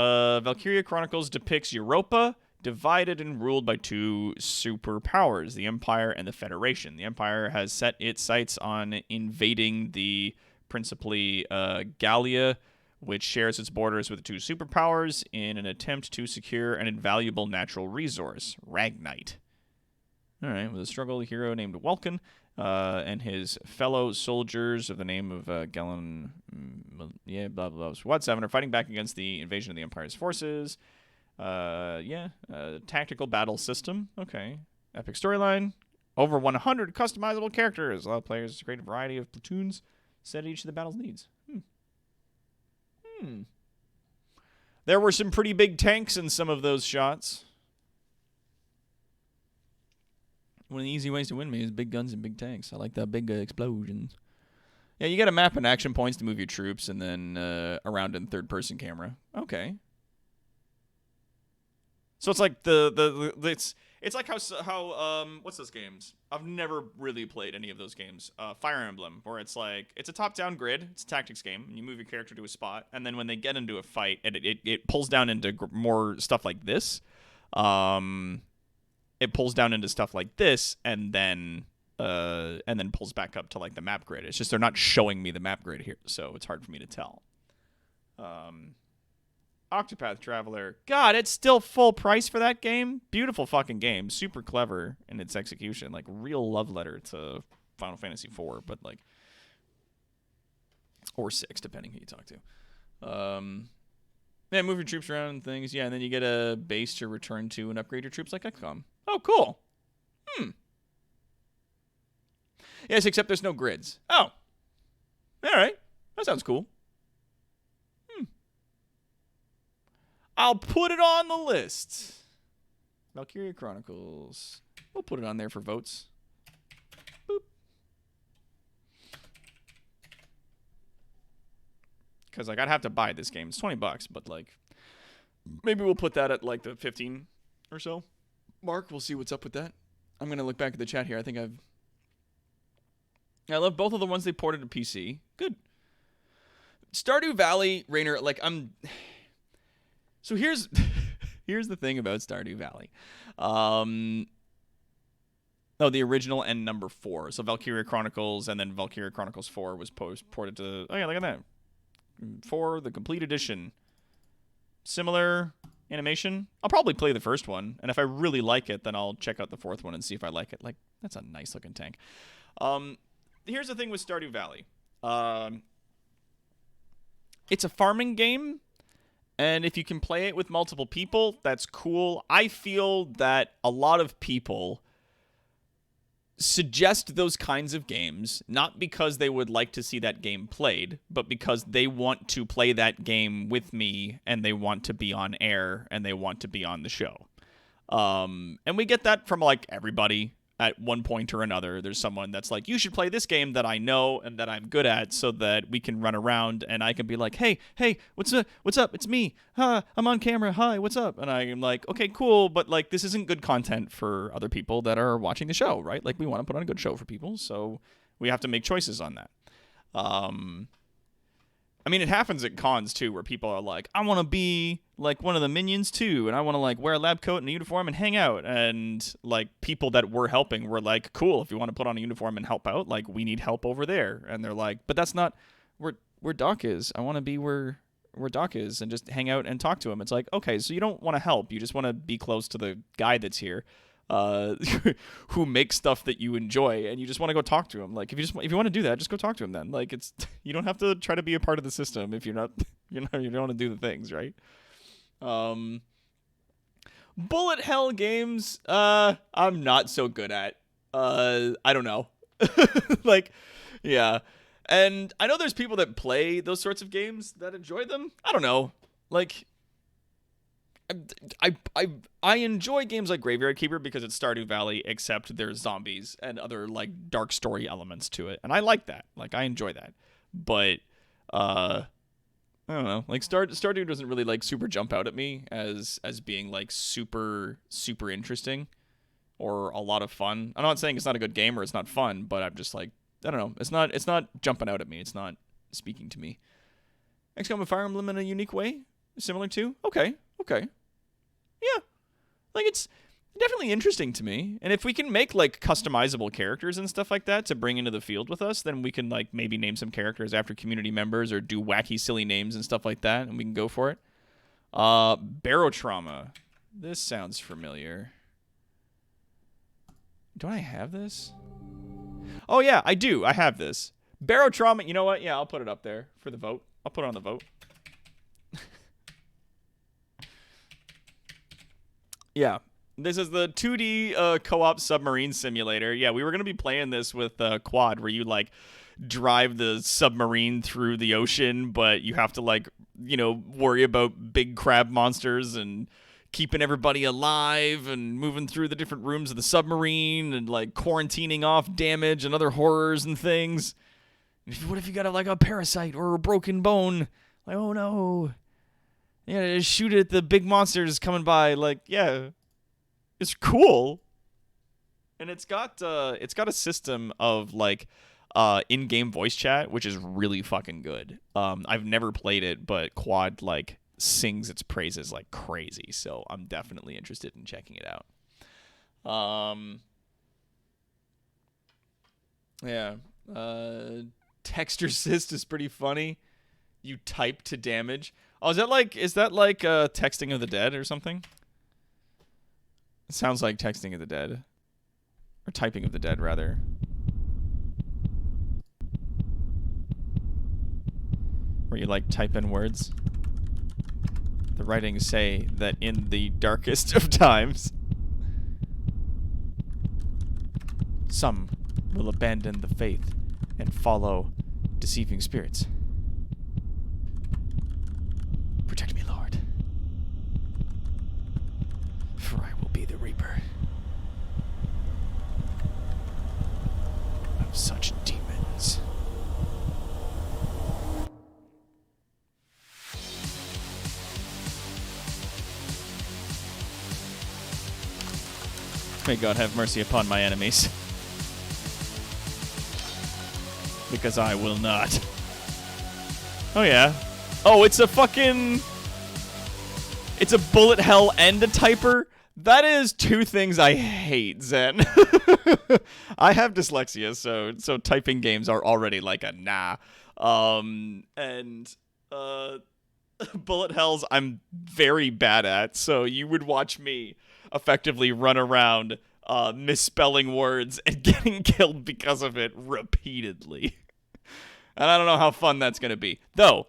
Valkyria Chronicles depicts Europa divided and ruled by two superpowers, the Empire and the Federation. The Empire has set its sights on invading the principally Gallia, which shares its borders with the two superpowers in an attempt to secure an invaluable natural resource, Ragnite. All right, with a struggle, a hero named Welkin and his fellow soldiers of the name of Galen, Squad 7 are fighting back against the invasion of the Empire's forces. Tactical battle system. Okay. Epic storyline. Over 100 customizable characters. Allow players to create a variety of platoons set each of the battle's needs. There were some pretty big tanks in some of those shots. One of the easy ways to win me is big guns and big tanks. I like the big explosions. Yeah, you got a map and action points to move your troops, and then around in third-person camera. Okay. So it's like it's like how what's those games? I've never really played any of those games. Fire Emblem, where it's like it's a top-down grid. It's a tactics game, and you move your character to a spot, and then when they get into a fight, it pulls down into more stuff like this. It pulls down into stuff like this, and then pulls back up to like the map grid. It's just they're not showing me the map grid here, so it's hard for me to tell. Octopath Traveler. God, it's still full price for that game. Beautiful fucking game. Super clever in its execution. Like, real love letter to Final Fantasy IV, but like, or 6, depending who you talk to. Yeah, move your troops around and things. Yeah, and then you get a base to return to and upgrade your troops like XCOM. Oh, cool. Yes, except there's no grids. Oh. All right. That sounds cool. I'll put it on the list. Valkyria Chronicles. We'll put it on there for votes. Boop. Because, like, I'd have to buy this game. It's $20, but, like, maybe we'll put that at, like, the 15 or so mark. We'll see what's up with that. I'm going to look back at the chat here. I think I love both of the ones they ported to PC. Good. Stardew Valley, Rainer, like, So here's the thing about Stardew Valley. The original and number 4. So Valkyria Chronicles and then Valkyria Chronicles 4 was ported to... Oh, yeah, look at that. 4, the complete edition. Similar animation. I'll probably play the first one, and if I really like it, then I'll check out the 4th one and see if I like it. Like, that's a nice looking tank. Here's the thing with Stardew Valley. It's a farming game, and if you can play it with multiple people, that's cool. I feel that a lot of people suggest those kinds of games, not because they would like to see that game played, but because they want to play that game with me, and they want to be on air, and they want to be on the show. And we get that from, like, everybody at one point or another. There's someone that's like, you should play this game that I know and that I'm good at so that we can run around and I can be like, hey, what's up? It's me. I'm on camera. Hi, what's up? And I'm like, okay, cool. But, like, this isn't good content for other people that are watching the show, right? Like, we want to put on a good show for people. So we have to make choices on that. I mean, it happens at cons too, where people are like, I want to be like one of the minions too, and I want to like wear a lab coat and a uniform and hang out. And like people that were helping were like, cool, if you want to put on a uniform and help out, like we need help over there. And they're like, but that's not where Doc is. I want to be where Doc is and just hang out and talk to him. It's like, okay, so you don't want to help. You just want to be close to the guy that's here, who makes stuff that you enjoy, and you just want to go talk to him. Like, if you want to do that, just go talk to him then. Like, it's you don't have to try to be a part of the system if you don't want to do the things, right? Bullet hell games, I'm not so good at. I don't know. Like, yeah. And I know there's people that play those sorts of games that enjoy them. I don't know. Like, I enjoy games like Graveyard Keeper because it's Stardew Valley, except there's zombies and other like dark story elements to it, and I like that. Like, I enjoy that. But I don't know. Like Stardew doesn't really like super jump out at me as being like super interesting or a lot of fun. I'm not saying it's not a good game or it's not fun, but I'm just like, I don't know. It's not jumping out at me. It's not speaking to me. XCOM and Fire Emblem in a unique way, similar to. Okay. Yeah, like it's definitely interesting to me. And if we can make like customizable characters and stuff like that to bring into the field with us, then we can like maybe name some characters after community members or do wacky, silly names and stuff like that, and we can go for it. Barotrauma. This sounds familiar. Do I have this? Oh, yeah, I do. I have this. Barotrauma. You know what? Yeah, I'll put it up there for the vote. I'll put it on the vote. Yeah. This is the 2D co-op submarine simulator. Yeah, we were going to be playing this with Quad, where you, like, drive the submarine through the ocean, but you have to, like, you know, worry about big crab monsters and keeping everybody alive and moving through the different rooms of the submarine and like quarantining off damage and other horrors and things. What if you got like a parasite or a broken bone? Like, oh no. Yeah, just shoot at the big monsters coming by. Like, yeah, it's cool. And it's got a system of like in-game voice chat, which is really fucking good. I've never played it, but Quad like sings its praises like crazy, so I'm definitely interested in checking it out. Yeah. Text assist is pretty funny. You type to damage. Oh, is that like texting of the dead or something? It sounds like texting of the dead. Or typing of the dead, rather. Where you like type in words. The writings say that in the darkest of times, some will abandon the faith and follow deceiving spirits. Protect me, Lord, for I will be the reaper of such demons. May God have mercy upon my enemies. Because I will not. Oh, yeah. Oh, it's a fucking... It's a bullet hell and a typer? That is two things I hate, Zen. I have dyslexia, so typing games are already like a nah. Bullet hells I'm very bad at, so you would watch me effectively run around misspelling words and getting killed because of it repeatedly. And I don't know how fun that's going to be. Though,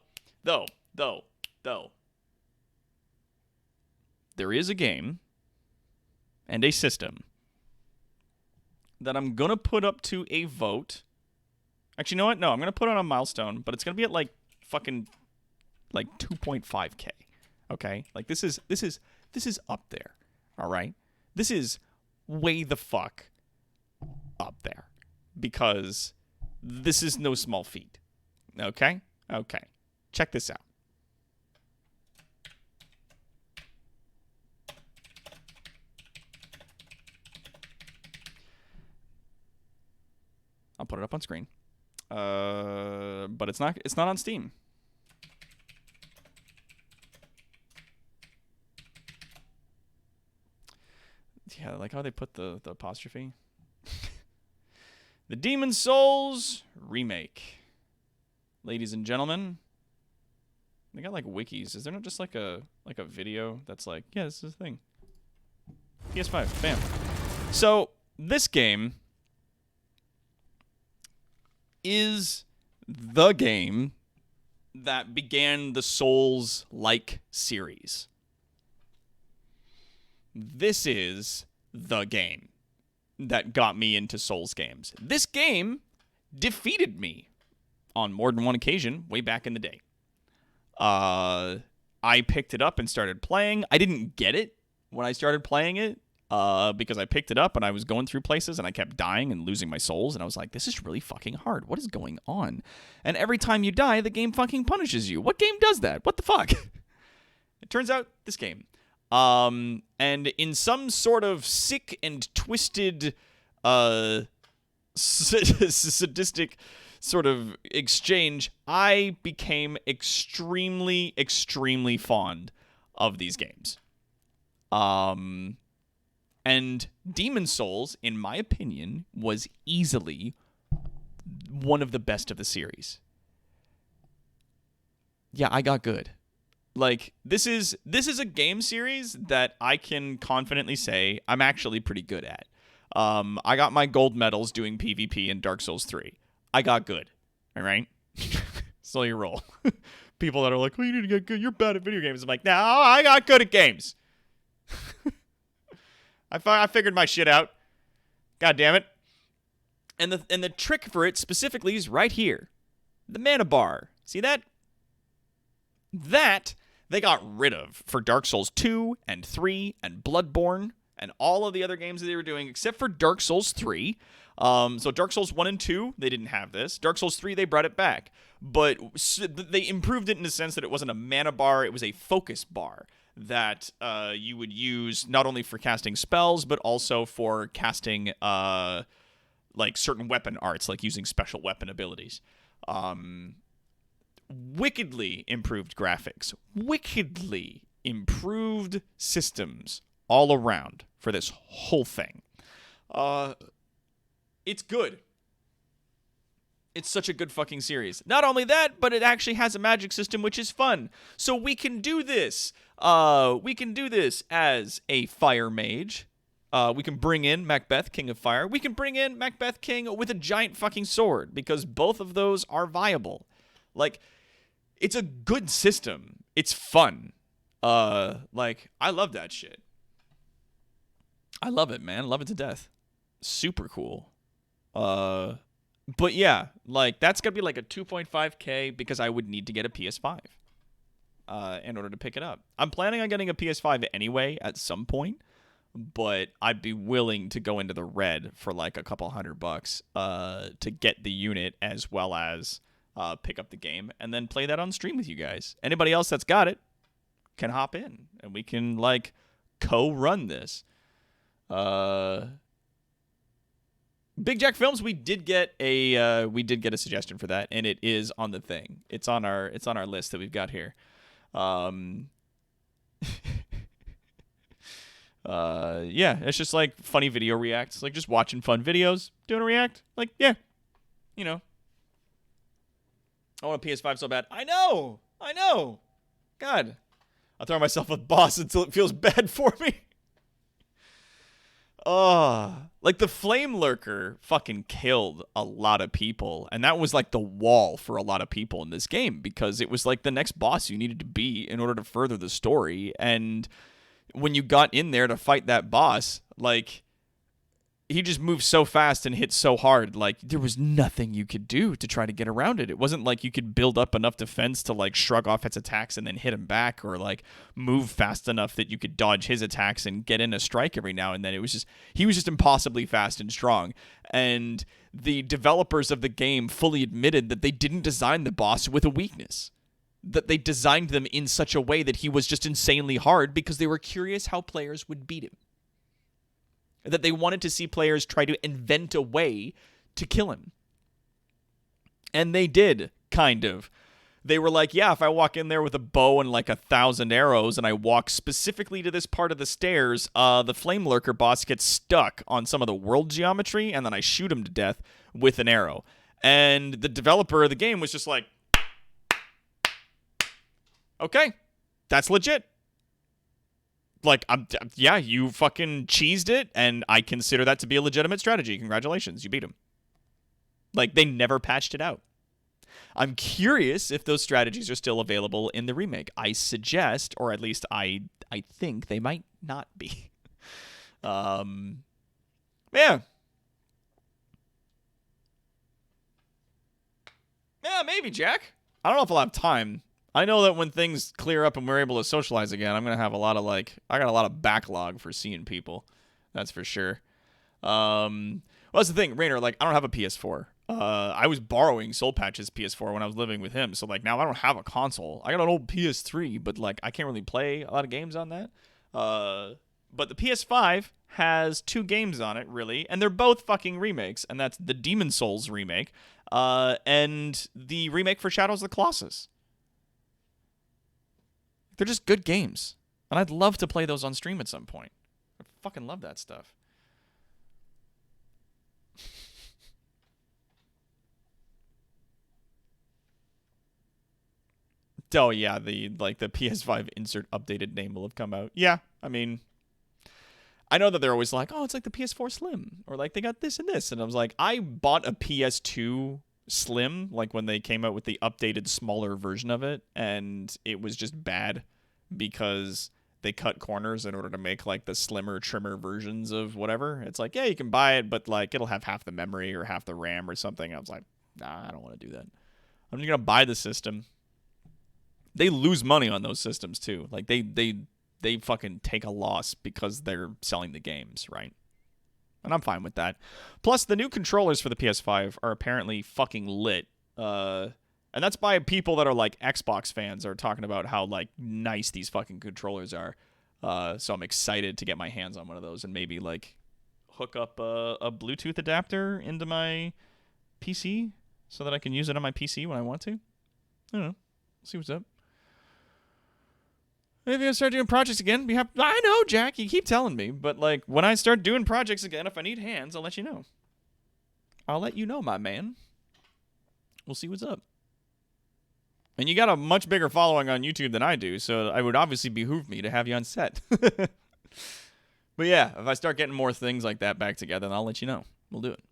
there is a game and a system that I'm going to put up to a vote. Actually, you know what? No, I'm going to put it on a milestone, but it's going to be at like fucking like 2.5K. Okay? Like this is up there. All right? This is way the fuck up there because this is no small feat. Okay? Okay. Check this out. I'll put it up on screen. But it's not on Steam. Yeah, I like how they put the apostrophe. The Demon Souls remake. Ladies and gentlemen. They got like wikis. Is there not just like a video that's like, yeah, this is a thing. PS5, bam. So this game is the game that began the Souls-like series. This is the game that got me into Souls games. This game defeated me on more than one occasion way back in the day. I picked it up and started playing. I didn't get it when I started playing it because I picked it up and I was going through places and I kept dying and losing my souls. And I was like, this is really fucking hard. What is going on? And every time you die, the game fucking punishes you. What game does that? What the fuck? It turns out this game. And in some sort of sick and twisted, sadistic sort of exchange, I became extremely, extremely fond of these games. And Demon Souls, in my opinion, was easily one of the best of the series. Yeah, I got good. Like, this is a game series that I can confidently say I'm actually pretty good at. I got my gold medals doing PvP in Dark Souls 3. I got good. All right? So you roll. People that are like, oh, you need to get good. You're bad at video games. I'm like, no, I got good at games. I figured my shit out. God damn it. And the trick for it specifically is right here. The mana bar. See that? That they got rid of for Dark Souls 2 and 3 and Bloodborne and all of the other games that they were doing except for Dark Souls 3. So Dark Souls 1 and 2, they didn't have this. Dark Souls 3, they brought it back. But they improved it in the sense that it wasn't a mana bar, it was a focus bar that you would use not only for casting spells, but also for casting like certain weapon arts, like using special weapon abilities. Wickedly improved graphics. Wickedly improved systems all around for this whole thing. It's good. It's such a good fucking series. Not only that, but it actually has a magic system, which is fun. So we can do this. We can do this as a fire mage. We can bring in Macbeth, King of Fire. We can bring in Macbeth, King with a giant fucking sword, because both of those are viable. Like, it's a good system. It's fun. Like, I love that shit. I love it, man. Love it to death. Super cool. But yeah, like, that's gonna be like a 2.5K because I would need to get a PS5 in order to pick it up. I'm planning on getting a PS5 anyway at some point, but I'd be willing to go into the red for like a couple $100 to get the unit as well as pick up the game and then play that on stream with you guys. Anybody else that's got it can hop in and we can like co-run this. Big Jack Films, we did get a suggestion for that, and it is on the thing. It's on our list that we've got here. Yeah, it's just like funny video reacts, like just watching fun videos, doing a react. Like, yeah, you know. I want a PS5 so bad. I know. God, I'll throw myself with boss until it feels bad for me. Like the Flame Lurker fucking killed a lot of people, and that was like the wall for a lot of people in this game because it was like the next boss you needed to be in order to further the story. And when you got in there to fight that boss, like, he just moved so fast and hit so hard, like, there was nothing you could do to try to get around it. It wasn't like you could build up enough defense to, like, shrug off its attacks and then hit him back, or, like, move fast enough that you could dodge his attacks and get in a strike every now and then. It was just, he was just impossibly fast and strong. And the developers of the game fully admitted that they didn't design the boss with a weakness. That they designed them in such a way that he was just insanely hard because they were curious how players would beat him. That they wanted to see players try to invent a way to kill him. And they did, kind of. they were like, yeah, if I walk in there with a bow and like 1,000 arrows and I walk specifically to this part of the stairs, the Flame Lurker boss gets stuck on some of the world geometry, and then I shoot him to death with an arrow. And the developer of the game was just like, okay, that's legit. Like, yeah, you fucking cheesed it, and I consider that to be a legitimate strategy. Congratulations, you beat him. Like, they never patched it out. I'm curious if those strategies are still available in the remake. I suggest, or at least I think they might not be. Yeah. Yeah, maybe, Jack. I don't know if I'll have time. I know that when things clear up and we're able to socialize again, I'm going to have a lot of, I got a lot of backlog for seeing people. That's for sure. Well, that's the thing, Rainer, I don't have a PS4. I was borrowing Soul Patch's PS4 when I was living with him, so, now I don't have a console. I got an old PS3, but, I can't really play a lot of games on that. But the PS5 has 2 games on it, really, and they're both fucking remakes, and that's the Demon Souls remake, and the remake for Shadows of the Colossus. They're just good games, and I'd love to play those on stream at some point. I fucking love that stuff. Oh, yeah, the PS5 insert updated name will have come out. Yeah, I mean, I know that they're always like, oh, it's like the PS4 Slim, or they got this and this, and I was like, I bought a PS2 Slim, when they came out with the updated, smaller version of it, and it was just bad because they cut corners in order to make, the slimmer, trimmer versions of whatever. It's like, yeah, you can buy it, but, it'll have half the memory or half the RAM or something. I was like, nah, I don't want to do that. I'm just going to buy the system. They lose money on those systems, too. They fucking take a loss because they're selling the games, right? And I'm fine with that. Plus, the new controllers for the PS5 are apparently fucking lit. And that's by people that are Xbox fans are talking about how nice these fucking controllers are. So I'm excited to get my hands on one of those and maybe hook up a Bluetooth adapter into my PC so that I can use it on my PC when I want to. I don't know. See what's up. Maybe I'll start doing projects again. I know, Jack. You keep telling me. But, when I start doing projects again, if I need hands, I'll let you know. I'll let you know, my man. We'll see what's up. And you got a much bigger following on YouTube than I do, so it would obviously behoove me to have you on set. But, yeah, if I start getting more things like that back together, then I'll let you know. We'll do it.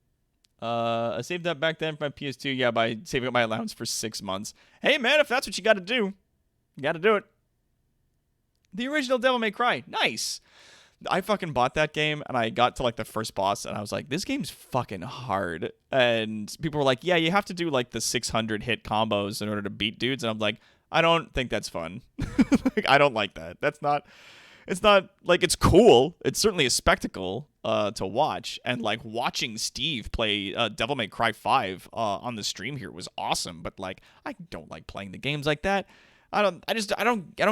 I saved that back then for my PS2, by saving up my allowance for 6 months. Hey, man, if that's what you got to do, you got to do it. The original Devil May Cry. Nice. I fucking bought that game, and I got to, the first boss, and I was like, this game's fucking hard. And people were like, yeah, you have to do, the 600-hit combos in order to beat dudes. And I'm like, I don't think that's fun. I don't like that. It's not, it's cool. It's certainly a spectacle to watch. And, watching Steve play Devil May Cry 5 on the stream here was awesome. But, I don't like playing the games like that. I don't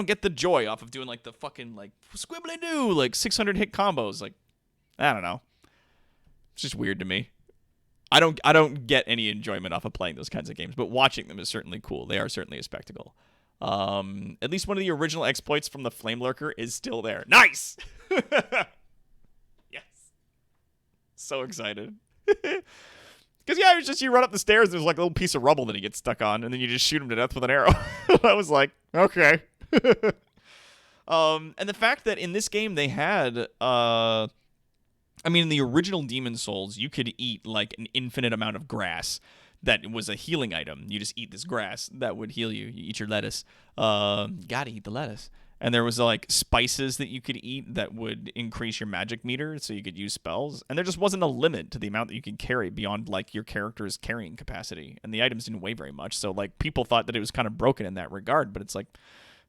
get the joy off of doing the fucking squibbly doo 600 hit combos. I don't know. It's just weird to me. I don't get any enjoyment off of playing those kinds of games, but watching them is certainly cool. They are certainly a spectacle. At least one of the original exploits from the Flame Lurker is still there. Nice. Yes. So excited. Because, yeah, it was just you run up the stairs, there's a little piece of rubble that he gets stuck on, and then you just shoot him to death with an arrow. I was like, okay. And the fact that in this game they had, in the original Demon Souls, you could eat, an infinite amount of grass that was a healing item. You just eat this grass that would heal you. You eat your lettuce. Gotta eat the lettuce. And there was spices that you could eat that would increase your magic meter so you could use spells. And there just wasn't a limit to the amount that you could carry beyond your character's carrying capacity. And the items didn't weigh very much. So people thought that it was kind of broken in that regard. But it's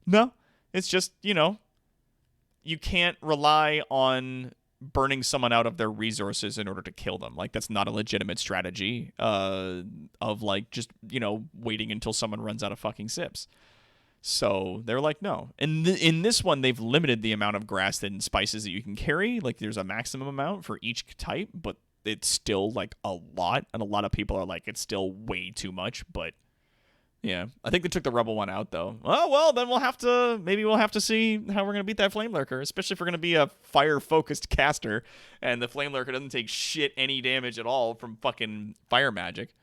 no, it's just, you can't rely on burning someone out of their resources in order to kill them. That's not a legitimate strategy of just, waiting until someone runs out of fucking sips. So they're like, no. And in this one, they've limited the amount of grass and spices that you can carry. There's a maximum amount for each type, but it's still a lot. And a lot of people are it's still way too much. But Yeah, I think they took the Rebel one out though. Oh well, then we'll have to see how we're gonna beat that Flame Lurker, especially if we're gonna be a fire-focused caster, and the Flame Lurker doesn't take shit any damage at all from fucking fire magic.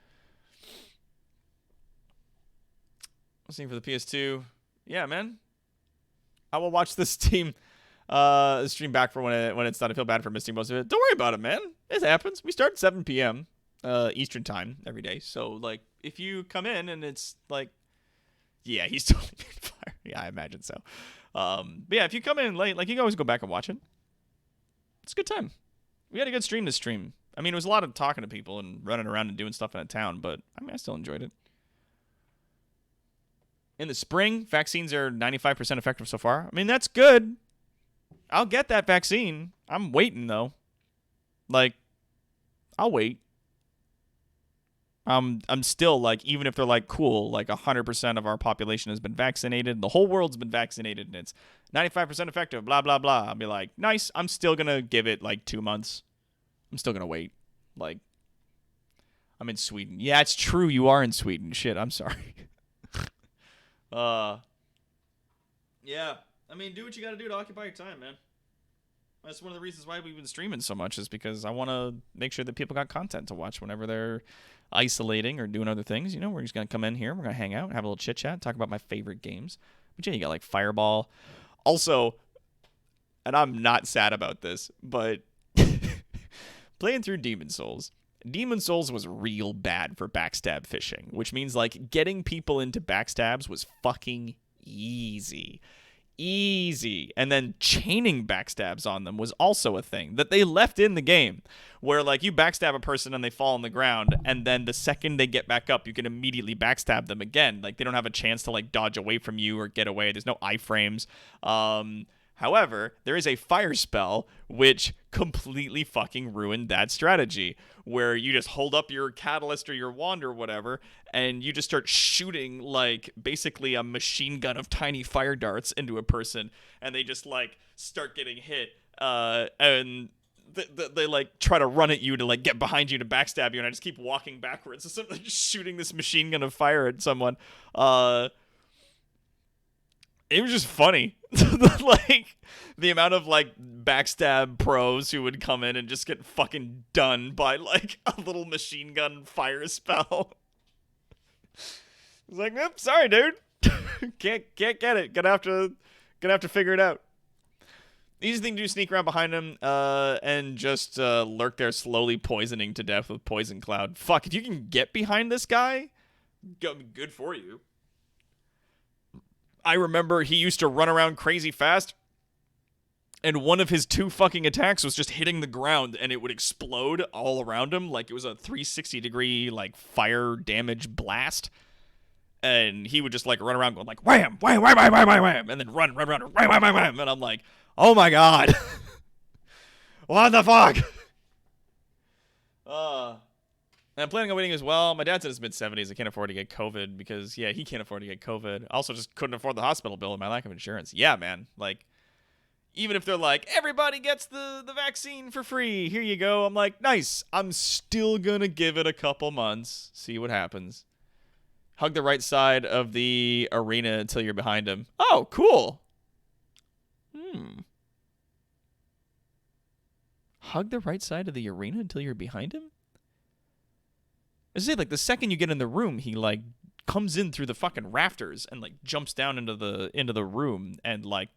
Listening for the PS2, yeah, man. I will watch this stream back for when it's done. I feel bad for missing most of it. Don't worry about it, man. It happens. We start at 7 p.m. Eastern time every day. So, like, if you come in and it's like, yeah, he's totally made fire. Yeah, I imagine so. But yeah, if you come in late, like, you can always go back and watch it. It's a good time. We had a good stream this stream. I mean, it was a lot of talking to people and running around and doing stuff in a town, but I mean, I still enjoyed it. In the spring, vaccines are 95% effective so far. I mean, that's good. I'll get that vaccine. I'm waiting, though. Like, I'll wait. I'm still, like, even if they're like, cool, like 100% of our population has been vaccinated, the whole world's been vaccinated, and it's 95% effective, blah, blah, blah. I'll be like, nice. I'm still going to give it, like, 2 months. I'm still going to wait. Like, I'm in Sweden. Yeah, it's true. You are in Sweden. Shit, I'm sorry. Yeah. I mean, do what you got to do to occupy your time, man. That's one of the reasons why we've been streaming so much, is because I want to make sure that people got content to watch whenever they're isolating or doing other things. You know, we're just going to come in here, we're going to hang out, have a little chit-chat, talk about my favorite games. But yeah, you got, like, Fireball. Also, and I'm not sad about this, but playing through Demon's Souls was real bad for backstab fishing, which means, like, getting people into backstabs was fucking easy. And then chaining backstabs on them was also a thing that they left in the game, where, like, you backstab a person and they fall on the ground, and then the second they get back up, you can immediately backstab them again. Like, they don't have a chance to, like, dodge away from you or get away. There's no iframes. However, there is a fire spell which completely fucking ruined that strategy, where you just hold up your catalyst or your wand or whatever, and you just start shooting, like, basically a machine gun of tiny fire darts into a person, and they just, like, start getting hit, and they like, try to run at you to, like, get behind you to backstab you, and I just keep walking backwards, so I'm just shooting this machine gun of fire at someone. It was just funny. Like, the amount of, like, backstab pros who would come in and just get fucking done by, like, a little machine gun fire spell. It's like, nope, sorry, dude. can't get it. Gonna have to figure it out. The easy thing to do is sneak around behind him and just lurk there, slowly poisoning to death with Poison Cloud. Fuck, if you can get behind this guy, good for you. I remember he used to run around crazy fast, and one of his 2 fucking attacks was just hitting the ground, and it would explode all around him like it was a 360-degree, like, fire damage blast. And he would just, like, run around going, like, wham, wham, wham, wham, wham, wham, wham, and then run, wham, wham, wham, wham. And I'm like, oh my god. What the fuck? And I'm planning on waiting as well. My dad's in his mid-70s. I can't afford to get COVID because, yeah, he can't afford to get COVID. I also just couldn't afford the hospital bill with my lack of insurance. Yeah, man. Like, even if they're like, everybody gets the vaccine for free, here you go. I'm like, nice. I'm still gonna give it a couple months. See what happens. Hug the right side of the arena until you're behind him. Oh, cool. Hug the right side of the arena until you're behind him? I say, like, the second you get in the room, he, like, comes in through the fucking rafters and, like, jumps down into the room and, like,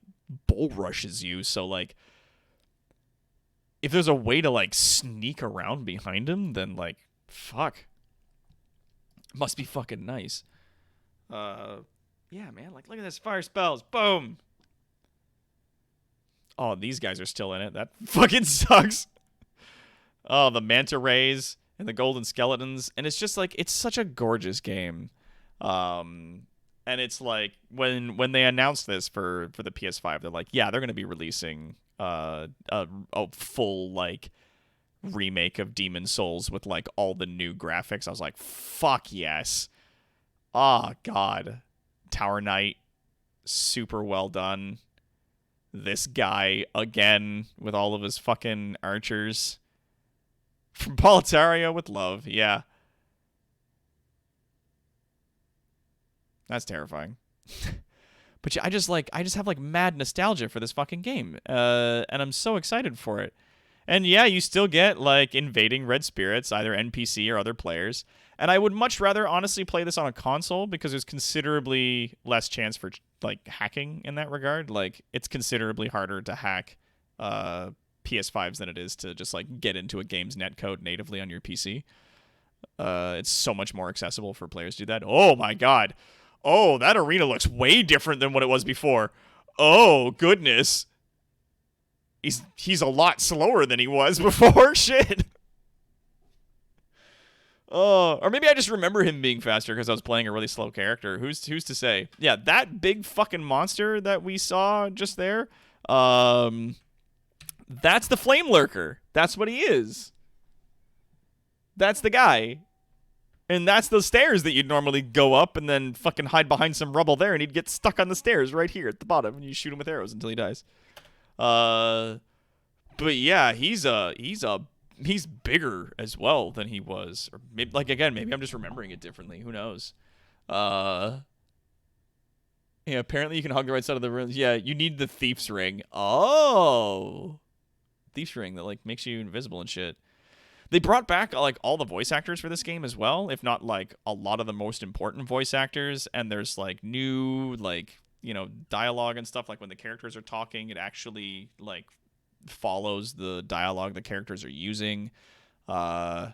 bull rushes you. So, like, if there's a way to, like, sneak around behind him, then, like, fuck. Must be fucking nice. Yeah, man, like, look at this fire spells. Boom. Oh, these guys are still in it. That fucking sucks. Oh, the manta rays and the golden skeletons, and it's just, like, it's such a gorgeous game. And it's like, when they announced this for the PS5, they're like, yeah, they're gonna be releasing a full, like, remake of Demon's Souls with, like, all the new graphics. I was like, fuck yes. Oh god. Tower Knight, super well done. This guy again with all of his fucking archers. From Politaria with love, yeah. That's terrifying. But yeah, I just have like mad nostalgia for this fucking game. And I'm so excited for it. And yeah, you still get like invading red spirits, either NPC or other players. And I would much rather honestly play this on a console because there's considerably less chance for like hacking in that regard. Like it's considerably harder to hack PS5s than it is to just like get into a game's netcode natively on your PC. It's so much more accessible for players to do that. Oh my god. Oh, that arena looks way different than what it was before. Oh, goodness. He's a lot slower than he was before. Shit. Oh, or maybe I just remember him being faster because I was playing a really slow character. Who's to say? Yeah, that big fucking monster that we saw just there, that's the Flame Lurker. That's what he is. That's the guy. And that's the stairs that you'd normally go up and then fucking hide behind some rubble there, and he'd get stuck on the stairs right here at the bottom, and you shoot him with arrows until he dies. But yeah, he's bigger as well than he was. Or maybe, like again, maybe I'm just remembering it differently. Who knows? Yeah, apparently you can hug the right side of the room. Yeah, you need the Thief's Ring. Oh, Thief's Ring that like makes you invisible and shit. They brought back like all the voice actors for this game as well, if not like a lot of the most important voice actors. And there's like new like, you know, dialogue and stuff. Like when the characters are talking, it actually like follows the dialogue the characters are using. And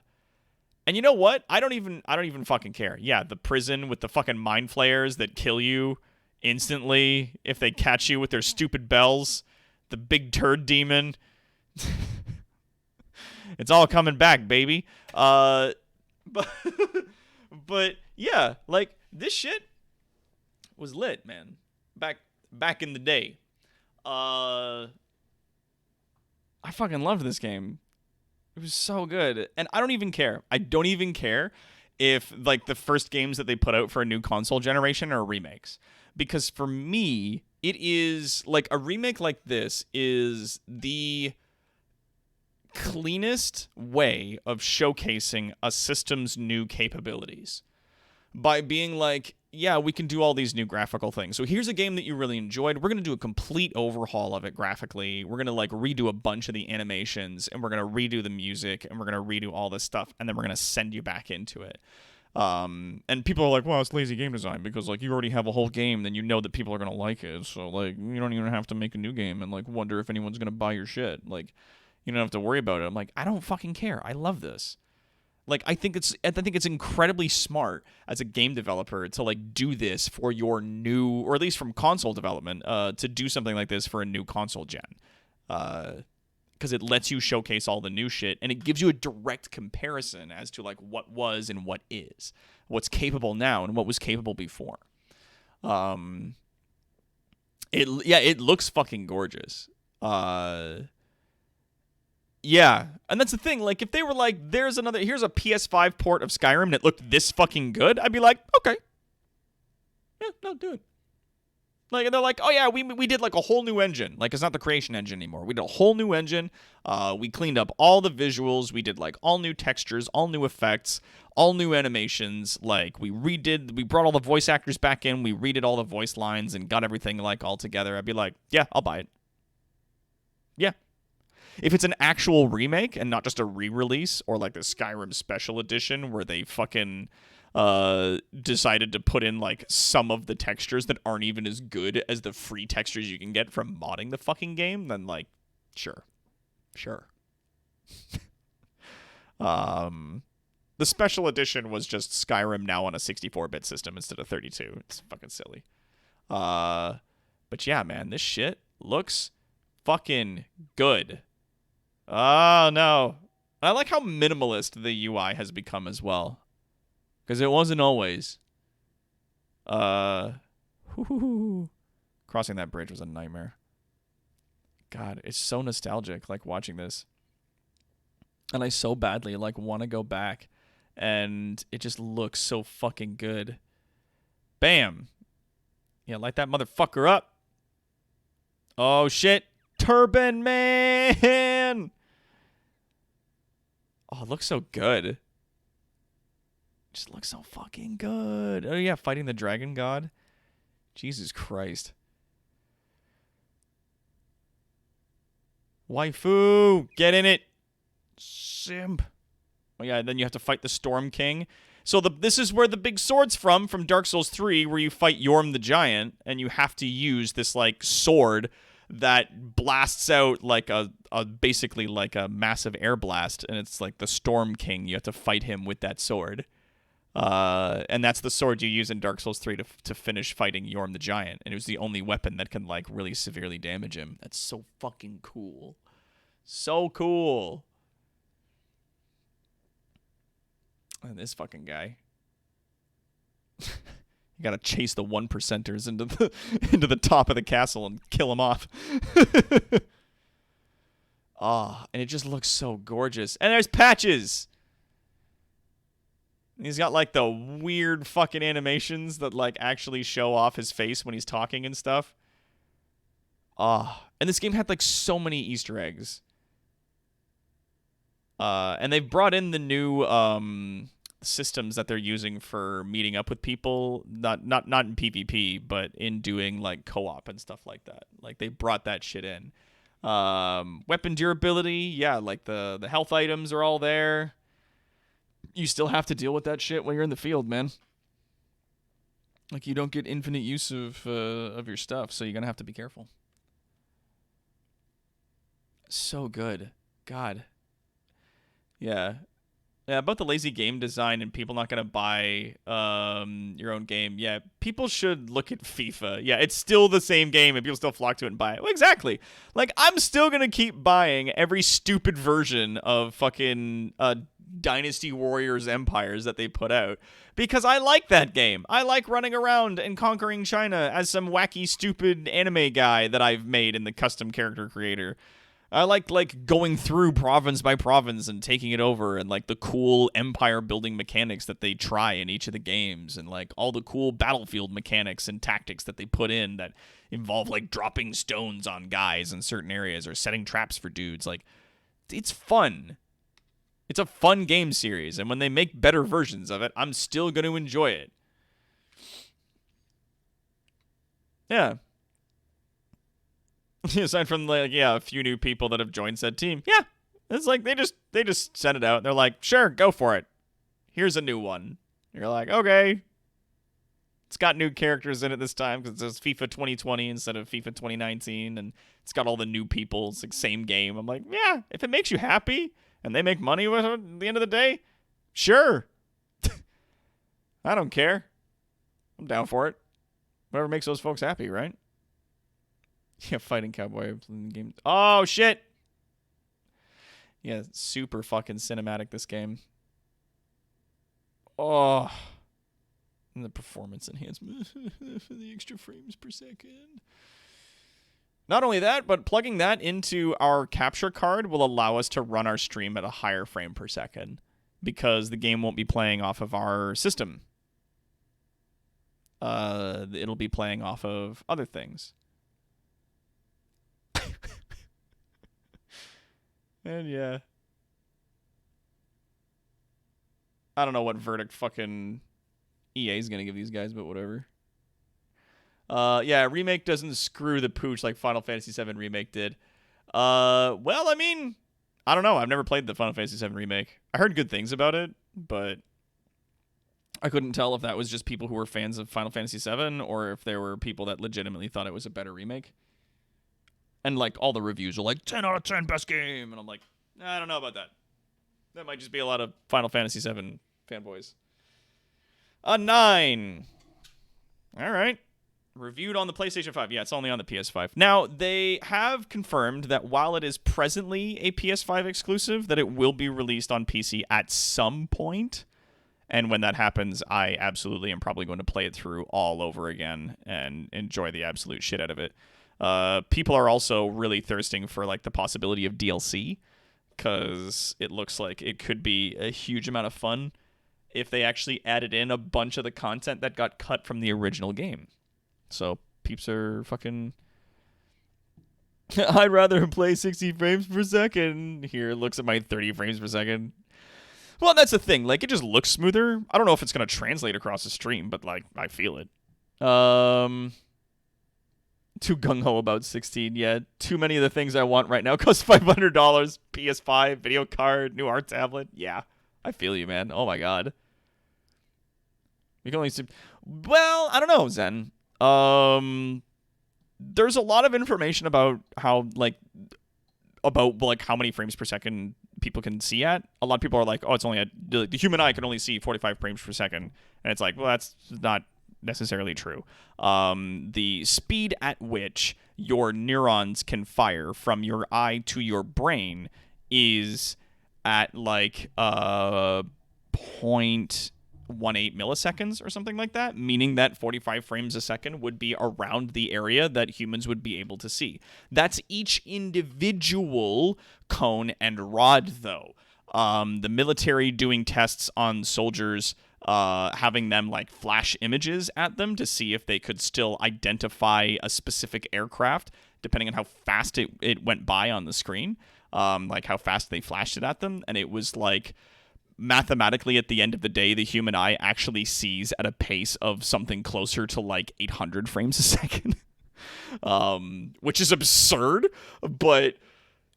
you know what? I don't even fucking care. Yeah, the prison with the fucking mind flayers that kill you instantly if they catch you with their stupid bells. The big turd demon. It's all coming back, baby. But yeah, like this shit was lit, man. Back in the day. I fucking loved this game. It was so good. And I don't even care. I don't even care if like the first games that they put out for a new console generation are remakes. Because for me, it is like a remake like this is the cleanest way of showcasing a system's new capabilities by being like, yeah, we can do all these new graphical things. So here's a game that you really enjoyed. We're going to do a complete overhaul of it graphically. We're going to like redo a bunch of the animations, and we're going to redo the music, and we're going to redo all this stuff, and then we're going to send you back into it. And people are like, well, it's lazy game design because like you already have a whole game, then you know that people are going to like it. So like you don't even have to make a new game and like wonder if anyone's going to buy your shit. Like you don't have to worry about it. I'm like, I don't fucking care. I love this. Like, I think it's incredibly smart as a game developer to like do this for your new, or at least from console development, to do something like this for a new console gen, because it lets you showcase all the new shit and it gives you a direct comparison as to like what was and what is, what's capable now and what was capable before. It looks fucking gorgeous. Yeah, and that's the thing, like, if they were like, here's a PS5 port of Skyrim and it looked this fucking good, I'd be like, okay. Yeah, no, do it. Like, and they're like, oh yeah, we did, like, a whole new engine. Like, it's not the creation engine anymore. We did a whole new engine. We cleaned up all the visuals. We did, like, all new textures, all new effects, all new animations. Like, we brought all the voice actors back in. We redid all the voice lines and got everything, like, all together. I'd be like, yeah, I'll buy it. Yeah. If it's an actual remake and not just a re-release or like the Skyrim Special Edition where they fucking decided to put in like some of the textures that aren't even as good as the free textures you can get from modding the fucking game, then like, sure. The Special Edition was just Skyrim now on a 64-bit system instead of 32. It's fucking silly. But yeah, man, this shit looks fucking good. Oh, no. I like how minimalist the UI has become as well. Because it wasn't always. Crossing that bridge was a nightmare. God, it's so nostalgic, like, watching this. And I so badly, like, want to go back. And it just looks so fucking good. Bam. Yeah, light that motherfucker up. Oh, shit. Turban Man! Oh, it looks so good. Just looks so fucking good. Oh yeah, fighting the dragon god. Jesus Christ. Waifu, get in it. Simp. Oh yeah, then you have to fight the Storm King. So this is where the big sword's from Dark Souls 3, where you fight Yorm the Giant, and you have to use this like sword that blasts out like basically like a massive air blast, and it's like the Storm King. You have to fight him with that sword. And that's the sword you use in Dark Souls 3 to finish fighting Yorm the Giant, and it was the only weapon that can like really severely damage him. That's so fucking cool. So cool. And this fucking guy. You gotta chase the 1%ers into the top of the castle and kill them off. Ah, and it just looks so gorgeous. And there's Patches. He's got like the weird fucking animations that like actually show off his face when he's talking and stuff. Ah, and this game had like so many Easter eggs. And they've brought in the new systems that they're using for meeting up with people, not in PvP, but in doing like co-op and stuff like that. Like they brought that shit in. Weapon durability, yeah, like the health items are all there. You still have to deal with that shit when you're in the field, man. Like you don't get infinite use of your stuff, so you're gonna have to be careful. So good, God. Yeah. Yeah, about the lazy game design and people not going to buy your own game. Yeah, people should look at FIFA. Yeah, it's still the same game and people still flock to it and buy it. Well, exactly. Like, I'm still going to keep buying every stupid version of fucking Dynasty Warriors Empires that they put out because I like that game. I like running around and conquering China as some wacky, stupid anime guy that I've made in the custom character creator. I like going through province by province and taking it over and like the cool empire building mechanics that they try in each of the games and like all the cool battlefield mechanics and tactics that they put in that involve like dropping stones on guys in certain areas or setting traps for dudes. Like it's fun. It's a fun game series, and when they make better versions of it, I'm still going to enjoy it. Yeah. Aside from like, yeah, a few new people that have joined said team. Yeah. It's like they just sent it out and they're like, sure, go for it. Here's a new one. You're like, okay. It's got new characters in it this time because it's FIFA 2020 instead of FIFA 2019, and it's got all the new people. It's like same game. I'm like, yeah, if it makes you happy and they make money with it at the end of the day, sure. I don't care. I'm down for it. Whatever makes those folks happy, right? Yeah, fighting cowboy in the game. Oh, shit! Yeah, super fucking cinematic, this game. Oh. And the performance enhancement for the extra frames per second. Not only that, but plugging that into our capture card will allow us to run our stream at a higher frame per second because the game won't be playing off of our system. It'll be playing off of other things. And yeah. I don't know what verdict fucking EA is going to give these guys, but whatever. Yeah, Remake doesn't screw the pooch like Final Fantasy VII Remake did. Well, I mean, I don't know. I've never played the Final Fantasy VII Remake. I heard good things about it, but I couldn't tell if that was just people who were fans of Final Fantasy VII or if there were people that legitimately thought it was a better remake. And, like, all the reviews are like, 10 out of 10, best game. And I'm like, I don't know about that. That might just be a lot of Final Fantasy VII fanboys. A 9. All right. Reviewed on the PlayStation 5. Yeah, it's only on the PS5. Now, they have confirmed that while it is presently a PS5 exclusive, that it will be released on PC at some point. And when that happens, I absolutely am probably going to play it through all over again and enjoy the absolute shit out of it. People are also really thirsting for like the possibility of DLC because it looks like it could be a huge amount of fun if they actually added in a bunch of the content that got cut from the original game. So peeps are fucking... I'd rather play 60 frames per second. Here, looks at my 30 frames per second. Well, that's the thing. Like, it just looks smoother. I don't know if it's going to translate across the stream, but, like, I feel it. Too gung-ho about 16 yet. Too many of the things I want right now cost $500. PS5, video card, new art tablet. Yeah, I feel you, man. Oh, my God. We can only see... Well, I don't know, Zen. There's a lot of information about how, like, how many frames per second people can see at. A lot of people are like, oh, it's only the human eye can only see 45 frames per second. And it's like, well, that's not necessarily true. The speed at which your neurons can fire from your eye to your brain is at like 0.18 milliseconds or something like that, meaning that 45 frames a second would be around the area that humans would be able to see. That's each individual cone and rod, though. The military doing tests on soldiers, having them like flash images at them to see if they could still identify a specific aircraft, depending on how fast it went by on the screen, like how fast they flashed it at them. And it was like, mathematically, at the end of the day, the human eye actually sees at a pace of something closer to like 800 frames a second, which is absurd, but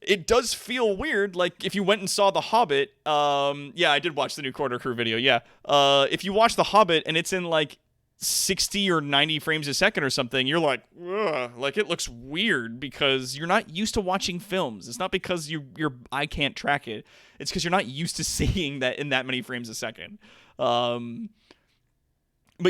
it does feel weird. Like, if you went and saw The Hobbit, yeah, I did watch the new Quarter Crew video, yeah. If you watch The Hobbit and it's in like 60 or 90 frames a second or something, you're like, ugh, like it looks weird because you're not used to watching films. It's not because your eye can't track it. It's because you're not used to seeing that in that many frames a second. But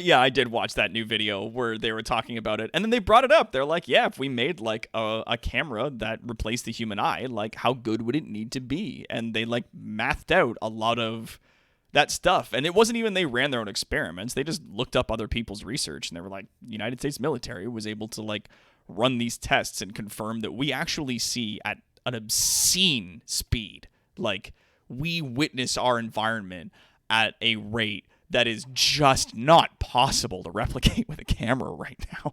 yeah, I did watch that new video where they were talking about it, and then they brought it up. They're like, yeah, if we made like a camera that replaced the human eye, like how good would it need to be? And they like mathed out a lot of that stuff. And it wasn't even they ran their own experiments. They just looked up other people's research, and they were like, United States military was able to like run these tests and confirm that we actually see at an obscene speed. Like, we witness our environment at a rate that is just not possible to replicate with a camera right now.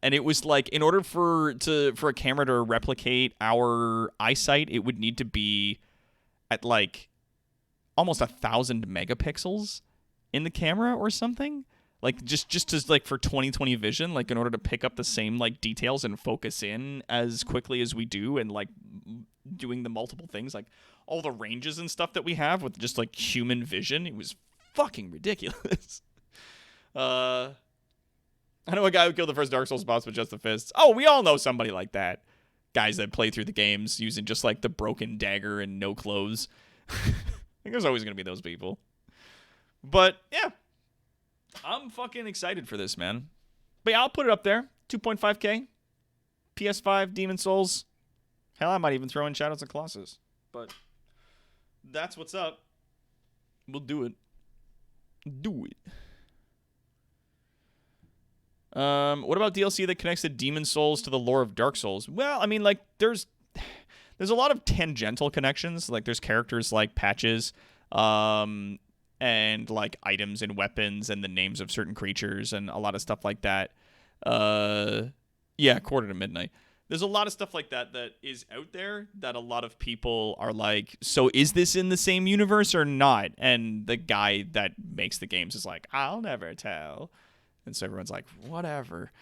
And it was like, in order for a camera to replicate our eyesight, it would need to be at like almost 1,000 megapixels in the camera or something, like just as like for 20/20 vision, like in order to pick up the same like details and focus in as quickly as we do, and like doing the multiple things, like all the ranges and stuff that we have with just like human vision. It was fucking ridiculous. I know a guy who killed the first Dark Souls boss with just the fists. Oh, we all know somebody like that. Guys that play through the games using just like the broken dagger and no clothes. I think there's always going to be those people. But, yeah. I'm fucking excited for this, man. But yeah, I'll put it up there. 2.5K. PS5, Demon Souls. Hell, I might even throw in Shadows of Colossus. But that's what's up. We'll do it. Do it. What about DLC that connects the Demon Souls to the lore of Dark Souls? Well, I mean, like, there's a lot of tangential connections. Like, there's characters like Patches, and like items and weapons and the names of certain creatures and a lot of stuff like that. Yeah, 1:45. There's a lot of stuff like that that is out there that a lot of people are like, so is this in the same universe or not? And the guy that makes the games is like, I'll never tell. And so everyone's like, whatever.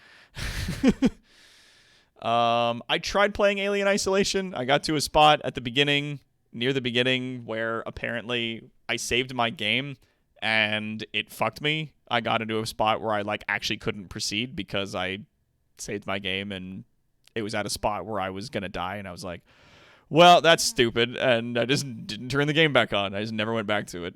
I tried playing Alien Isolation. I got to a spot at the beginning, near the beginning, where apparently I saved my game and it fucked me. I got into a spot where I like actually couldn't proceed because I saved my game and it was at a spot where I was going to die. And I was like, well, that's stupid. And I just didn't turn the game back on. I just never went back to it.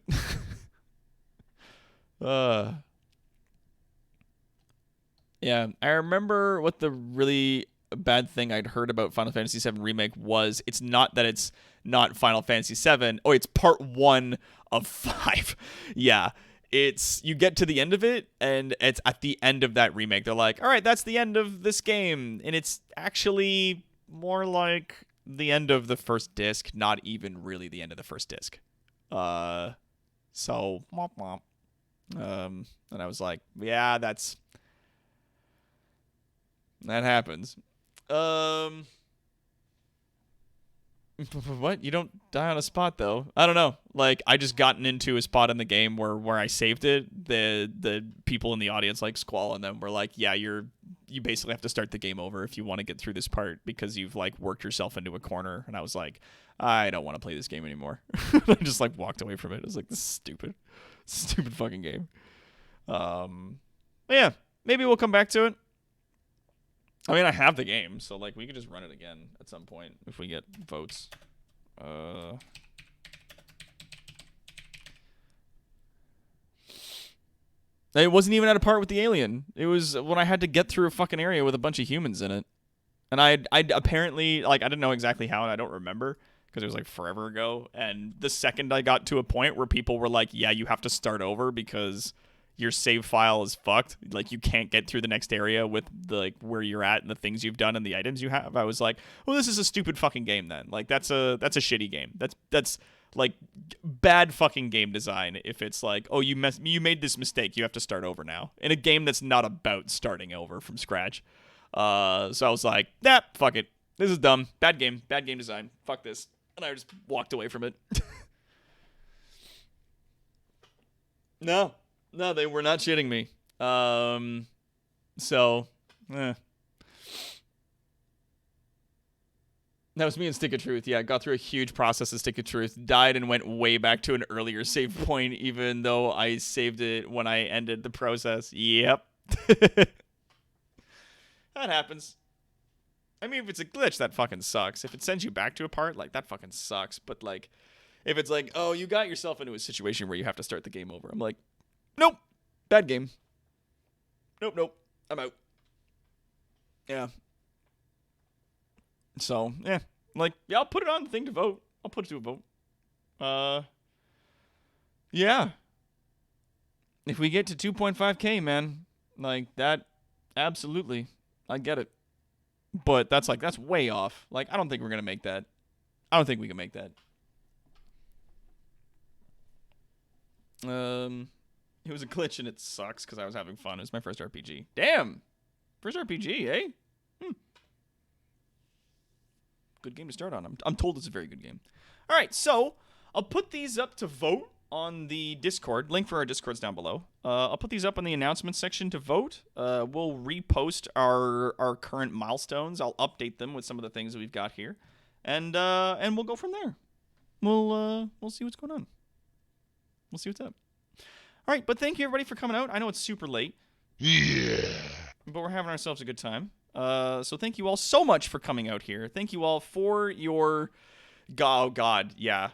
Yeah, I remember what the really bad thing I'd heard about Final Fantasy VII Remake was. It's not that it's not Final Fantasy VII. Oh, it's part 1 of 5. Yeah, it's, you get to the end of it, and it's at the end of that remake. They're like, all right, that's the end of this game. And it's actually more like the end of the first disc, not even really the end of the first disc. So, womp womp. And I was like, yeah, that happens. What? You don't die on a spot though. I don't know. Like I just gotten into a spot in the game where I saved it. The people in the audience like Squall and them were like, yeah, you basically have to start the game over if you want to get through this part because you've like worked yourself into a corner. And I was like, I don't want to play this game anymore. I just like walked away from it. I was like, this is stupid fucking game. But yeah, maybe we'll come back to it. I mean, I have the game, so like we could just run it again at some point if we get votes. It wasn't even at a part with the alien. It was when I had to get through a fucking area with a bunch of humans in it. And I apparently, like, I didn't know exactly how, and I don't remember because it was like forever ago. And the second I got to a point where people were like, yeah, you have to start over because your save file is fucked. Like, you can't get through the next area with the, like, where you're at and the things you've done and the items you have. I was like, well, this is a stupid fucking game then. Like, that's a shitty game. That's like bad fucking game design if it's like, oh, you made this mistake, you have to start over now in a game that's not about starting over from scratch. So I was like, nah, fuck it, this is dumb, bad game design, fuck this, and I just walked away from it. No, they were not shitting me. That was me in Stick of Truth. Yeah, got through a huge process of Stick of Truth, died and went way back to an earlier save point, even though I saved it when I ended the process. Yep. That happens. I mean, if it's a glitch, that fucking sucks. If it sends you back to a part, like, that fucking sucks. But, like, if it's like, oh, you got yourself into a situation where you have to start the game over, I'm like, nope, bad game. Nope, I'm out. Yeah. So, yeah. Like, yeah, I'll put it on the thing to vote. I'll put it to a vote. Yeah. If we get to 2.5K, man, like, that, absolutely, I get it. But that's way off. Like, I don't think we're going to make that. I don't think we can make that. It was a glitch and it sucks because I was having fun. It was my first RPG. Damn! First RPG, eh? Good game to start on. I'm told it's a very good game. All right, so I'll put these up to vote on the Discord. Link for our Discord's down below. I'll put these up in the announcements section to vote. We'll repost our current milestones. I'll update them with some of the things that we've got here, and we'll go from there. We'll see what's going on. We'll see what's up. All right, but thank you everybody for coming out. I know it's super late. Yeah. But we're having ourselves a good time. So thank you all so much for coming out here. Thank you all for your... Oh, God, yeah.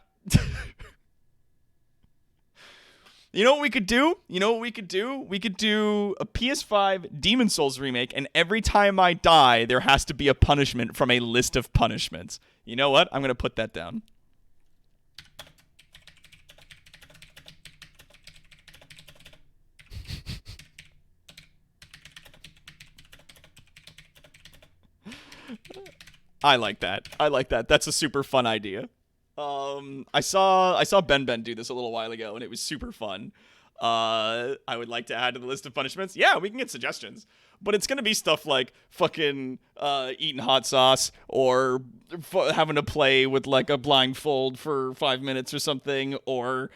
You know what we could do? We could do a PS5 Demon Souls remake, and every time I die, there has to be a punishment from a list of punishments. You know what? I'm going to put that down. I like that. That's a super fun idea. I saw Ben do this a little while ago, and it was super fun. I would like to add to the list of punishments. Yeah, we can get suggestions. But it's going to be stuff like fucking eating hot sauce or having to play with like a blindfold for 5 minutes or something, or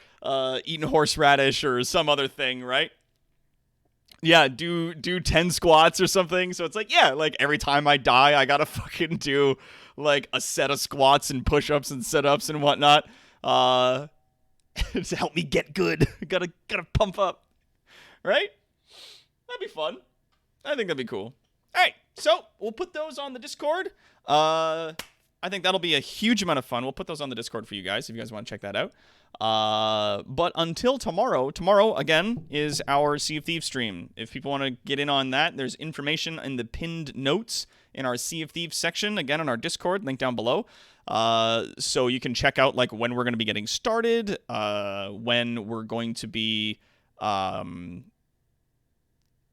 eating horseradish or some other thing, right? Yeah, do 10 squats or something. So it's like, yeah, like every time I die, I gotta fucking do like a set of squats and push-ups and sit-ups and whatnot. To help me get good. gotta pump up. Right? That'd be fun. I think that'd be cool. Alright, so we'll put those on the Discord. I think that'll be a huge amount of fun. We'll put those on the Discord for you guys if you guys want to check that out. But until tomorrow again is our Sea of Thieves stream. If people want to get in on that, there's information in the pinned notes in our Sea of Thieves section, again on our Discord, link down below. So you can check out like when we're going to be getting started, when we're going to be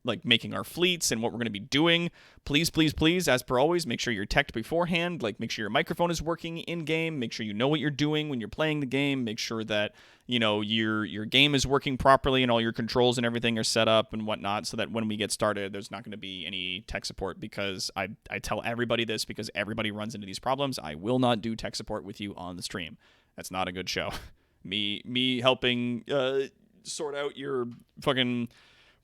like making our fleets and what we're going to be doing. Please, please, please, as per always, make sure you're teched beforehand. Like, make sure your microphone is working in game. Make sure you know what you're doing when you're playing the game. Make sure that, you know, your game is working properly and all your controls and everything are set up and whatnot, so that when we get started, there's not going to be any tech support. Because I tell everybody this because everybody runs into these problems. I will not do tech support with you on the stream. That's not a good show. Me helping sort out your fucking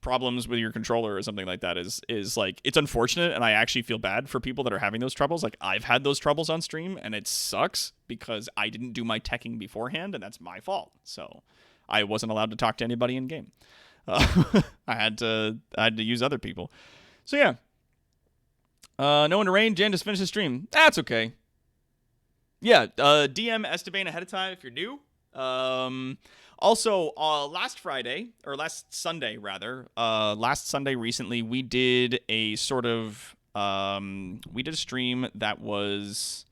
problems with your controller or something like that is like, it's unfortunate, and I actually feel bad for people that are having those troubles. Like, I've had those troubles on stream, and it sucks because I didn't do my teching beforehand, and that's my fault. So I wasn't allowed to talk to anybody in game. I had to use other people. So yeah, no one to rain. Jan just finished the stream. That's okay. Yeah, DM Esteban ahead of time if you're new. Also, last Sunday recently, we did a sort of, we did a stream that was,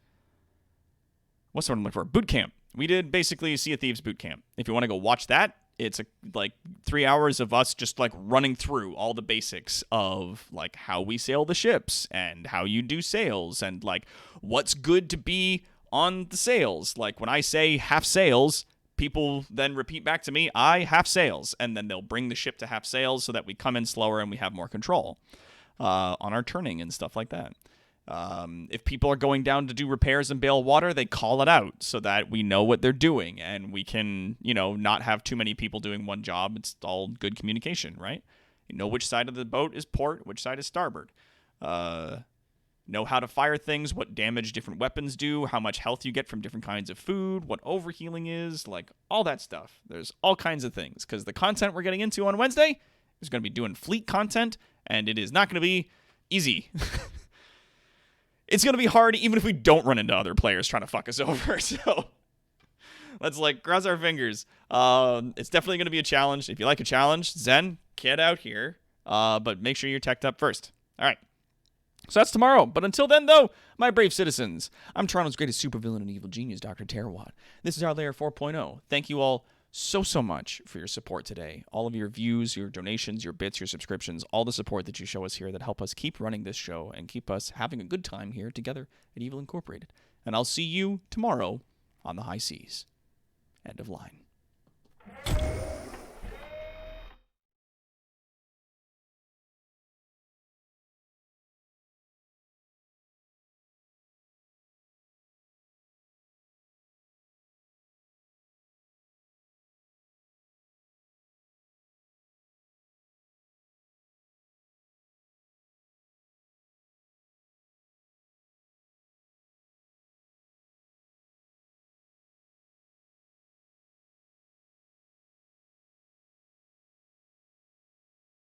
what's the word I'm looking for? Boot camp. We did basically Sea of Thieves boot camp. If you want to go watch that, it's like 3 hours of us just like running through all the basics of like how we sail the ships and how you do sails and like what's good to be on the sails. Like, when I say half sails, people then repeat back to me, I half sails, and then they'll bring the ship to half sails so that we come in slower and we have more control on our turning and stuff like that. If people are going down to do repairs and bail water, they call it out so that we know what they're doing and we can, you know, not have too many people doing one job. It's all good communication, right? You know which side of the boat is port, which side is starboard. Know how to fire things, what damage different weapons do, how much health you get from different kinds of food, what overhealing is, like all that stuff. There's all kinds of things, because the content we're getting into on Wednesday is going to be doing fleet content, and it is not going to be easy. It's going to be hard even if we don't run into other players trying to fuck us over, so let's like cross our fingers. It's definitely going to be a challenge. If you like a challenge, Zen, get out here, but make sure you're teched up first. All right. So that's tomorrow. But until then, though, my brave citizens, I'm Toronto's greatest supervillain and evil genius, Dr. Terrawat. This is our Layer 4.0. Thank you all so much for your support today. All of your views, your donations, your bits, your subscriptions, all the support that you show us here that help us keep running this show and keep us having a good time here together at Evil Incorporated. And I'll see you tomorrow on the high seas. End of line.